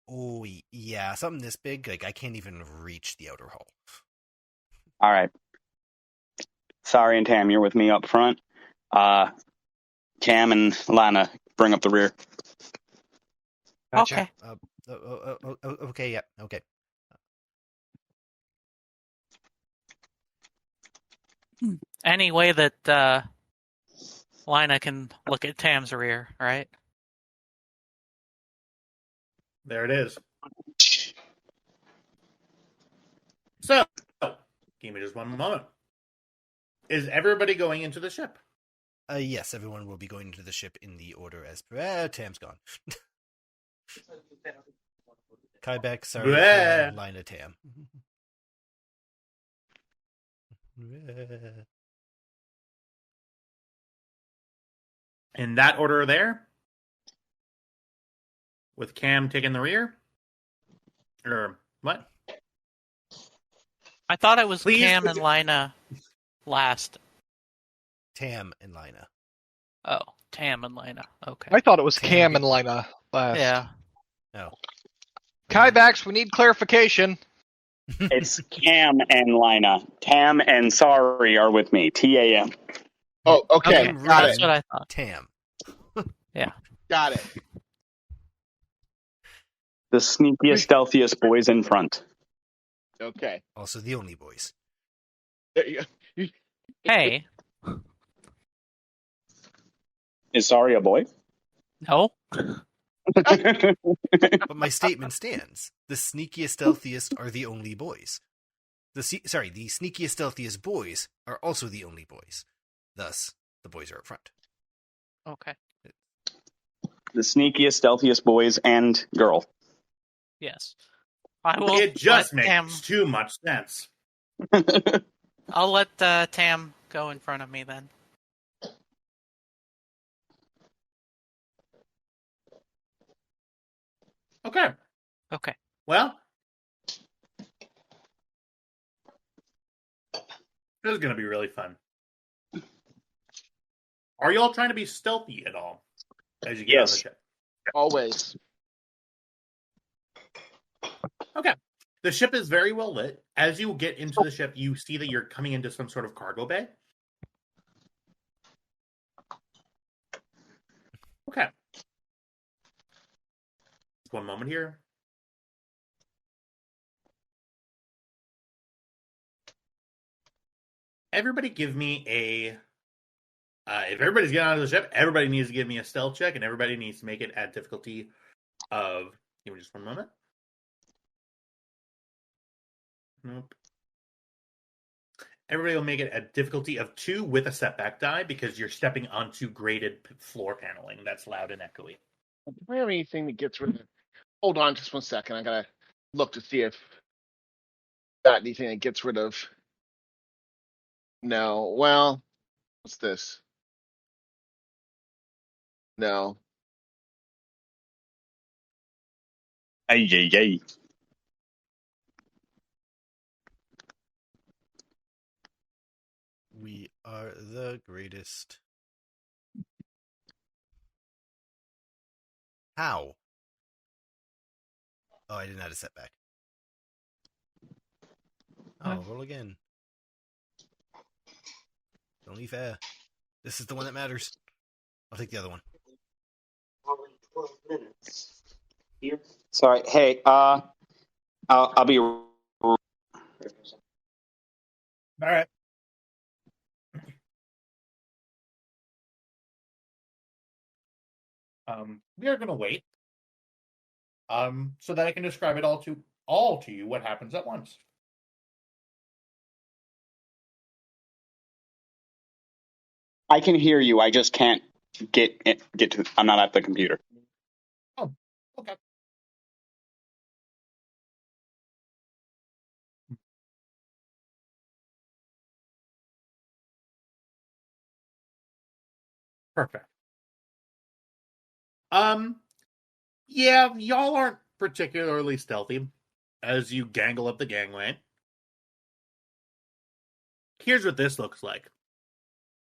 S3: Oh yeah, something this big, like I can't even reach the outer hull.
S6: All right. Sorry and Tam, you're with me up front. Cam and Lana, bring up the rear.
S5: Gotcha.
S4: Okay.
S3: Okay, yeah, okay.
S4: Any way that Lina can look at Tam's rear, right?
S2: There it is. So, give me just one moment. Is everybody going into the ship?
S3: Yes, everyone will be going into the ship in the order as per. Tam's gone. Kybeck, sorry,
S2: Bleh.
S3: Lina, Tam.
S2: In that order there? With Cam taking the rear? Or what?
S4: I thought it was
S2: Please
S4: Cam
S2: would
S4: and Lina last.
S3: Tam and Lina.
S4: Oh, Tam and Lina. Okay.
S5: I thought it was
S3: Tam
S5: Cam
S3: did-
S5: and Lina last.
S4: Yeah.
S3: No.
S5: Kybacks, we need clarification.
S6: It's Cam and Lina. Tam and Sorry are with me. TAM.
S1: Oh, okay.
S3: I'm
S1: Got
S4: That's
S1: it.
S4: what I thought.
S3: Tam.
S1: Got it.
S6: The sneakiest, stealthiest boys in front.
S1: Okay.
S3: Also the only boys.
S1: There you go.
S4: Hey.
S6: Is Sorry a boy?
S4: No.
S3: But my statement stands. The sneakiest, stealthiest are the only boys. The sneakiest, stealthiest boys are also the only boys. Thus, the boys are up front.
S4: Okay.
S6: The sneakiest, stealthiest boys and girl.
S4: Yes. I will.
S2: It just
S4: let Tam,
S2: makes too much sense.
S4: I'll let Tam go in front of me then.
S2: Okay.
S4: Okay.
S2: Well, this is going to be really fun. Are y'all trying to be stealthy at all as you get on the
S6: Yes.
S2: ship?
S1: Always.
S2: Okay. The ship is very well lit. As you get into the ship, you see that you're coming into some sort of cargo bay. Okay. Just one moment here. Everybody give me a... if everybody's getting onto the ship, everybody needs to give me a stealth check, and everybody needs to make it at difficulty of... Give me just one moment. Nope. Everybody will make it a difficulty of 2 with a setback die because you're stepping onto graded floor paneling. That's loud and echoey.
S1: Do I have anything that gets rid of... Hold on just 1 second. I gotta look to see if got anything that gets rid of... No. Well, what's this? No.
S6: Ay, ay, ay.
S3: We are the greatest. How? Oh, I didn't have a setback. Oh, roll again. Only fair. This is the one that matters. I'll take the other one.
S6: Probably 12 minutes. Here. Sorry. Hey. I'll be.
S2: All right. We are going to wait. So that I can describe it all to you what happens at once.
S6: I can hear you. I just can't get to. I'm not at the computer.
S2: Oh, okay. Perfect. Yeah, y'all aren't particularly stealthy as you gangle up the gangway. Here's what this looks like.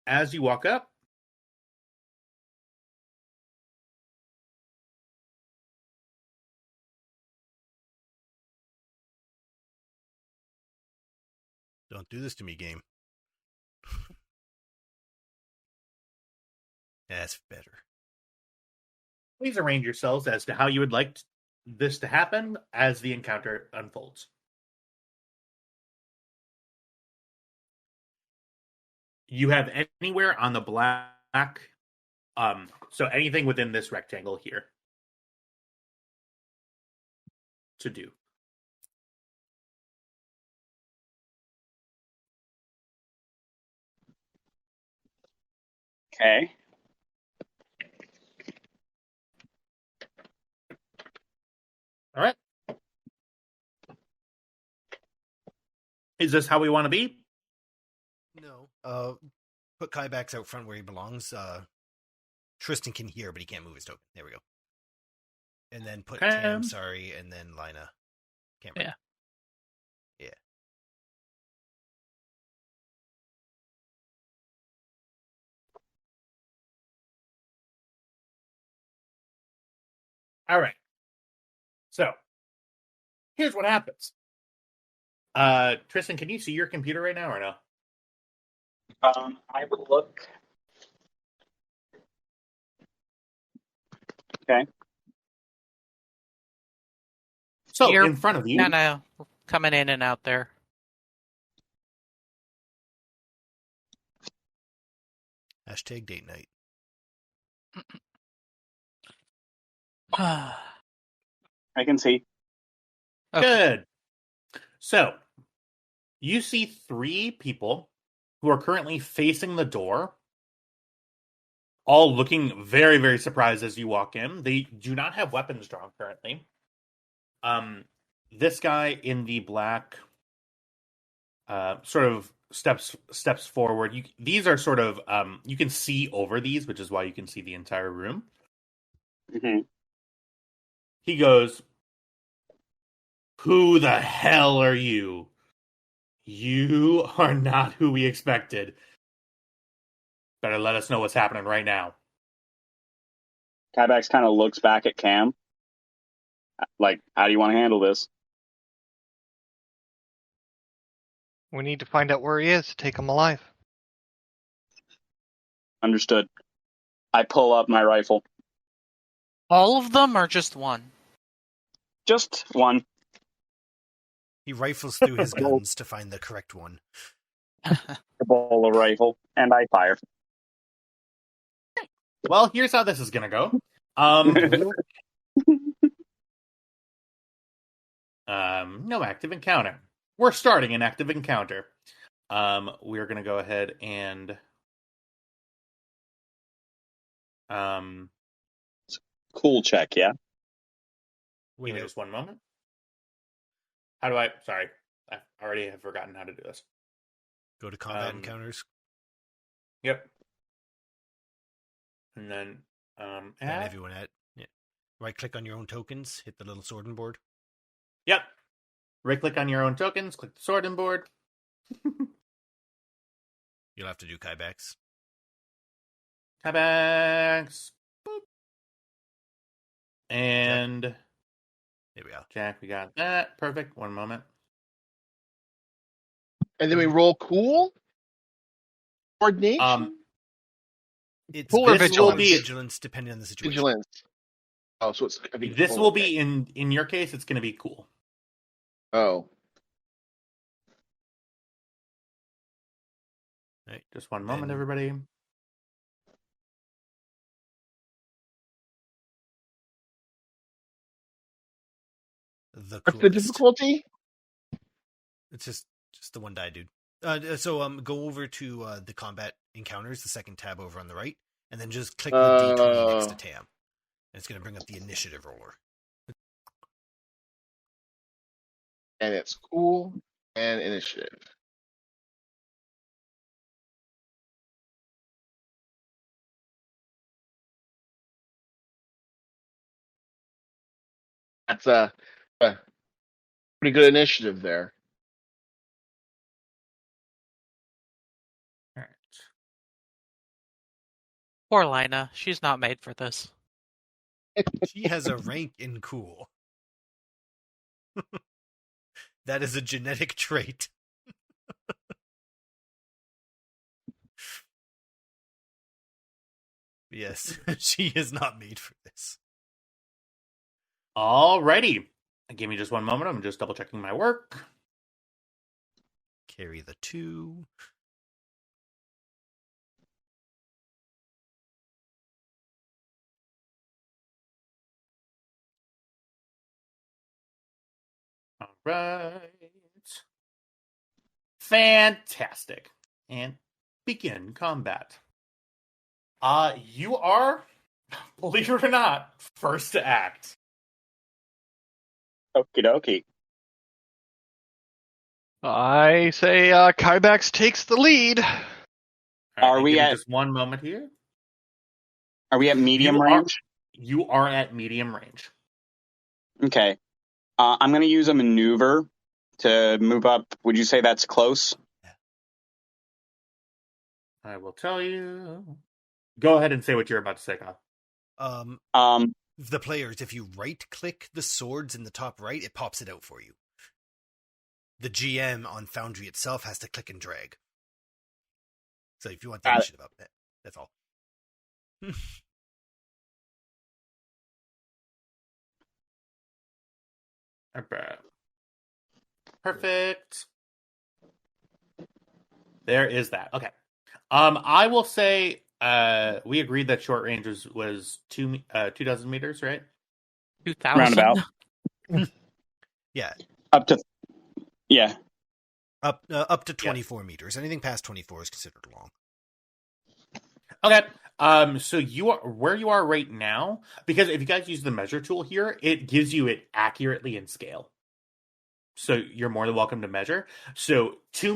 S2: As you walk up,
S3: Don't do this to me, game. That's better.
S2: please arrange yourselves as to how you would like this to happen as the encounter unfolds. You have anywhere on the black, so anything within this rectangle here to do.
S6: Okay.
S2: All right. Is this how we want to be?
S3: No. Put Kybax out front where he belongs. Tristan can hear, but he can't move his token. There we go. And then put Tam, and then Lina. Cameron.
S4: Yeah.
S3: Yeah.
S2: All right. So, here's what happens. Tristan, can you see your computer right now or no?
S6: I would look. Okay.
S2: So,
S4: You're
S2: in front of you.
S4: kind of coming in and out there.
S3: Hashtag date night.
S6: I can see.
S4: Okay.
S2: Good. So, you see 3 people who are currently facing the door, all looking very, very surprised as you walk in. They do not have weapons drawn currently. This guy in the black sort of steps forward. These are sort of you can see over these, which is why you can see the entire room.
S6: Mm-hmm.
S2: He goes, "Who the hell are you? You are not who we expected. Better let us know what's happening right now."
S6: Kybax kind of looks back at Cam. Like, how do you want to handle this?
S5: We need to find out where he is to take him alive.
S6: Understood. I pull up my rifle.
S4: All of them or just one?
S6: Just one.
S3: He rifles through his guns to find the correct one.
S6: I pull a rifle, and I fire.
S2: Well, here's how this is going to go. No active encounter. We're starting an active encounter. We're going to go ahead and
S6: Cool check, yeah?
S2: give me
S3: Wait,
S2: just one moment. Sorry, I already have forgotten how to do this.
S3: go to combat encounters.
S2: Yep. And then
S3: And
S2: add.
S3: everyone at right click on your own tokens, hit the little sorting board.
S2: Yep. Right click on your own tokens, click the sorting board.
S3: You'll have to do Kybax.
S2: Tabax. Boop. And
S3: There we go.
S2: Jack, we got that. Perfect. One moment.
S1: And then we roll cool. Coordination.
S3: It's
S1: Cool or
S2: This will be
S3: vigilance, depending on the situation.
S1: vigilance. Oh, so it's. I think
S2: this
S1: cool,
S2: will
S1: okay.
S2: be in your case. It's going to be cool.
S1: Oh,
S3: Right.
S2: Just one moment,
S3: And-
S2: everybody.
S3: The
S1: what's the
S3: coolest.
S1: difficulty?
S3: It's just the one die, dude. So go over to the combat encounters, the second tab over on the right, and then just click the D20 next to Tam. And it's going to bring up the initiative roller.
S1: And it's cool and initiative. That's a pretty good initiative there.
S2: All right.
S4: Poor Lina. She's not made for this.
S3: She has a rank in cool. That is a genetic trait. Yes, she is not made for this.
S2: Alrighty. Give me just one moment. I'm just double checking my work.
S3: Carry the 2.
S2: All right. Fantastic. And begin combat. You are, believe it or not, first to act.
S6: Okie dokie.
S5: I say Kybax takes the lead.
S2: All right,
S6: Are we
S2: give me
S6: at-
S2: just one moment here?
S6: Are we at medium range?
S2: You are at medium range.
S6: Okay. I'm going to use a maneuver to move up. Would you say that's close?
S2: I will tell you. Go ahead and say what you're about to say, Kyle.
S3: The players, if you right-click the swords in the top right, it pops it out for you. The GM on Foundry itself has to click and drag. So if you want the initiative up, that's all.
S2: Perfect. There is that. Okay. I will say we agreed that short range was 2,000 meters, right?
S4: 2,000.
S6: Roundabout.
S3: Yeah.
S6: Up to. Yeah.
S3: Up to 24 meters. Anything past 24 is considered long.
S2: Okay. So you are where you are right now, because if you guys use the measure tool here, it gives you it accurately in scale. So you're more than welcome to measure. So 2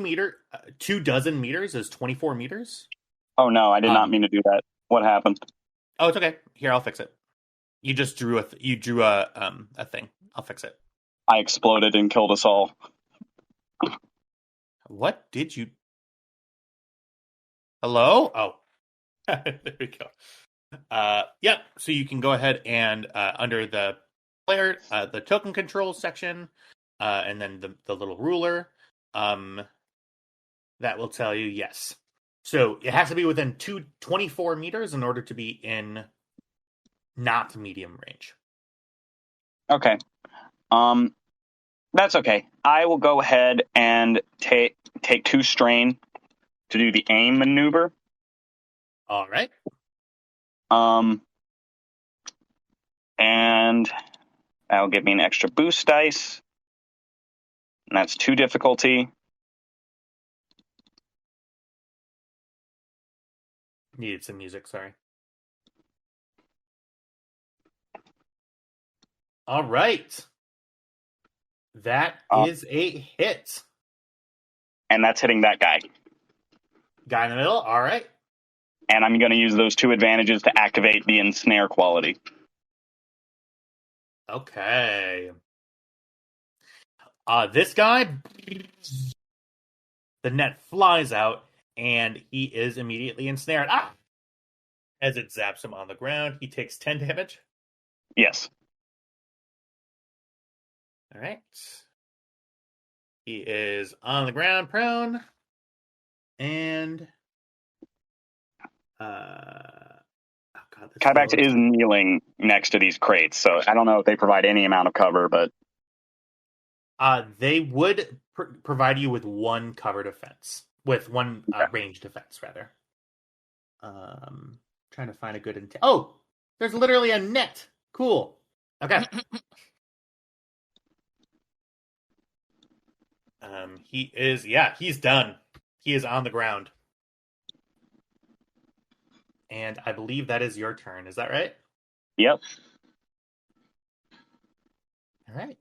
S2: dozen meters is 24 meters.
S6: Oh no, I did not mean to do that. What happened?
S2: Oh, it's okay. Here, I'll fix it. You just drew a thing. I'll fix it.
S6: I exploded and killed us all.
S2: What did you? Hello? Oh, there we go. Yep. So you can go ahead and under the player, the token controls section, and then the little ruler, that will tell you yes. So it has to be within 24 meters in order to be in not medium range.
S6: Okay. That's okay. I will go ahead and take 2 strain to do the aim maneuver.
S2: All right.
S6: And that'll give me an extra boost dice. And that's 2 difficulty.
S2: Needed some music, sorry. All right. That is a hit.
S6: And that's hitting that guy.
S2: Guy in the middle, all right.
S6: And I'm going to use those 2 advantages to activate the ensnare quality.
S2: Okay. This guy, the net flies out, and he is immediately ensnared. As it zaps him on the ground, he takes 10 damage.
S6: Yes.
S2: All right. He is on the ground, prone, and
S6: Kybax is kneeling next to these crates, so I don't know if they provide any amount of cover, but
S2: they would provide you with one cover defense, with one range defense rather. Trying to find a good Oh, there's literally a net. Cool. Okay. He's done. He is on the ground. And I believe that is your turn. Is that right?
S6: Yep.
S2: All right.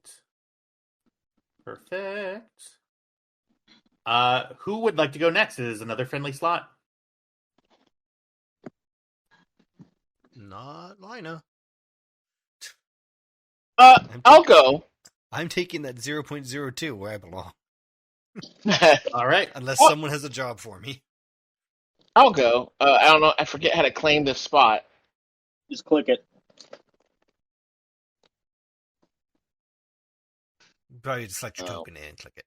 S2: Perfect. Who would like to go next? It is another friendly slot.
S3: Not Lina.
S1: I'll go.
S3: I'm taking that 0.02 where I belong.
S2: All right.
S3: Unless
S1: What?
S3: someone has a job for me.
S1: I'll go. I don't know. I forget how to claim this spot.
S6: Just click it.
S3: Probably just select your token and click it.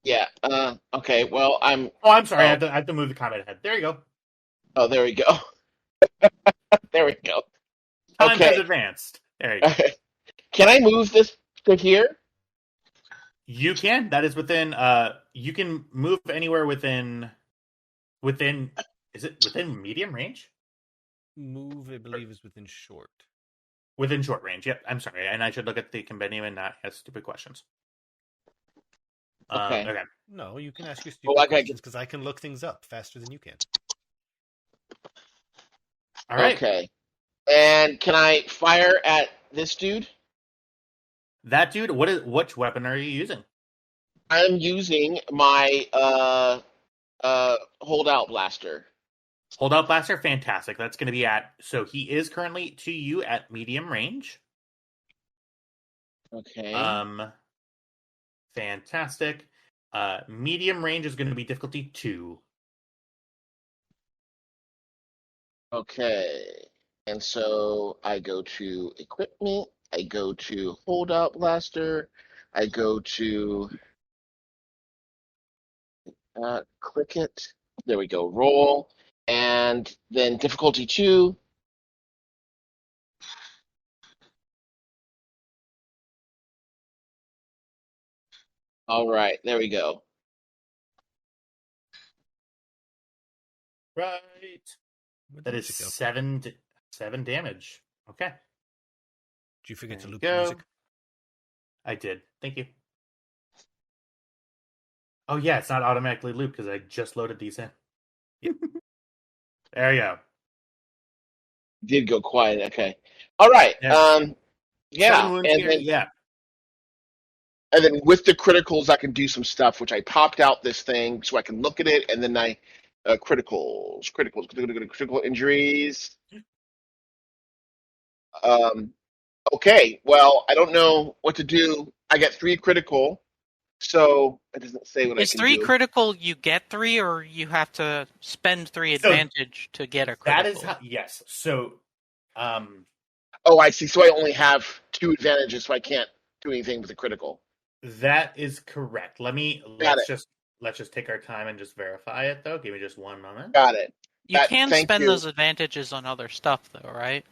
S1: Yeah. Okay. Well, I'm.
S2: Oh, I'm sorry.
S1: Oh.
S2: I have to move the comment ahead. There you go.
S1: Oh, there we go. There we go.
S2: Time
S1: Okay.
S2: has advanced. There you go.
S1: Can I move this to here?
S2: You can. That is within. You can move anywhere within. Is it within medium range?
S3: Move, I believe, is within short.
S2: Within short range. Yep. I'm sorry, and I should look at the compendium and not ask stupid questions.
S1: Okay.
S2: Okay.
S3: No, you can ask your
S1: Well,
S3: stupid questions because I can look things up faster than you can.
S2: All right.
S1: Okay. And can I fire at this dude?
S2: That dude. Which weapon are you using?
S1: I'm using my holdout blaster.
S2: Holdout blaster. Fantastic. That's going to be at. So he is currently to you at medium range.
S1: Okay.
S2: Fantastic. Medium range is going to be difficulty 2.
S1: Okay. And so I go to equipment. I go to holdout blaster. I go to click it. There we go. Roll. And then difficulty 2. All right. There we go.
S2: Right.
S3: Where
S2: That
S3: did
S2: is
S3: it go?
S2: 7 damage. Okay.
S3: Did you forget to
S2: There you
S3: loop
S2: go.
S3: the music?
S2: I did. Thank you. Oh yeah, it's not automatically looped because I just loaded these in. There you go.
S1: Did go quiet. Okay. All right.
S2: Yeah.
S1: Yeah.
S2: 7 wounds
S1: And
S2: here.
S1: then
S2: Yeah.
S1: And then with the criticals, I can do some stuff, which I popped out this thing so I can look at it, and then I critical injuries. Okay, well, I don't know what to do. I get 3 critical, so it doesn't say what I
S4: Is
S1: can
S4: 3
S1: do.
S4: critical you get 3, or you have to spend 3 advantage to get a critical?
S2: That is how. Yes. So,
S1: Oh, I see. So I only have 2 advantages, so I can't do anything with the critical.
S2: that is correct.
S1: Got
S2: Let's
S1: it.
S2: just take our time and just verify it though. Give me just one moment.
S1: Got it.
S4: You can
S1: thank
S4: spend
S1: you.
S4: those advantages on other stuff, though, right?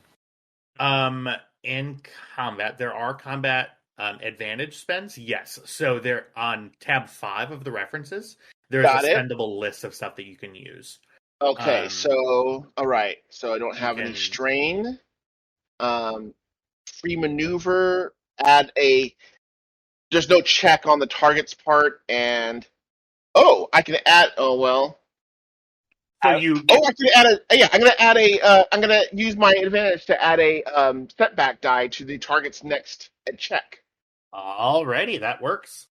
S2: In combat, there are combat advantage spends. Yes. So they're on tab 5 of the references. There's
S1: Got
S2: a
S1: it.
S2: spendable list of stuff that you can use.
S1: Okay, so all right. So I don't have any
S2: can-
S1: strain. Free maneuver. Add a. There's no check on the target's part, and I can add. Oh well.
S2: So you.
S1: I can add a. Yeah, I'm gonna add a. I'm gonna use my advantage to add a setback die to the target's next check.
S2: Alrighty, that works.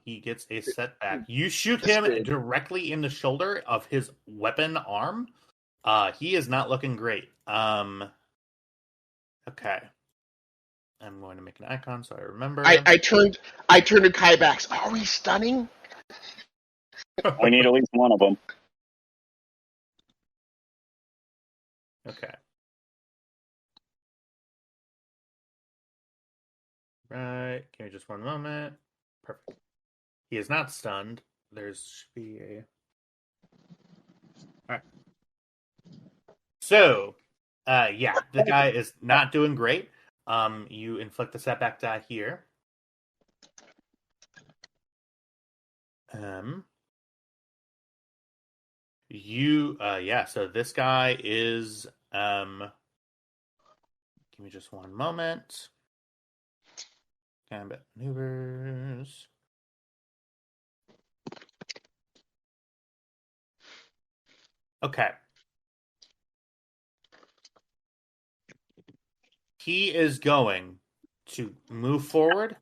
S2: He gets a setback. You shoot him
S1: Good.
S2: directly in the shoulder of his weapon arm. He is not looking great. Okay. I'm going to make an icon so I remember.
S1: I turned to Kybax. Are we stunning?
S6: We need at least one of them.
S2: Okay. Right. Give me just one moment. Perfect. He is not stunned. Should be a. Alright. So, Yeah, the guy is not doing great. You inflict the setback die here. So this guy is, give me just one moment. Combat maneuvers. Okay. He is going to move forward.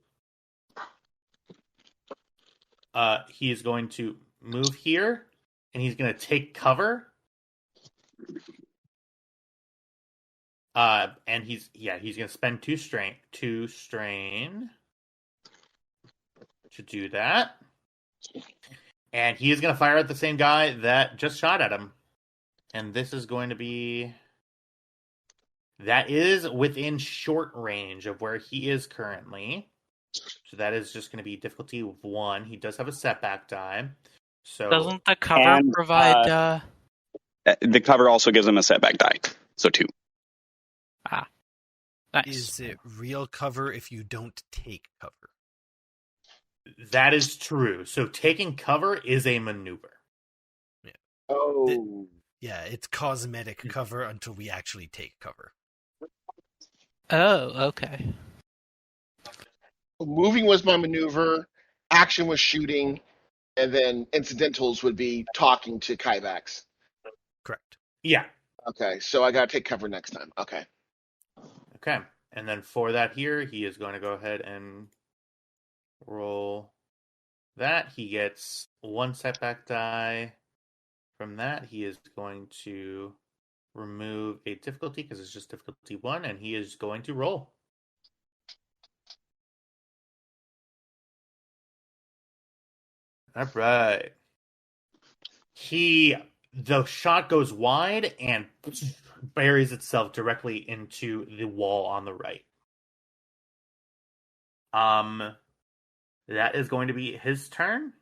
S2: He is going to move here, and he's going to take cover. And he's going to spend two strain to do that. And he is going to fire at the same guy that just shot at him. And this is going to be... That is within short range of where he is currently. So that is just going to be difficulty of 1. He does have a setback die. So
S4: Doesn't the cover provide...
S6: The cover also gives him a setback die. So 2.
S4: Nice.
S3: Is it real cover if you don't take cover?
S2: that is true. So taking cover is a maneuver.
S3: Yeah.
S1: Oh.
S3: Yeah, it's cosmetic cover until we actually take cover.
S4: Oh, okay.
S1: Moving was my maneuver, action was shooting, and then incidentals would be talking to Kyvax.
S3: Correct.
S2: Yeah.
S1: Okay, so I gotta take cover next time. Okay.
S2: Okay. And then for that here, he is going to go ahead and roll that. He gets 1 setback die. From that, he is going to remove a difficulty because it's just difficulty 1, and he is going to roll. All right. The shot goes wide and buries itself directly into the wall on the right. That is going to be his turn.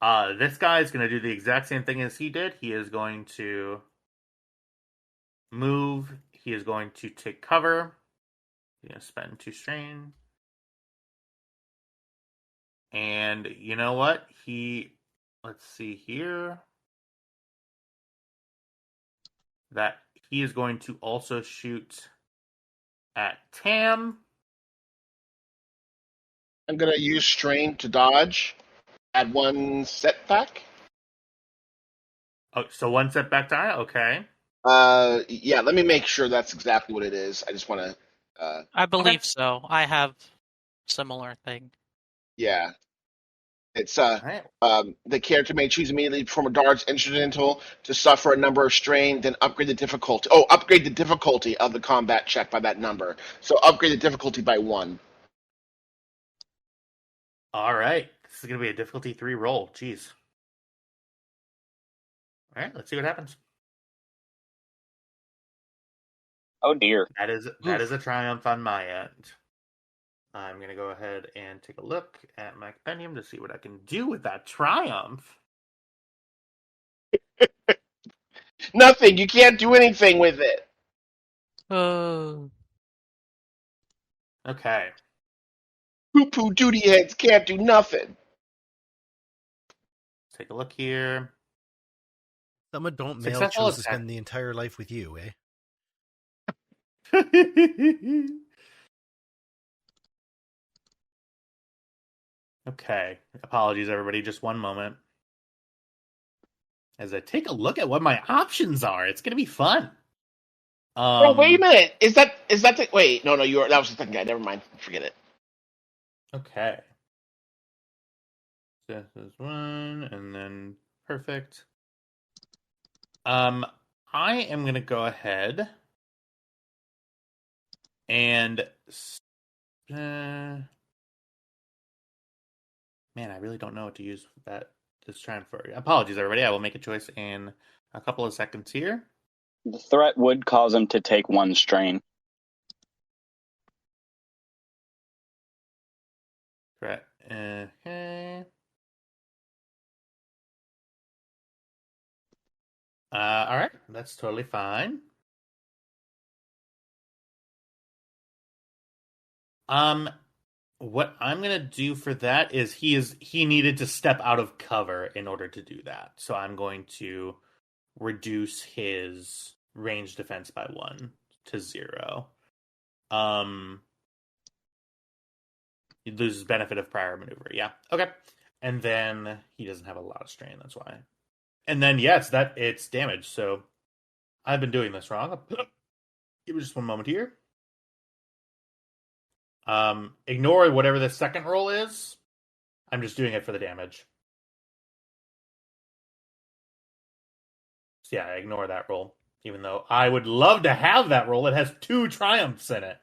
S2: This guy is going to do the exact same thing as he did. He is going to move. He is going to take cover. He's going to spend 2 strain. And you know what? Let's see here. That he is going to also shoot at Tam.
S1: I'm gonna use strain to dodge. Add 1 setback.
S2: Oh, so 1 setback die? Okay.
S1: Yeah, let me make sure that's exactly what it is. I just want to.
S4: I believe so. I have similar thing.
S1: Yeah. It's
S2: All right.
S1: the character may choose immediately to perform a dodge incidental to suffer a number of strain, then upgrade the difficulty. Oh, upgrade the difficulty of the combat check by that number. So upgrade the difficulty by 1.
S2: All right. This is going to be a difficulty 3 roll. Jeez. All right. Let's see what happens.
S6: Oh dear.
S2: That is a triumph on my end. I'm going to go ahead and take a look at my compendium to see what I can do with that triumph.
S1: Nothing. You can't do anything with it.
S2: Okay.
S1: Poo-poo duty heads can't do nothing.
S2: Let's take a look here.
S3: Some adult male
S2: Successful
S3: chose to
S2: attack.
S3: spend the entire life with you, eh?
S2: Okay. Apologies, everybody. Just one moment. As I take a look at what my options are, it's going to be fun.
S1: Oh, wait a minute. Is that the... Wait, no, that was the second guy. Never mind. Forget it.
S2: Okay. This is 1, and then perfect. I am going to go ahead and... man, I really don't know what to use this triumph for. Apologies, everybody. I will make a choice in a couple of seconds here.
S6: The threat would cause him to take 1 strain.
S2: Correct. Okay. All right, that's totally fine. What I'm gonna do for that is he needed to step out of cover in order to do that. So I'm going to reduce his range defense by 1 to 0. He loses benefit of prior maneuver. Yeah. Okay. And then he doesn't have a lot of strain. That's why. And then it's damage. So I've been doing this wrong. Give me just one moment here. Ignore whatever the second roll is. I'm just doing it for the damage. So yeah, ignore that roll. Even though I would love to have that roll. It has 2 triumphs in it.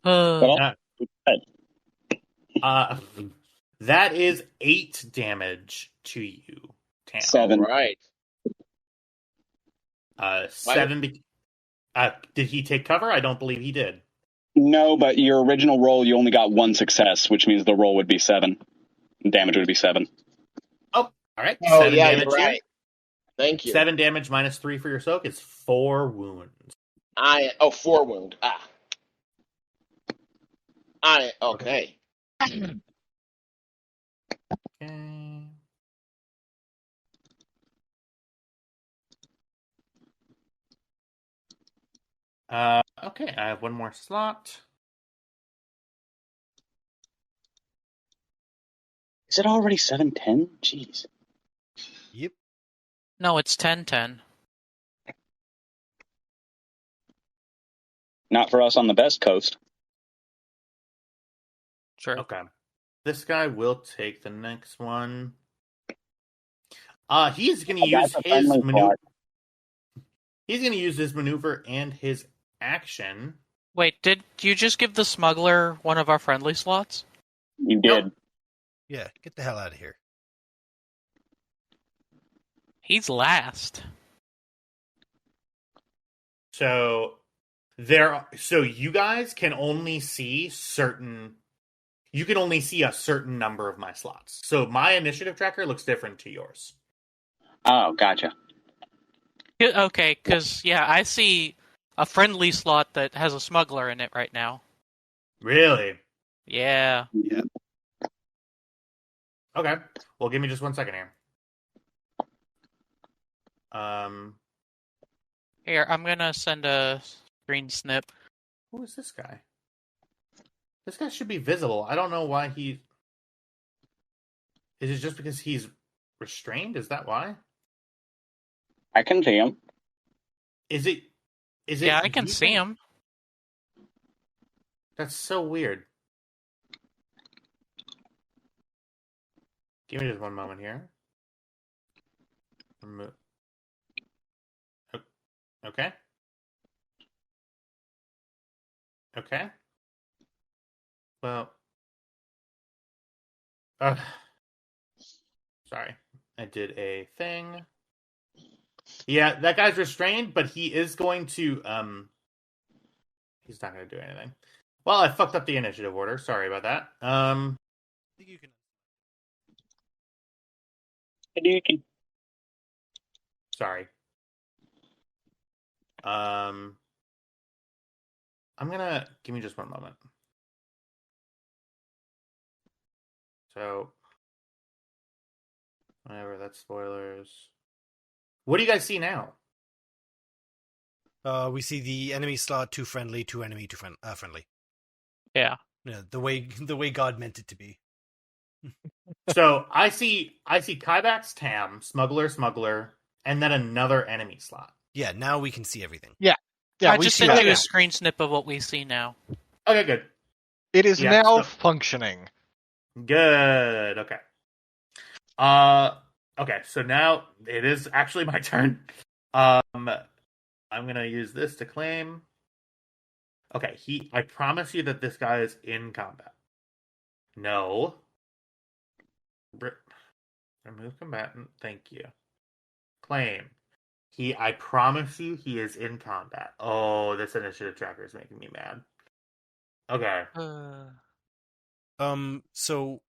S4: Uh,
S2: That is 8 damage to you, Tam.
S6: 7.
S1: Right.
S2: 7. Did he take cover? I don't believe he did.
S6: No, but your original roll, you only got 1 success, which means the roll would be 7. Damage would be 7.
S2: Oh, all right.
S1: Oh,
S2: 7
S1: yeah,
S2: damage
S1: you're right.
S2: here.
S1: Thank you.
S2: 7 damage minus 3 for your soak is 4 wounds.
S1: 4 wound. Okay.
S2: Okay. Okay, I have one more slot.
S6: Is it already 7:10? Jeez.
S3: Yep.
S4: no, it's 10:10.
S6: Not for us on the best coast.
S4: Sure.
S2: Okay. This guy will take the next one. He's going to use
S6: That's a
S2: his
S6: friendly
S2: maneuver.
S6: plot.
S2: He's going to use his maneuver and his action.
S4: Wait, did you just give the smuggler one of our friendly slots?
S6: You did.
S2: Nope.
S3: Yeah, get the hell out of here.
S4: He's last.
S2: So you guys can only see you can only see a certain number of my slots. So my initiative tracker looks different to yours.
S6: Oh, gotcha.
S4: Okay, because, I see a friendly slot that has a smuggler in it right now.
S2: Really?
S4: Yeah.
S3: Yeah.
S2: Okay. Well, give me just 1 second here.
S4: Here, I'm gonna send a screen snip.
S2: Who is this guy? This guy should be visible. I don't know why he... Is it just because he's restrained? Is that why?
S6: I can see him.
S2: Is it...
S4: Yeah, I can see him.
S2: That's so weird. Give me just one moment here. Okay. Okay. Well. Sorry. I did a thing. Yeah, that guy's restrained, but he is going to, he's not going to do anything. Well, I fucked up the initiative order. Sorry about that.
S3: I think you can.
S2: Sorry. I'm gonna give me just one moment. So, whatever. That's spoilers. What do you guys see now?
S3: We see the enemy slot 2 friendly, 2 enemy, 2 friendly.
S4: Yeah.
S3: Yeah, the way God meant it to be.
S2: So I see Kybax, Tam, Smuggler, and then another enemy slot.
S3: Yeah, now we can see everything.
S5: Yeah,
S4: I
S5: we
S4: just
S5: see
S4: sent
S5: that
S4: you
S5: now.
S4: a screen snip of what we see now.
S2: Okay, good.
S5: It is
S2: Yeah,
S5: now
S2: so-
S5: functioning.
S2: Good. Okay. Okay. So now it is actually my turn. I'm gonna use this to claim. Okay. I promise you that this guy is in combat. No. Remove combatant. Thank you. Claim. I promise you, he is in combat. Oh, this initiative tracker is making me mad. Okay.
S3: So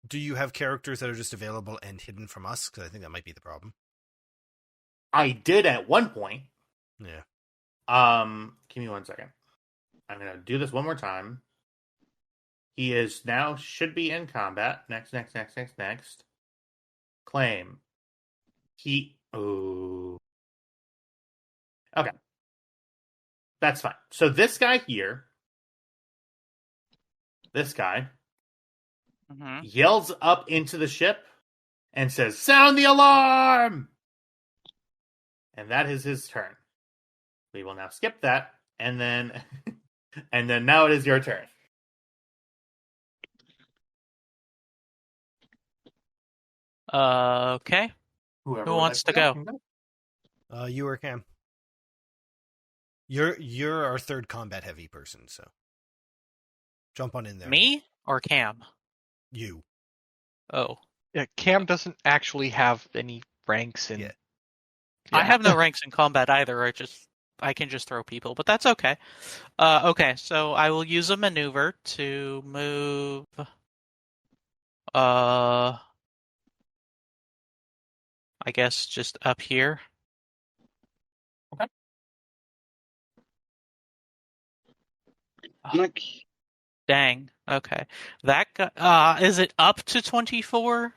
S3: Do you have characters that are just available and hidden from us? Because I think that might be the problem.
S2: I did at one point.
S3: Yeah.
S2: Give me 1 second. I'm gonna do this one more time. He is now should be in combat. Next. Claim. Oh. Okay. That's fine. So this guy here, yells up into the ship and says, "Sound the alarm!" And that is his turn. We will now skip that, and then now it is your turn.
S4: Okay.
S2: Whoever
S4: Who
S2: would
S4: wants
S2: like
S4: to
S2: can
S3: go. You or Cam? You're our third combat heavy person, so jump on in there.
S4: Me or Cam?
S3: You.
S4: Oh.
S5: Yeah, Cam doesn't actually have any ranks in.
S3: Yeah.
S4: I have no ranks in combat either. I can just throw people, but that's okay. Okay, so I will use a maneuver to move. I guess just up here.
S6: Okay.
S4: Dang. Okay. That guy, is it up to 24?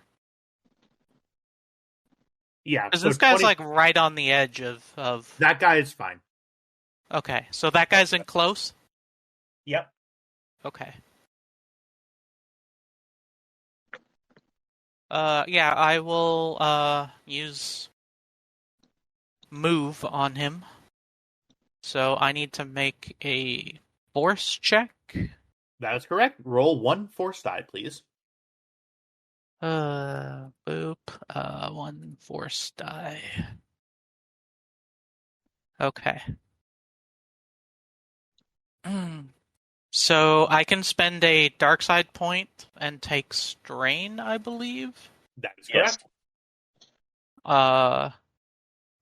S2: Yeah.
S4: Because
S2: So
S4: this guy's
S2: 20
S4: like right on the edge of.
S2: That guy is fine.
S4: Okay, so that guy's in close?
S2: Yep.
S4: Okay. Yeah, I will use move on him. So I need to make a force check.
S2: That is correct. Roll 1 force die, please.
S4: Boop. 1 force die. Okay. So I can spend a dark side point and take strain, I believe.
S2: That is
S6: Yes.
S2: correct.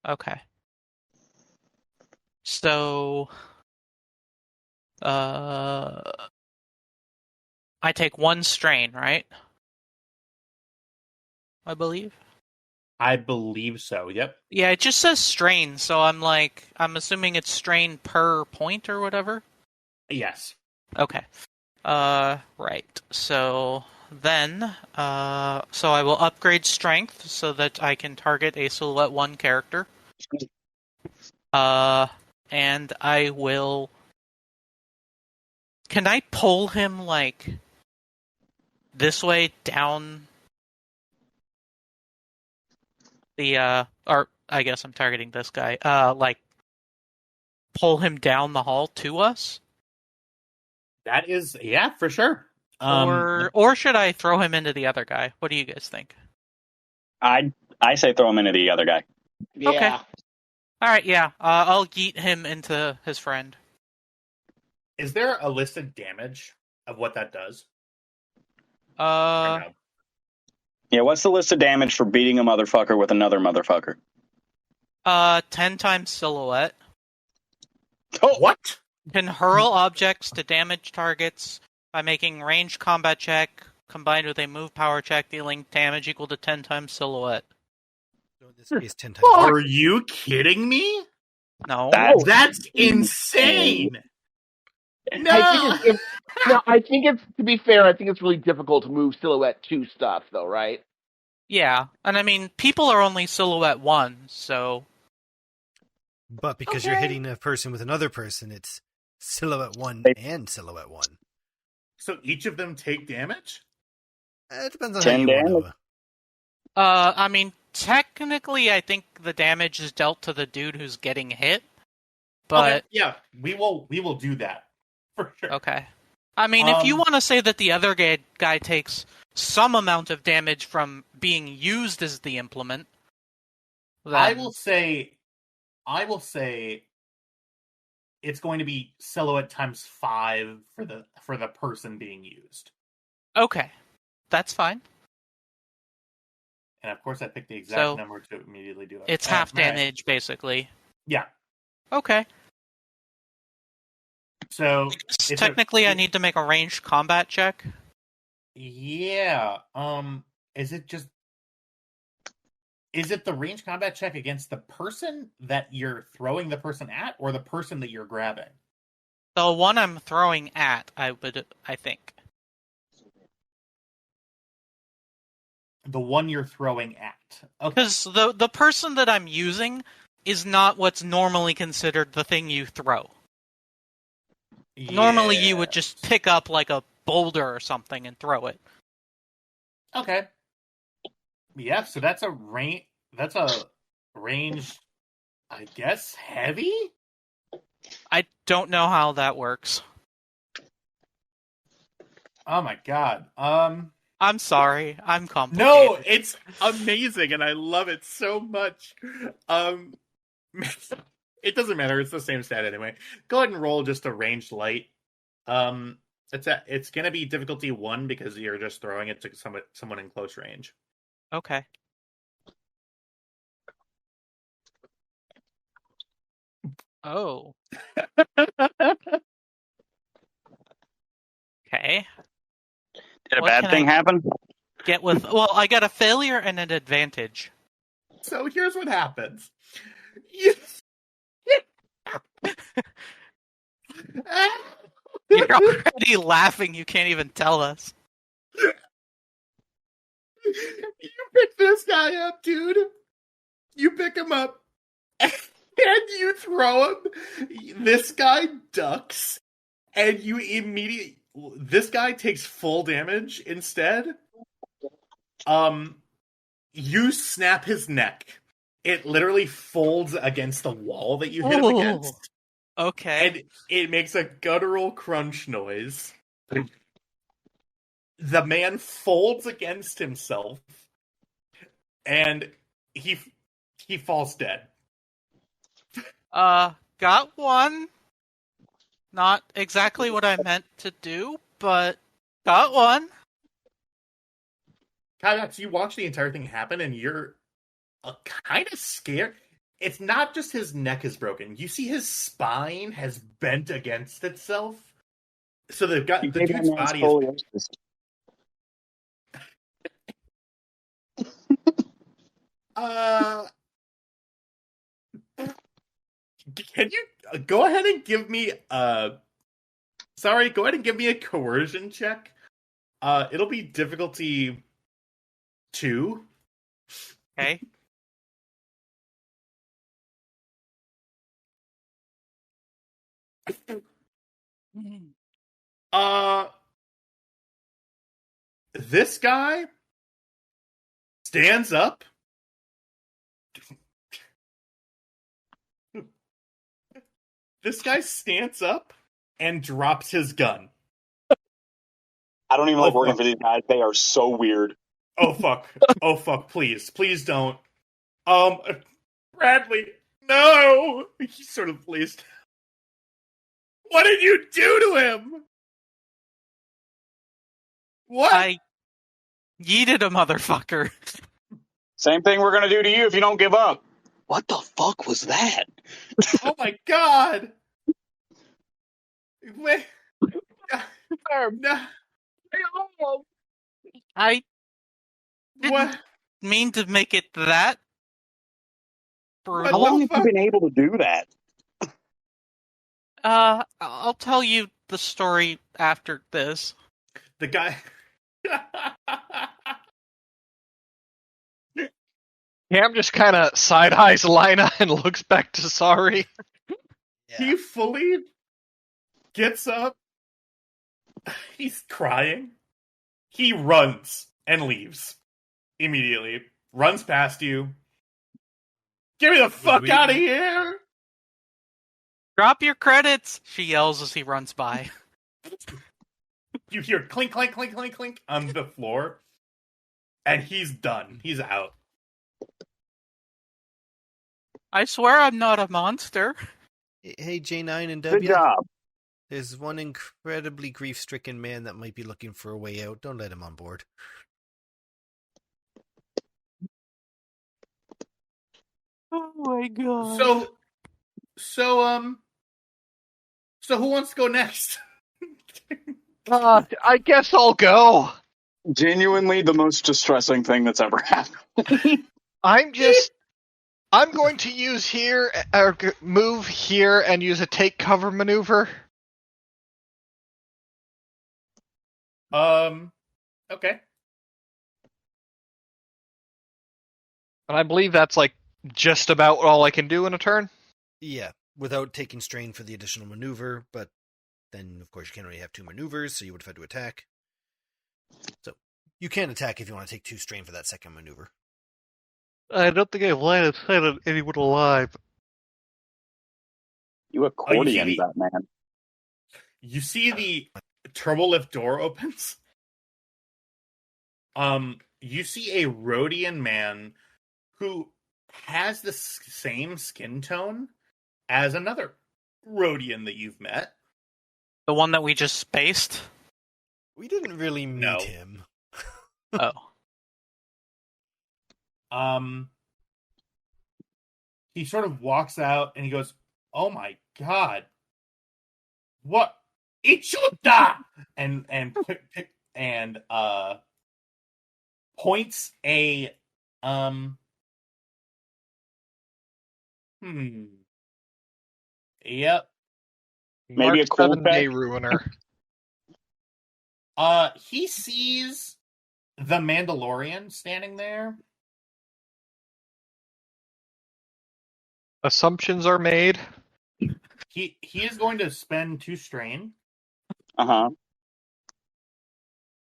S4: Okay. So, I take 1 strain, right? I believe.
S2: I believe so. Yep.
S4: Yeah, it just says strain, so I'm assuming it's strain per point or whatever.
S2: Yes.
S4: Okay. Right. So then, so I will upgrade strength so that I can target a Silhouette 1 character. And I will... Can I pull him, like, this way down the, or I guess I'm targeting this guy, like, pull him down the hall to us?
S2: That is, yeah, for sure.
S4: Or should I throw him into the other guy? What do you guys think?
S6: I say throw him into the other guy.
S7: Yeah.
S4: Okay. All right, yeah. I'll yeet him into his friend.
S2: Is there a listed damage of what that does? Or no?
S6: Yeah, what's the list of damage for beating a motherfucker with another motherfucker?
S4: 10 times silhouette.
S2: Oh, what?
S4: Can hurl objects to damage targets by making ranged combat check combined with a move power check dealing damage equal to 10 times silhouette.
S3: So in this case, 10 times.
S2: Are you kidding me?
S4: No.
S2: That's insane. No.
S1: I think it's to be fair. I think it's really difficult to move Silhouette 2 stuff, though, right?
S4: Yeah, and I mean, people are only Silhouette 1, so...
S3: But because you're hitting a person with another person, it's Silhouette 1 and Silhouette 1.
S2: So each of them take damage?
S3: It depends on how you want to...
S4: I mean, technically, I think the damage is dealt to the dude who's getting hit, but...
S2: Okay, yeah, we will do that, for sure.
S4: Okay. I mean, if you want to say that the other guy takes some amount of damage from being used as the implement, then...
S2: I will say it's going to be Silhouette times 5 for the person being used.
S4: Okay, that's fine.
S2: And of course, I picked the exact number to immediately do it.
S4: It's half damage, basically.
S2: Yeah.
S4: Okay.
S2: So
S4: technically, I need to make a ranged combat check.
S2: Yeah. Is it the range combat check against the person that you're throwing the person at, or the person that you're grabbing?
S4: The one I'm throwing at, I think.
S2: The one you're throwing at. Okay.
S4: Because the person that I'm using is not what's normally considered the thing you throw. Normally you would just pick up like a boulder or something and throw it.
S2: Okay. Yeah, so that's a range, I guess, heavy?
S4: I don't know how that works.
S2: Oh my god.
S4: I'm sorry. I'm complicated.
S2: No, it's amazing and I love it so much. It doesn't matter, it's the same stat anyway. Go ahead and roll just a ranged light. It's gonna be difficulty 1 because you're just throwing it to someone in close range.
S4: Okay. Oh. Okay.
S6: Did a
S4: What
S6: bad
S4: can
S6: thing
S4: I
S6: happen?
S4: Well, I got a failure and an advantage.
S2: So here's what happens.
S4: You're already laughing. You can't even tell us.
S2: You pick this guy up, dude. You pick him up. And you throw him. This guy ducks. And you immediately... This guy takes full damage instead. You snap his neck. It literally folds against the wall that you hit him against.
S4: Okay.
S2: And it makes a guttural crunch noise. The man folds against himself. And he falls dead.
S4: Got one. Not exactly what I meant to do, but got one.
S2: Kayaks, you watch the entire thing happen and you're kind of scared. It's not just his neck is broken. You see his spine has bent against itself. So they've got the dude's body is... Can you go ahead and give me go ahead and give me a coercion check. It'll be difficulty 2.
S4: Okay.
S2: This guy stands up. This guy stands up and drops his gun.
S6: I don't even like working for these guys. They are so weird.
S2: Oh fuck. Oh fuck, please. Please don't. Bradley, no! He sort of lays down. What did you do to him? What?
S4: I yeeted a motherfucker.
S6: Same thing we're gonna do to you if you don't give up. What the fuck was that?
S2: Oh my god! Wait. No.
S4: I didn't
S2: What?
S4: mean to make it that brutal.
S6: How long have you been able to do that?
S4: I'll tell you the story after this.
S2: The guy...
S5: Cam just kind of side-eyes Lina and looks back to Sorry.
S2: He fully gets up. He's crying. He runs and leaves immediately. Runs past you. Get me the fuck out of here!
S4: Drop your credits, she yells as he runs by.
S2: You hear clink, clink, clink, clink, clink on the floor. And he's done. He's out.
S4: I swear I'm not a monster.
S3: Hey, J9 and
S6: Good
S3: W.
S6: job.
S3: There's one incredibly grief-stricken man that might be looking for a way out. Don't let him on board.
S4: Oh my god.
S2: So who wants to go next?
S5: I guess I'll go.
S6: Genuinely the most distressing thing that's ever happened.
S5: I'm going to use here, or move here and use a take cover maneuver.
S2: Okay.
S5: And I believe that's like just about all I can do in a turn.
S3: Yeah, without taking strain for the additional maneuver, but then, of course, you can only have 2 maneuvers, so you would have had to attack. So, you can attack if you want to take 2 strain for that second maneuver.
S5: I don't think I have line of sight on anyone alive.
S6: You accordion that man.
S2: You see the turbo lift door opens. You see a Rhodian man who has the same skin tone as another Rhodian that you've met.
S4: The one that we just spaced?
S3: We didn't really meet him.
S4: Oh.
S2: He sort of walks out and he goes, "Oh my god. What? Ichuta!" And points a Yep.
S6: Maybe a cool
S5: 7-day ruiner.
S2: He sees the Mandalorian standing there.
S5: Assumptions are made.
S2: He is going to spend 2 strain
S6: Uh-huh.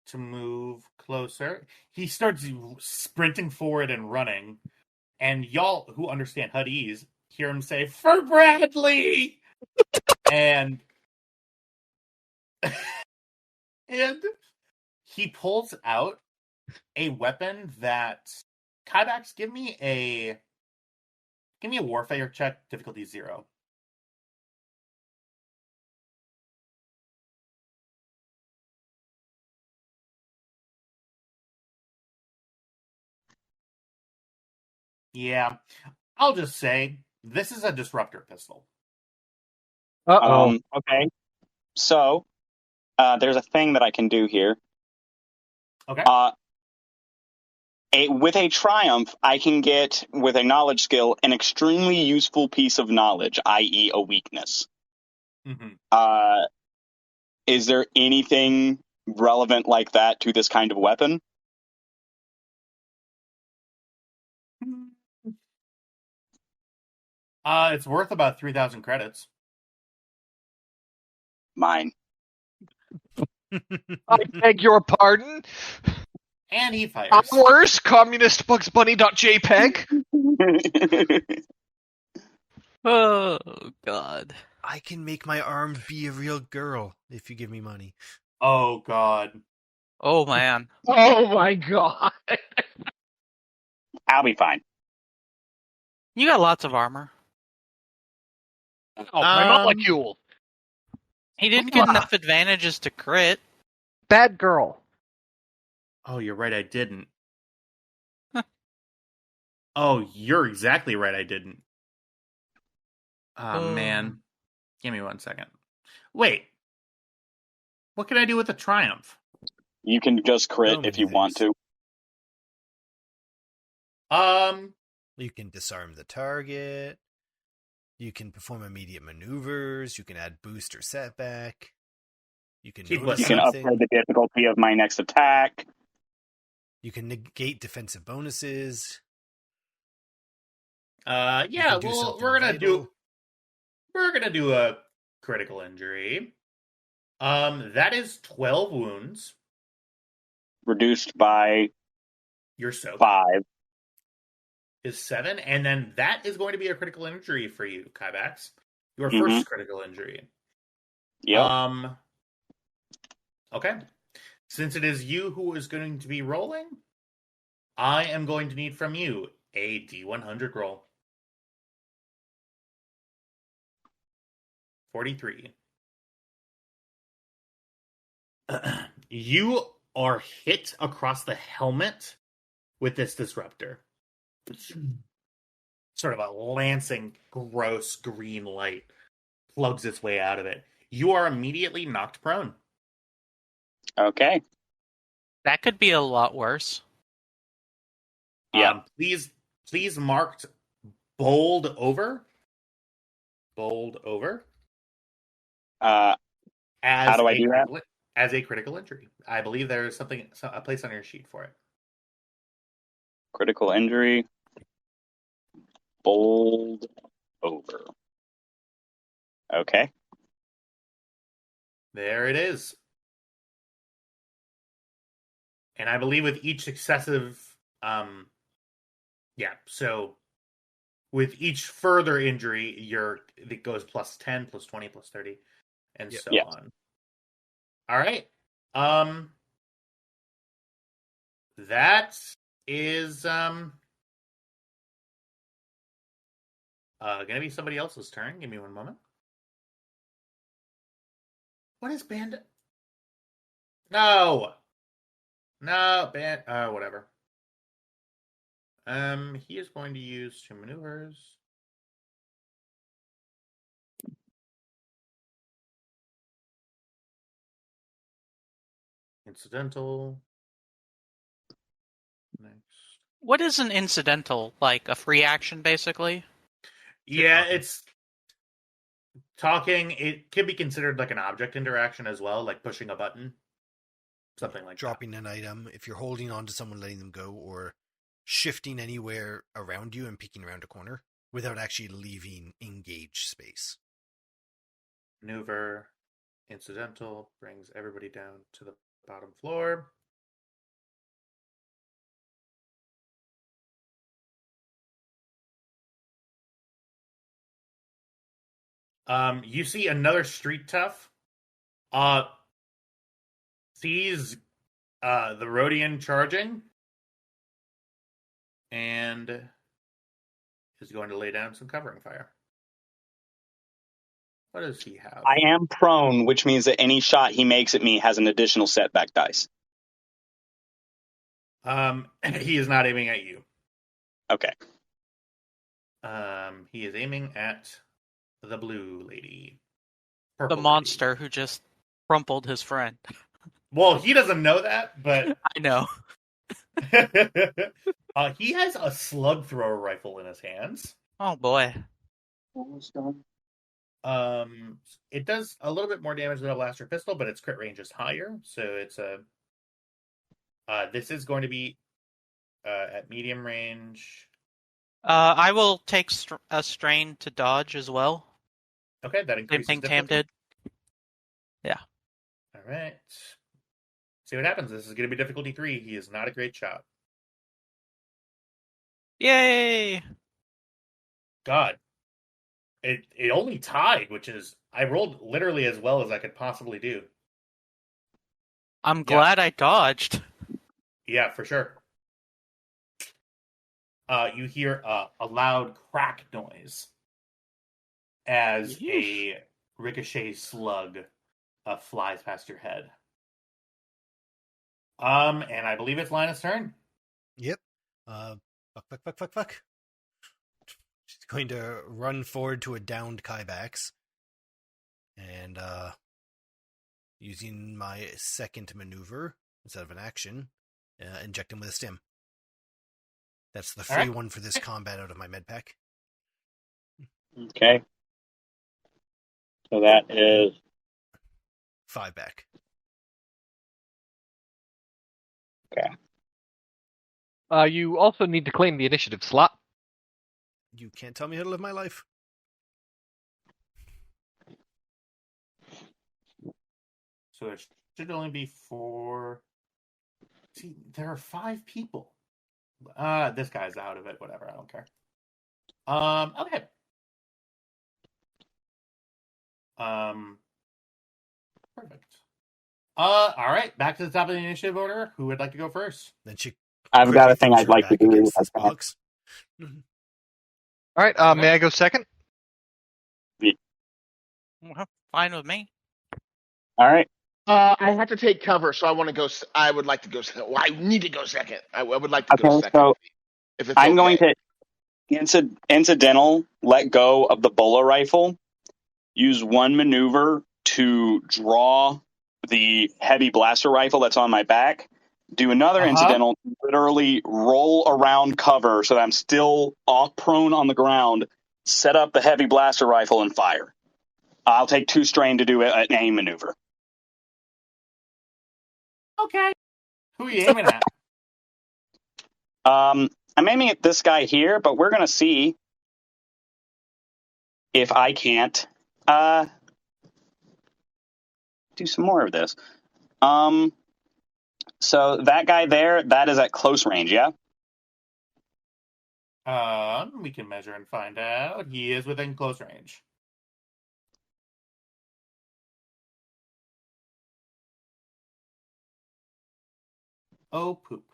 S2: to move closer. He starts sprinting forward and running, and y'all who understand Huttese hear him say, "For Bradley!" and he pulls out a weapon that Kybax, give me a warfare check, difficulty 0. Yeah, I'll just say this is a disruptor pistol.
S6: Okay. So, there's a thing that I can do here.
S2: Okay.
S6: With a triumph, I can get, with a knowledge skill, an extremely useful piece of knowledge, i.e. a weakness.
S2: Mm-hmm.
S6: Is there anything relevant like that to this kind of weapon?
S2: It's worth about 3,000 credits.
S6: Mine.
S5: I beg your pardon?
S2: And he fires.
S5: Hours, communistbugsbunny.jpg.
S4: Oh, God.
S3: I can make my arm be a real girl if you give me money.
S2: Oh, God.
S4: Oh, man.
S1: Oh my god.
S6: I'll be fine.
S4: You got lots of armor.
S5: Oh, my molecule.
S4: He didn't get enough advantages to crit.
S5: Bad girl.
S2: Oh, you're right, I didn't. Oh, you're exactly right, I didn't. Oh, man. Give me 1 second. Wait. What can I do with a triumph?
S6: You can just crit if you want to.
S3: You can disarm the target. You can perform immediate maneuvers. You can add boost or setback. You can
S6: upgrade the difficulty of my next attack.
S3: You can negate defensive bonuses.
S2: Yeah, well, we're gonna do a critical injury. That is 12 wounds.
S6: Reduced by
S2: your soak.
S6: 5.
S2: Is 7, and then that is going to be a critical injury for you, Kybax. Your first critical injury.
S6: Yep.
S2: Okay. Since it is you who is going to be rolling, I am going to need from you a D100 roll. 43. You are hit across the helmet with this disruptor. Sort of a lancing, gross green light plugs its way out of it. You are immediately knocked prone.
S6: Okay.
S4: That could be a lot worse.
S6: Yeah.
S2: Please marked bold over. Bold over.
S6: How do I do that?
S2: As a critical injury. I believe there's a place on your sheet for it.
S6: Critical injury. Bold over. Okay.
S2: There it is. And I believe with each successive, so with each further injury, it goes plus 10, plus 20, plus 30, and so on. All right. That is gonna be somebody else's turn. Give me one moment. What is Bandit? No, whatever. He is going to use 2 maneuvers. Incidental. Next.
S4: What is an incidental? Like a free action, basically?
S2: Yeah, it's talking. It could be considered like an object interaction as well, like pushing a button. Something like
S3: dropping an item, if you're holding on to someone, letting them go, or shifting anywhere around you and peeking around a corner without actually leaving engaged space.
S2: Maneuver, incidental, brings everybody down to the bottom floor. You see another street tough. Sees the Rhodian charging and is going to lay down some covering fire. What does he have?
S6: I am prone, which means that any shot he makes at me has an additional setback dice.
S2: He is not aiming at you.
S6: Okay.
S2: He is aiming at the blue lady.
S4: The monster who just crumpled his friend.
S2: Well, he doesn't know that, but
S4: I know.
S2: He has a slug thrower rifle in his hands.
S4: Oh boy.
S6: Almost done.
S2: It does a little bit more damage than a blaster pistol, but its crit range is higher, so it's this is going to be at medium range.
S4: I will take a strain to dodge as well.
S2: Okay, that increases
S4: Same thing Tam did. Yeah.
S2: All right. See what happens. This is going to be difficulty 3. He is not a great shot.
S4: Yay!
S2: God. It only tied, which is... I rolled literally as well as I could possibly do.
S4: I'm glad I dodged.
S2: Yeah, for sure. You hear a loud crack noise as a ricochet slug flies past your head. And I believe it's Linus' turn.
S3: Yep. Fuck. She's going to run forward to a downed Kybax. And, using my second maneuver, instead of an action, inject him with a stim. That's the free one for this combat out of my med pack.
S6: Okay. So that is
S3: 5 back.
S6: Okay.
S5: You also need to claim the initiative slot.
S3: You can't tell me how to live my life.
S2: So it should only be 4. See, there are 5 people. This guy's out of it. Whatever, I don't care. Okay. Perfect. All right, back to the top of the initiative order. Who would like to go first?
S3: Then she.
S6: I've got a thing I'd like to do.
S3: Against this box.
S5: All right, may I go second?
S4: Well, fine with me.
S6: All right.
S1: I have to take cover, so I want to go. I would like to go. Well, I need to go second. I would like to go second.
S6: So
S1: if it's
S6: I'm going to incidental let go of the Bola rifle. Use one maneuver to draw the heavy blaster rifle that's on my back. do another incidental, literally roll around cover so that I'm still prone on the ground, set up the heavy blaster rifle, and fire. I'll take 2 strain to do an aim maneuver.
S2: Okay. Who are you aiming at?
S6: I'm aiming at this guy here, but we're going to see if I can't do some more of this. So that guy there, that is at close range, yeah?
S2: We can measure and find out. He is within close range. Oh, poop.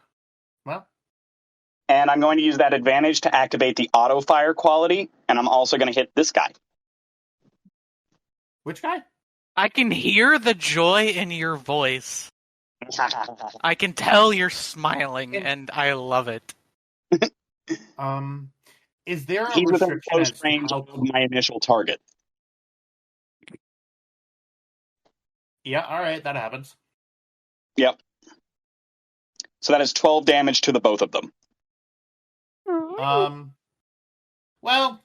S2: Well.
S6: And I'm going to use that advantage to activate the auto fire quality, and I'm also going to hit this guy.
S2: Which guy?
S4: I can hear the joy in your voice. I can tell you're smiling, and I love it.
S2: Is there a
S6: He's within
S2: restriction
S6: close
S2: as
S6: range
S2: how...
S6: of my initial target.
S2: Yeah, all right, that happens.
S6: Yep. So that is 12 damage to the both of them.
S2: Well,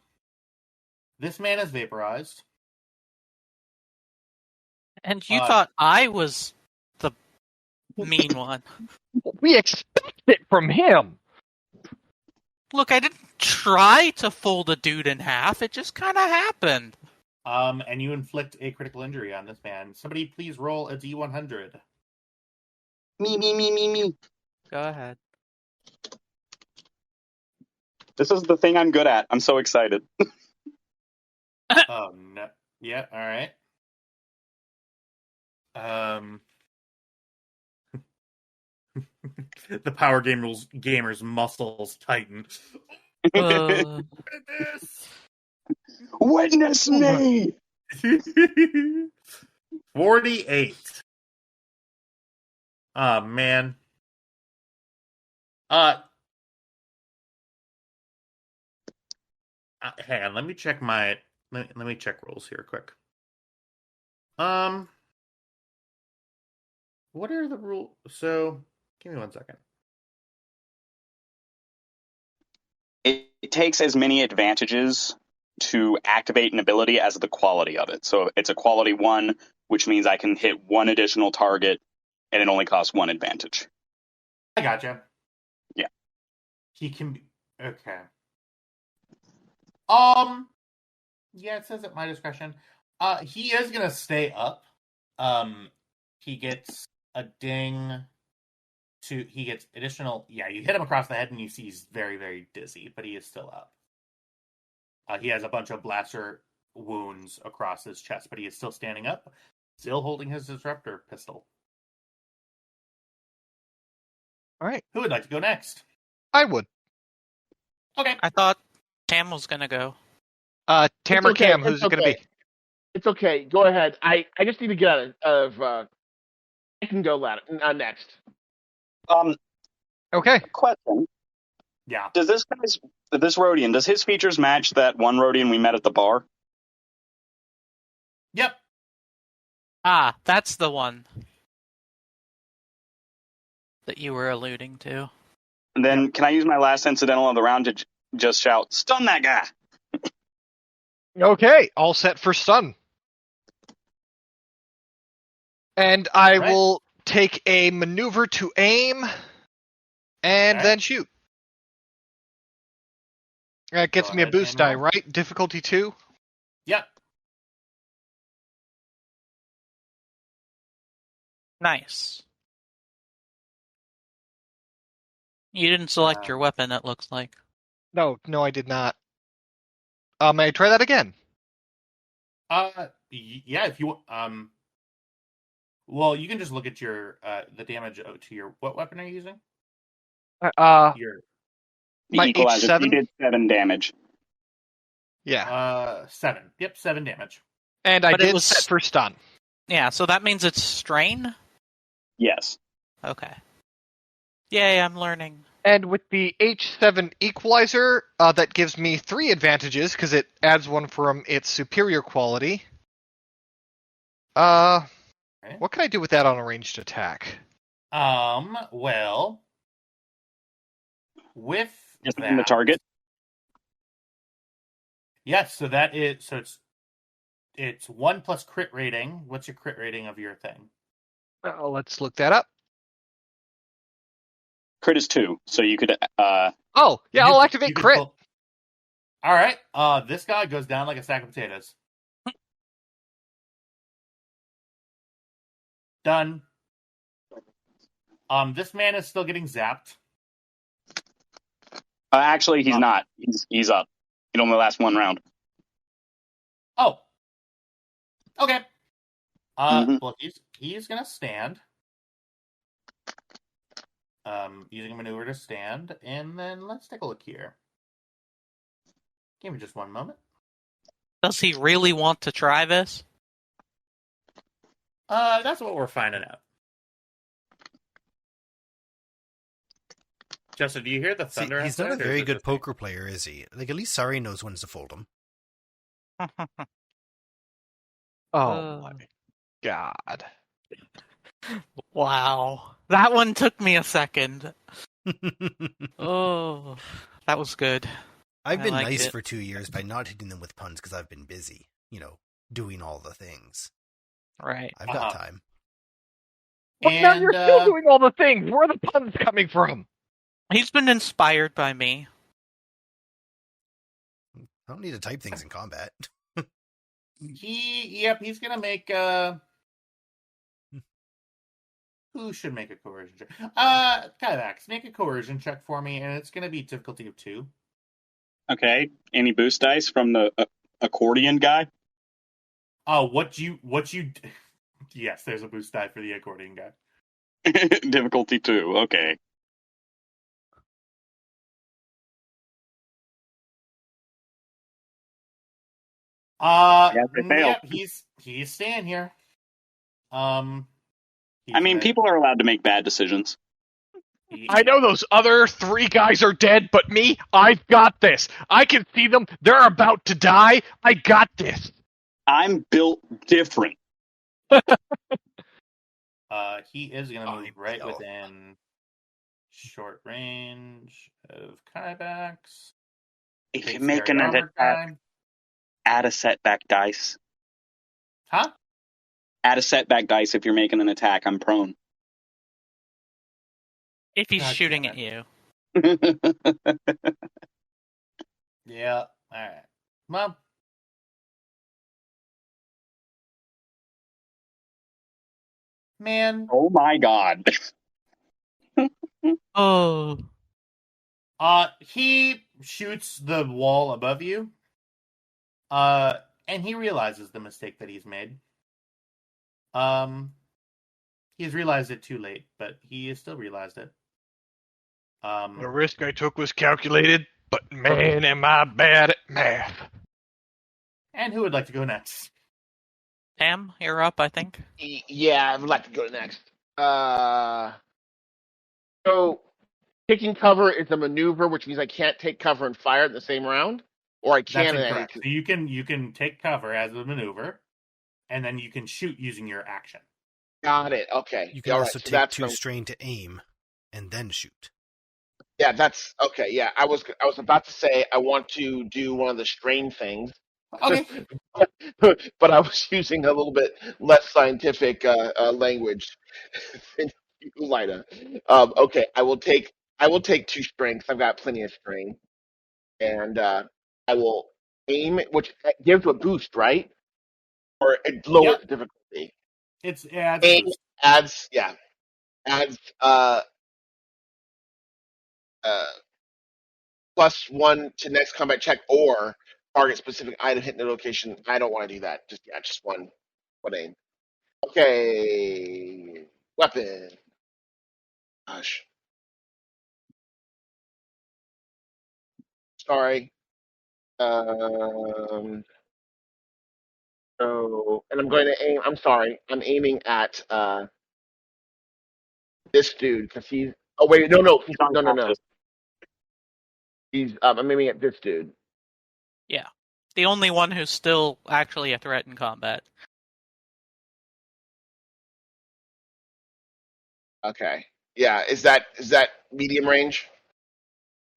S2: this man is vaporized.
S4: And you thought I was the mean one.
S7: We expect it from him.
S4: Look, I didn't try to fold a dude in half. It just kind of happened.
S2: And you inflict a critical injury on this man. Somebody please roll a D100.
S6: Me.
S4: Go ahead.
S6: This is the thing I'm good at. I'm so excited.
S2: Oh, no. Yeah, all right. The power gamer's muscles tighten.
S6: Witness me!
S2: 48. Oh, man. Hang on, let me check let me check rolls here quick. What are the rules? So, give me 1 second.
S6: It takes as many advantages to activate an ability as the quality of it. So it's a quality 1, which means I can hit 1 additional target, and it only costs 1 advantage.
S2: I gotcha.
S6: Yeah.
S2: He can be... Okay. Yeah, it says at my discretion. He is gonna stay up. He gets a ding he gets additional... Yeah, you hit him across the head and you see he's very, very dizzy, but he is still up. He has a bunch of blaster wounds across his chest, but he is still standing up, still holding his disruptor pistol.
S5: All right.
S2: Who would like to go next?
S5: I would.
S2: Okay.
S4: I thought Tam was gonna go.
S5: Tam or
S1: okay,
S5: Cam, who's it going to be?
S1: It's okay. Go ahead. I just need to get out of I can go next.
S5: Okay.
S6: Question.
S2: Yeah.
S6: Does this Rhodian, does his features match that one Rhodian we met at the bar?
S2: Yep.
S4: Ah, that's the one that you were alluding to.
S6: And then can I use my last incidental of the round to just shout, stun that guy?
S5: Okay, all set for stun. And I will take a maneuver to aim and then shoot. That gets me a boost die, right? Difficulty 2?
S2: Yep.
S4: Nice. You didn't select your weapon, it looks like.
S5: No, I did not. May I try that again?
S2: Yeah, if you well, you can just look at your the damage to your... What weapon are you using? Your...
S5: My
S6: Equalizer.
S5: H7?
S6: He did 7 damage.
S5: Yeah.
S2: 7. Yep, 7 damage.
S5: And I did set for stun.
S4: Yeah, so that means it's strain?
S6: Yes.
S4: Okay. Yay, I'm learning.
S5: And with the H7 equalizer, that gives me 3 advantages, because it adds 1 from its superior quality. What can I do with that on a ranged attack?
S2: Well, with
S6: Just
S2: that,
S6: in the target.
S2: yes. So it's 1 plus crit rating. What's your crit rating of your thing?
S5: Let's look that up.
S6: Crit is 2, so you could.
S5: Oh, yeah, I'll activate
S2: You could
S5: crit.
S2: pull- All right. This guy goes down like a sack of potatoes. Done. This man is still getting zapped.
S6: Actually, he's not. He's up. It only lasts 1 round.
S2: Oh. Okay.
S6: Mhm.
S2: Well, he's gonna stand. Using a maneuver to stand, and then let's take a look here. Give me just 1 moment.
S4: Does he really want to try this?
S2: That's what we're finding out. Justin, do you hear the
S3: See,
S2: thunder?
S3: he's not
S2: outside,
S3: a
S2: or
S3: very
S2: is it
S3: good
S2: just me?
S3: poker player, is he? Like, at least Sari knows when to fold him.
S5: Oh my god.
S4: Wow. That one took me a second. Oh, that was good.
S3: I've
S4: I
S3: been
S4: liked
S3: nice
S4: it.
S3: for 2 years by not hitting them with puns because I've been busy, doing all the things.
S4: Right.
S3: I've got time.
S7: But now you're still
S2: And
S7: doing all the things. Where are the puns coming from?
S4: He's been inspired by me.
S3: I don't need to type things in combat.
S2: he's gonna make who should make a coercion check? Kyvax, make a coercion check for me, and it's gonna be difficulty of 2.
S6: Okay. Any boost dice from the accordion guy?
S2: Oh, what you? Yes, there's a boost die for the accordion guy.
S6: Difficulty 2. Okay. Yes, they failed.
S2: Yep, he's staying here. He's
S6: I mean,
S2: gonna-
S6: people are allowed to make bad decisions.
S7: I know those other 3 guys are dead, but me, I've got this. I can see them. They're about to die. I got this.
S6: I'm built different.
S2: He is gonna move right
S3: Bill.
S2: within short range of Kyvax.
S6: If
S2: Takes
S6: you're making
S2: very
S6: an
S2: armor
S6: attack,
S2: time.
S6: add a setback dice.
S2: Huh?
S6: Add a setback dice if you're making an attack. I'm prone.
S4: If he's
S2: God
S4: shooting
S2: damn
S4: at you.
S2: Yeah. All right. Well. Man.
S6: Oh my god.
S4: Oh.
S2: He shoots the wall above you. And he realizes the mistake that he's made. He's realized it too late, but he has still realized it.
S7: The risk I took was calculated, but man, am I bad at math.
S2: And who would like to go next?
S4: Tam, you're up, I think.
S1: Yeah, I would like to go next. So, taking cover is a maneuver, which means I can't take cover and fire in the same round, or I
S2: That's
S1: can.
S2: incorrect. So you can take cover as a maneuver, and then you can shoot using your action.
S1: Got it. Okay.
S3: You can
S1: All
S3: also
S1: right, so
S3: take
S1: that's
S3: 2
S1: what
S3: strain to aim, and then shoot.
S1: Yeah, that's okay. Yeah, I was about to say I want to do one of the strain things,
S2: Okay.
S1: but I was using a little bit less scientific language than you, Lina. Okay, I will take 2 strain 'cause I've got plenty of strain, and I will aim, which gives a boost, right? Or it lowers
S2: Yep.
S1: the difficulty.
S2: It's
S1: Aim
S2: boost.
S1: adds +1 to next combat check or target specific item hitting the location. I don't want to do that. Just one aim. Okay, weapon. Gosh, sorry. So, and I'm going to aim. I'm sorry. I'm aiming at this dude because he's. Oh wait, no.
S6: He's
S1: No, no, no.
S6: unconscious.
S1: He's. I'm aiming at this dude.
S4: Yeah. The only one who's still actually a threat in combat.
S1: Okay. Yeah. Is that medium range?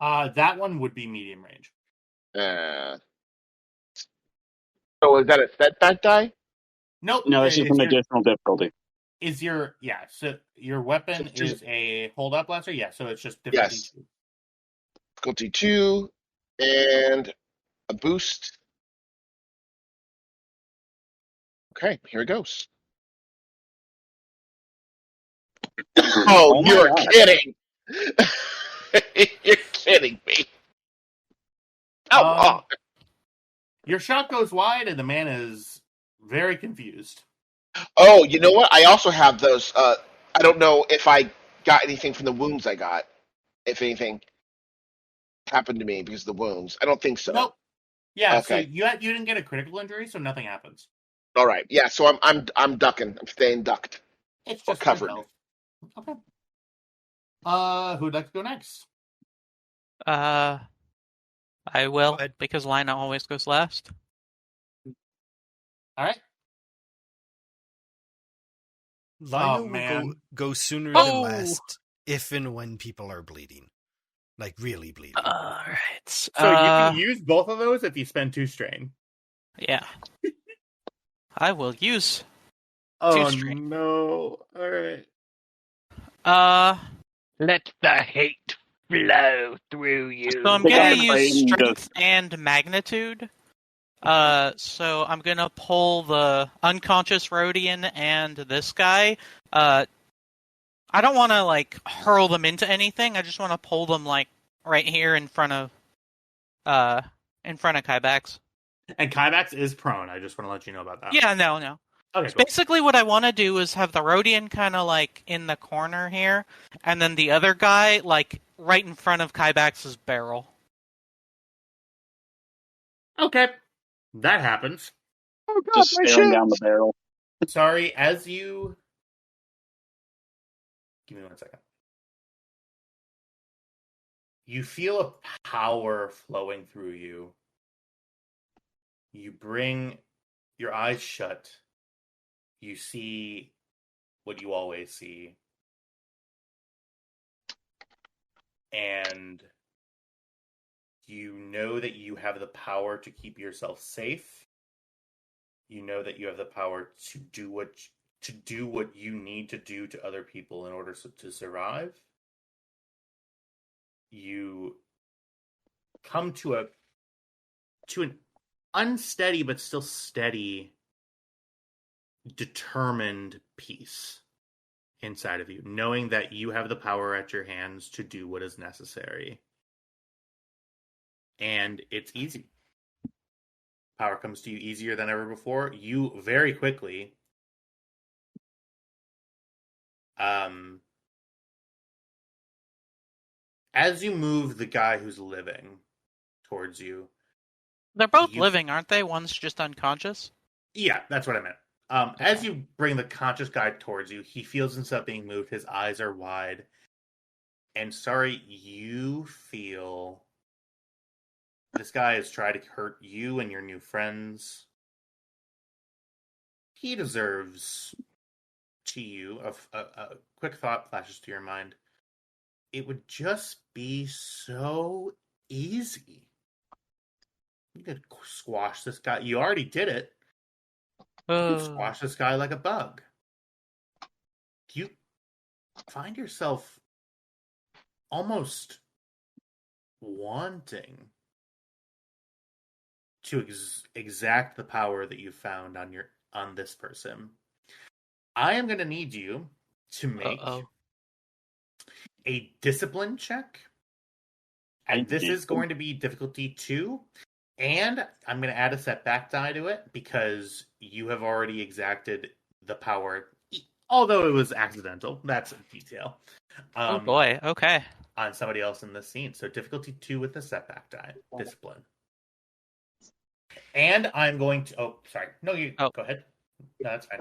S2: That one would be medium range.
S1: Uh, so is that a setback die?
S2: Nope.
S6: No, it's just an additional difficulty.
S2: So your weapon is a hold-up blaster? Yeah, so it's just difficulty
S1: Yes.
S2: 2.
S1: Difficulty 2 and a boost. Okay, here it goes. Oh,
S6: my
S1: you're
S6: God.
S1: kidding. You're kidding me. Oh,
S2: Your shot goes wide, and the man is very confused.
S1: oh, you know what? I also have those. I don't know if I got anything from the wounds I got. If anything happened to me because of the wounds, I don't think so.
S2: Nope. Yeah, so
S1: Okay.
S2: you didn't get a critical injury, so nothing happens.
S1: All right. Yeah. So I'm ducking. I'm staying ducked.
S2: It's
S1: Or
S2: just
S1: covered.
S2: your health. Okay. Who'd like to go next?
S4: I will,
S3: Go ahead.
S4: because Lina always goes last.
S2: All right.
S3: Lina will
S2: man.
S3: go sooner
S4: Oh!
S3: than last if and when people are bleeding. Like, really bleeding.
S4: Alright.
S2: So you can use both of those if you spend 2 strain.
S4: Yeah. I will use
S2: Oh,
S4: strain.
S2: no. All right.
S7: Let the hate flow through you.
S4: So I'm
S6: The
S4: gonna
S6: guy
S4: use
S6: playing
S4: strength and magnitude. So I'm gonna pull the unconscious Rhodian and this guy. I don't want to like hurl them into anything. I just want to pull them like right here in front of Kybax.
S2: And Kybax is prone. I just want to let you know about that.
S4: Yeah, no.
S2: Okay,
S4: So
S2: cool.
S4: basically, what I want to do is have the Rhodian kind of like in the corner here, and then the other guy like right in front of Kybax's barrel.
S2: Okay. That happens.
S7: Oh god,
S6: Just
S7: my
S6: staring down the
S7: shins!
S6: barrel.
S2: Sorry, as you... Give me 1 second. You feel a power flowing through you. You bring your eyes shut. You see what you always see. And you know that you have the power to keep yourself safe. You know that you have the power to do what you need to do to other people in order to survive. You come to an unsteady but still steady, determined peace inside of you, knowing that you have the power at your hands to do what is necessary. And it's easy. Power comes to you easier than ever before. You very quickly as you move the guy who's living towards you.
S4: They're both living, aren't they? One's just unconscious.
S2: Yeah, that's what I meant. As you bring the conscious guy towards you, he feels himself being moved. His eyes are wide. And sorry, you feel this guy has tried to hurt you and your new friends. He deserves to you. A quick thought flashes to your mind. It would just be so easy. You could squash this guy. You already did it. You squash this guy like a bug. You find yourself almost wanting to exact the power that you found on this person. I am going to need you to make a discipline check. And this is going to be difficulty 2. And I'm going to add a setback die to it because you have already exacted the power, although it was accidental. That's a detail.
S4: Oh boy, okay.
S2: On somebody else in this scene. So difficulty 2 with the setback die. Discipline. And I'm going to... Oh, sorry. No, you go ahead. No, that's fine.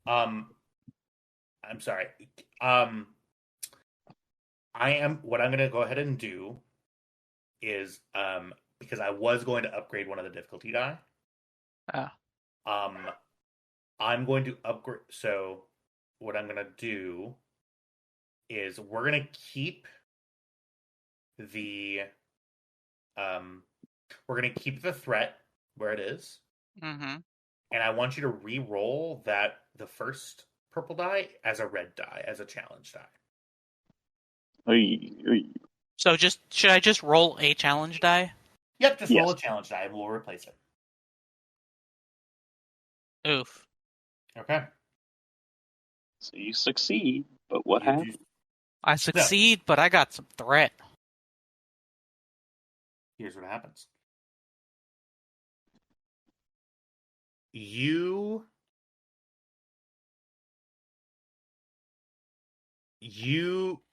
S2: I'm sorry. What I'm going to go ahead and do is... because I was going to upgrade one of the difficulty die. I'm going to upgrade. So what I'm gonna do is we're gonna keep the threat where it is,
S4: Mm-hmm.
S2: and I want you to re-roll the first purple die as a red die, as a challenge die.
S4: So should I just roll a challenge die?
S2: Yep, just roll a challenge die and we'll replace it.
S4: Oof.
S2: Okay.
S6: So you succeed, but what happens?
S4: I succeed, but I got some threat.
S2: Here's what happens. You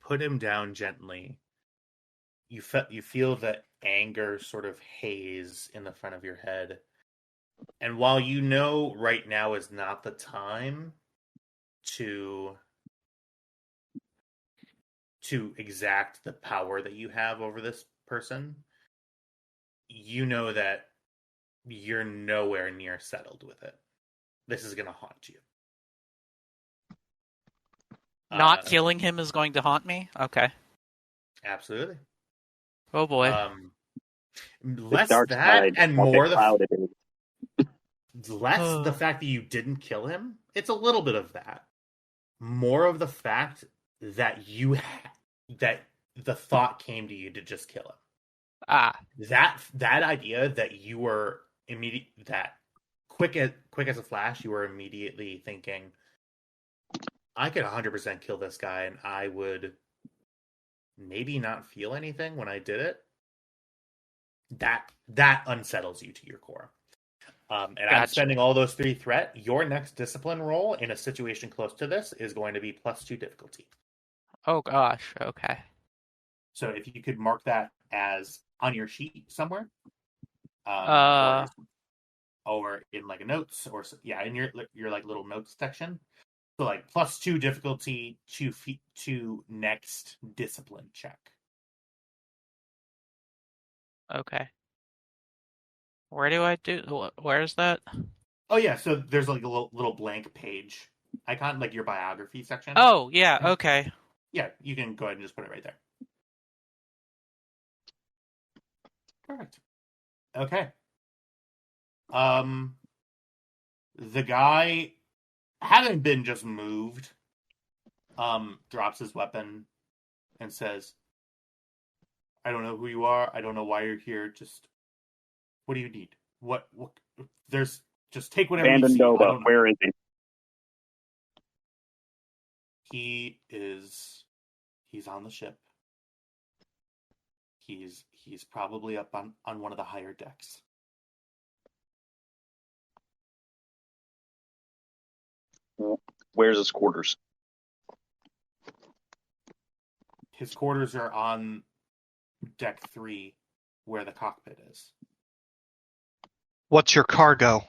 S2: put him down gently. You feel the anger sort of haze in the front of your head. And while you know right now is not the time to exact the power that you have over this person, you know that you're nowhere near settled with it. This is going to haunt you.
S4: Not killing him is going to haunt me? Okay.
S2: Absolutely.
S4: Oh boy.
S2: Less that and more the fact that you didn't kill him. It's a little bit of that. More of the fact that that the thought came to you to just kill him. That idea that you were quick as a flash, you were immediately thinking, I could 100% kill this guy and I would maybe not feel anything when I did it. That unsettles you to your core. And gotcha. I'm spending all those 3 threat. Your next discipline roll in a situation close to this is going to be +2 difficulty.
S4: Oh gosh, okay.
S2: So if you could mark that as on your sheet somewhere, or in like a notes, or in your like little notes section. So like +2 difficulty to next discipline check.
S4: Okay. Where do I do? Where's that?
S2: Oh yeah, so there's like a little blank page icon, like your biography section.
S4: Oh yeah, okay.
S2: Yeah, you can go ahead and just put it right there. Perfect. Okay. The guy, having been just moved, drops his weapon and says, I don't know who you are. I don't know why you're here. Just, what do you need? What just take whatever you see.
S6: Nova, where is he?
S2: He's on the ship. He's probably up on one of the higher decks.
S6: Where's his quarters?
S2: His quarters are on deck 3, where the cockpit is.
S5: What's your cargo?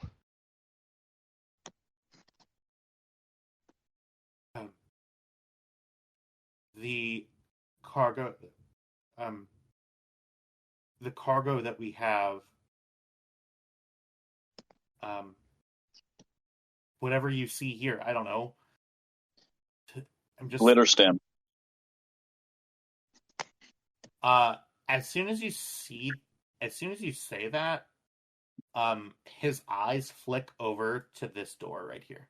S2: The cargo that we have, whatever you see here, I don't know. I'm just
S6: glitter stem.
S2: As soon as you say that, his eyes flick over to this door right here.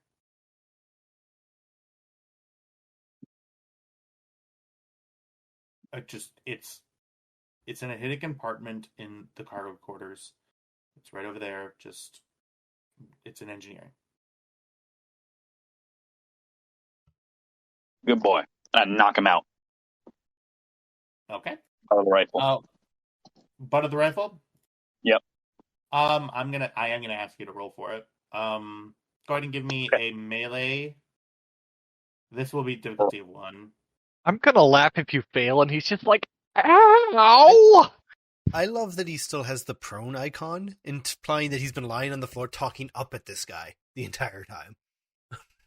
S2: It's in a hidden compartment in the cargo quarters. It's right over there. It's in engineering.
S6: Good boy. Knock him out.
S2: Okay.
S6: Butt of the rifle.
S2: Butt of the rifle?
S6: Yep.
S2: I am gonna ask you to roll for it. Go ahead and give me a melee. This will be difficulty 1.
S7: I'm gonna laugh if you fail, and he's just like, ow!
S3: I love that he still has the prone icon, implying that he's been lying on the floor talking up at this guy the entire time.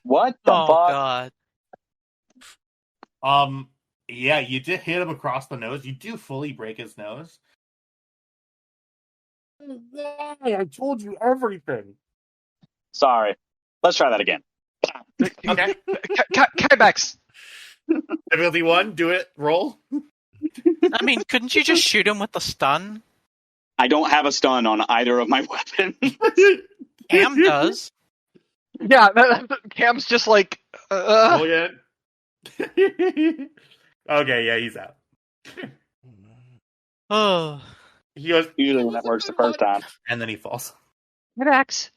S6: What the fuck?
S4: God.
S2: Yeah, you did hit him across the nose. You do fully break his nose. I told you everything.
S6: Sorry. Let's try that again.
S2: Okay.
S5: Kybex.
S2: Difficulty 1, do it, roll.
S4: I mean, couldn't you just shoot him with the stun?
S6: I don't have a stun on either of my weapons.
S4: Cam does.
S5: Yeah, Cam's just like.
S2: Roll again. Okay, yeah, he's out.
S4: Oh.
S2: He goes,
S6: Usually that works the first time.
S2: and then he falls.
S5: Kybex.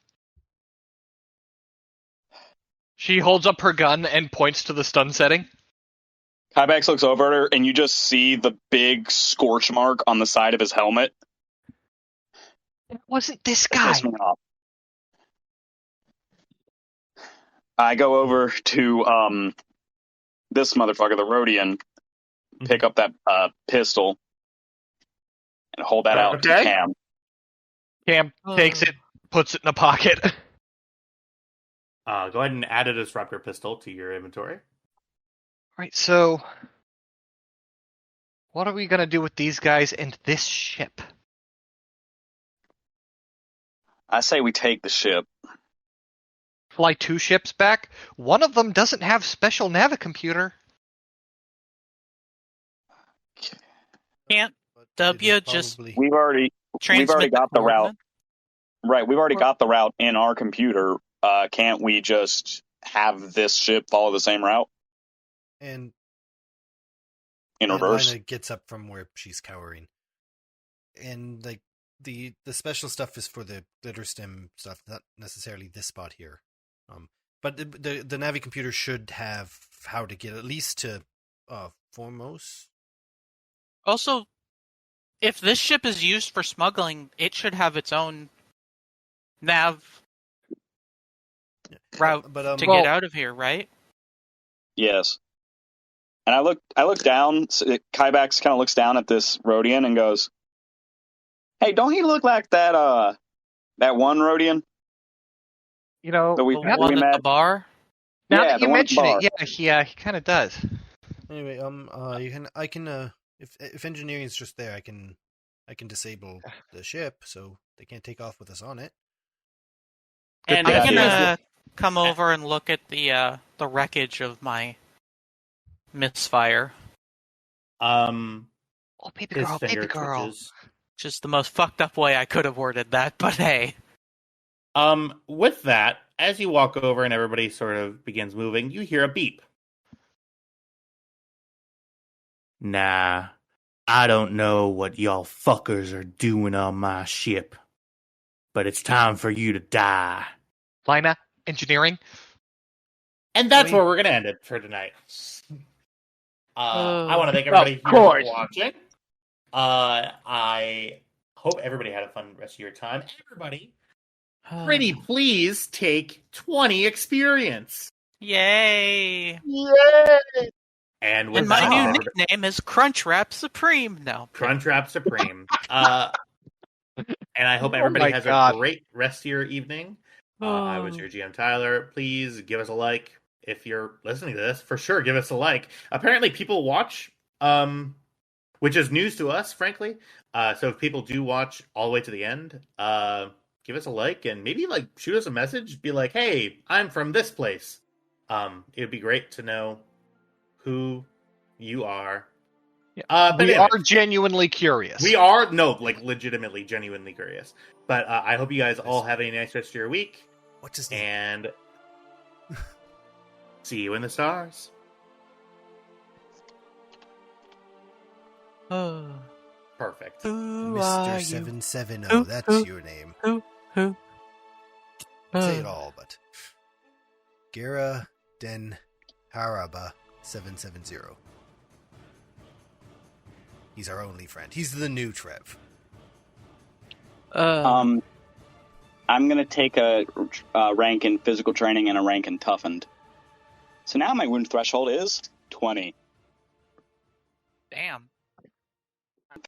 S5: She holds up her gun and points to the stun setting.
S6: Kybex looks over at her, and you just see the big scorch mark on the side of his helmet.
S5: It wasn't this
S6: That
S5: guy.
S6: pissed me off. I go over to this motherfucker, the Rhodian, pick up that pistol, and hold that out to
S2: Okay.
S6: Cam.
S5: Cam takes it, puts it in a pocket.
S2: Go ahead and add a disruptor pistol to your inventory.
S5: Right, so what are we gonna do with these guys and this ship?
S6: I say we take the ship.
S5: Fly 2 ships back? One of them doesn't have special navicomputer.
S4: Can't
S3: But
S4: W
S3: it is
S4: just
S3: probably-
S6: We've already
S4: transmit
S6: got the route.
S4: coordinates?
S6: Right, we've already got the route in our computer. Can't we just have this ship follow the same route
S3: and
S6: in
S3: and
S6: reverse?
S3: Lina gets up from where she's cowering, and like the special stuff is for the glitter stem stuff, not necessarily this spot here. But the Navi computer should have how to get at least to Formos.
S4: Also, if this ship is used for smuggling, it should have its own nav route
S3: But
S4: to
S5: well-
S4: get out of here, right?
S6: Yes. And I look down. Kybax kind of looks down at this Rhodian and goes, "Hey, don't he look like that one Rhodian
S5: You know,
S6: that we
S4: The one at
S6: met?"
S4: the bar?
S5: now
S6: Yeah,
S5: that
S6: the
S5: you
S6: one at the
S5: mention
S6: bar.
S5: it, yeah, he kind of does.
S3: Anyway, I can if engineering is just there, I can disable the ship so they can't take off with us on it.
S2: And
S4: I'm
S6: Yeah,
S4: gonna come over and look at the wreckage of my misfire,
S5: Oh, baby
S2: his
S5: girl,
S2: finger
S5: baby girl.
S2: twitches.
S4: which is the most fucked up way I could have worded that, but hey.
S2: With that, as you walk over and everybody sort of begins moving, you hear a beep. Nah, I don't know what y'all fuckers are doing on my ship, but it's time for you to die.
S5: Lina, engineering.
S2: And that's
S3: Wait.
S2: where we're going to end it for tonight. I want to thank
S7: Of
S2: everybody here
S7: course.
S2: for watching. I hope everybody had a fun rest of your time. Everybody, pretty please take 20 experience.
S4: Yay!
S2: And with
S4: And my
S2: that,
S4: new
S2: everybody-
S4: nickname is Crunchwrap Supreme. No.
S2: Crunchwrap Supreme. And I hope everybody
S5: my
S2: has
S5: God.
S2: a great rest of your evening. I was your GM Tyler. Please give us a like if you're listening to this. For sure, give us a like. Apparently, people watch, which is news to us, frankly. So if people do watch all the way to the end, give us a like and maybe like shoot us a message. Be like, "Hey, I'm from this place." It would be great to know who you are. But
S5: We
S2: anyway.
S5: are genuinely curious.
S2: We are, legitimately, genuinely curious. But I hope you guys all have a nice rest of your week,
S3: What's his name?
S2: and see you in the stars. Perfect.
S4: Who are
S3: Mr.
S4: you?
S3: 770.
S4: Who-
S3: That's
S4: who-
S3: your name.
S4: Who?
S3: Say it all, but Gera Den Haraba 770. He's our only friend. He's the new Trev.
S6: I'm gonna take a rank in physical training and a rank in toughened. So now my wound threshold is 20.
S4: Damn.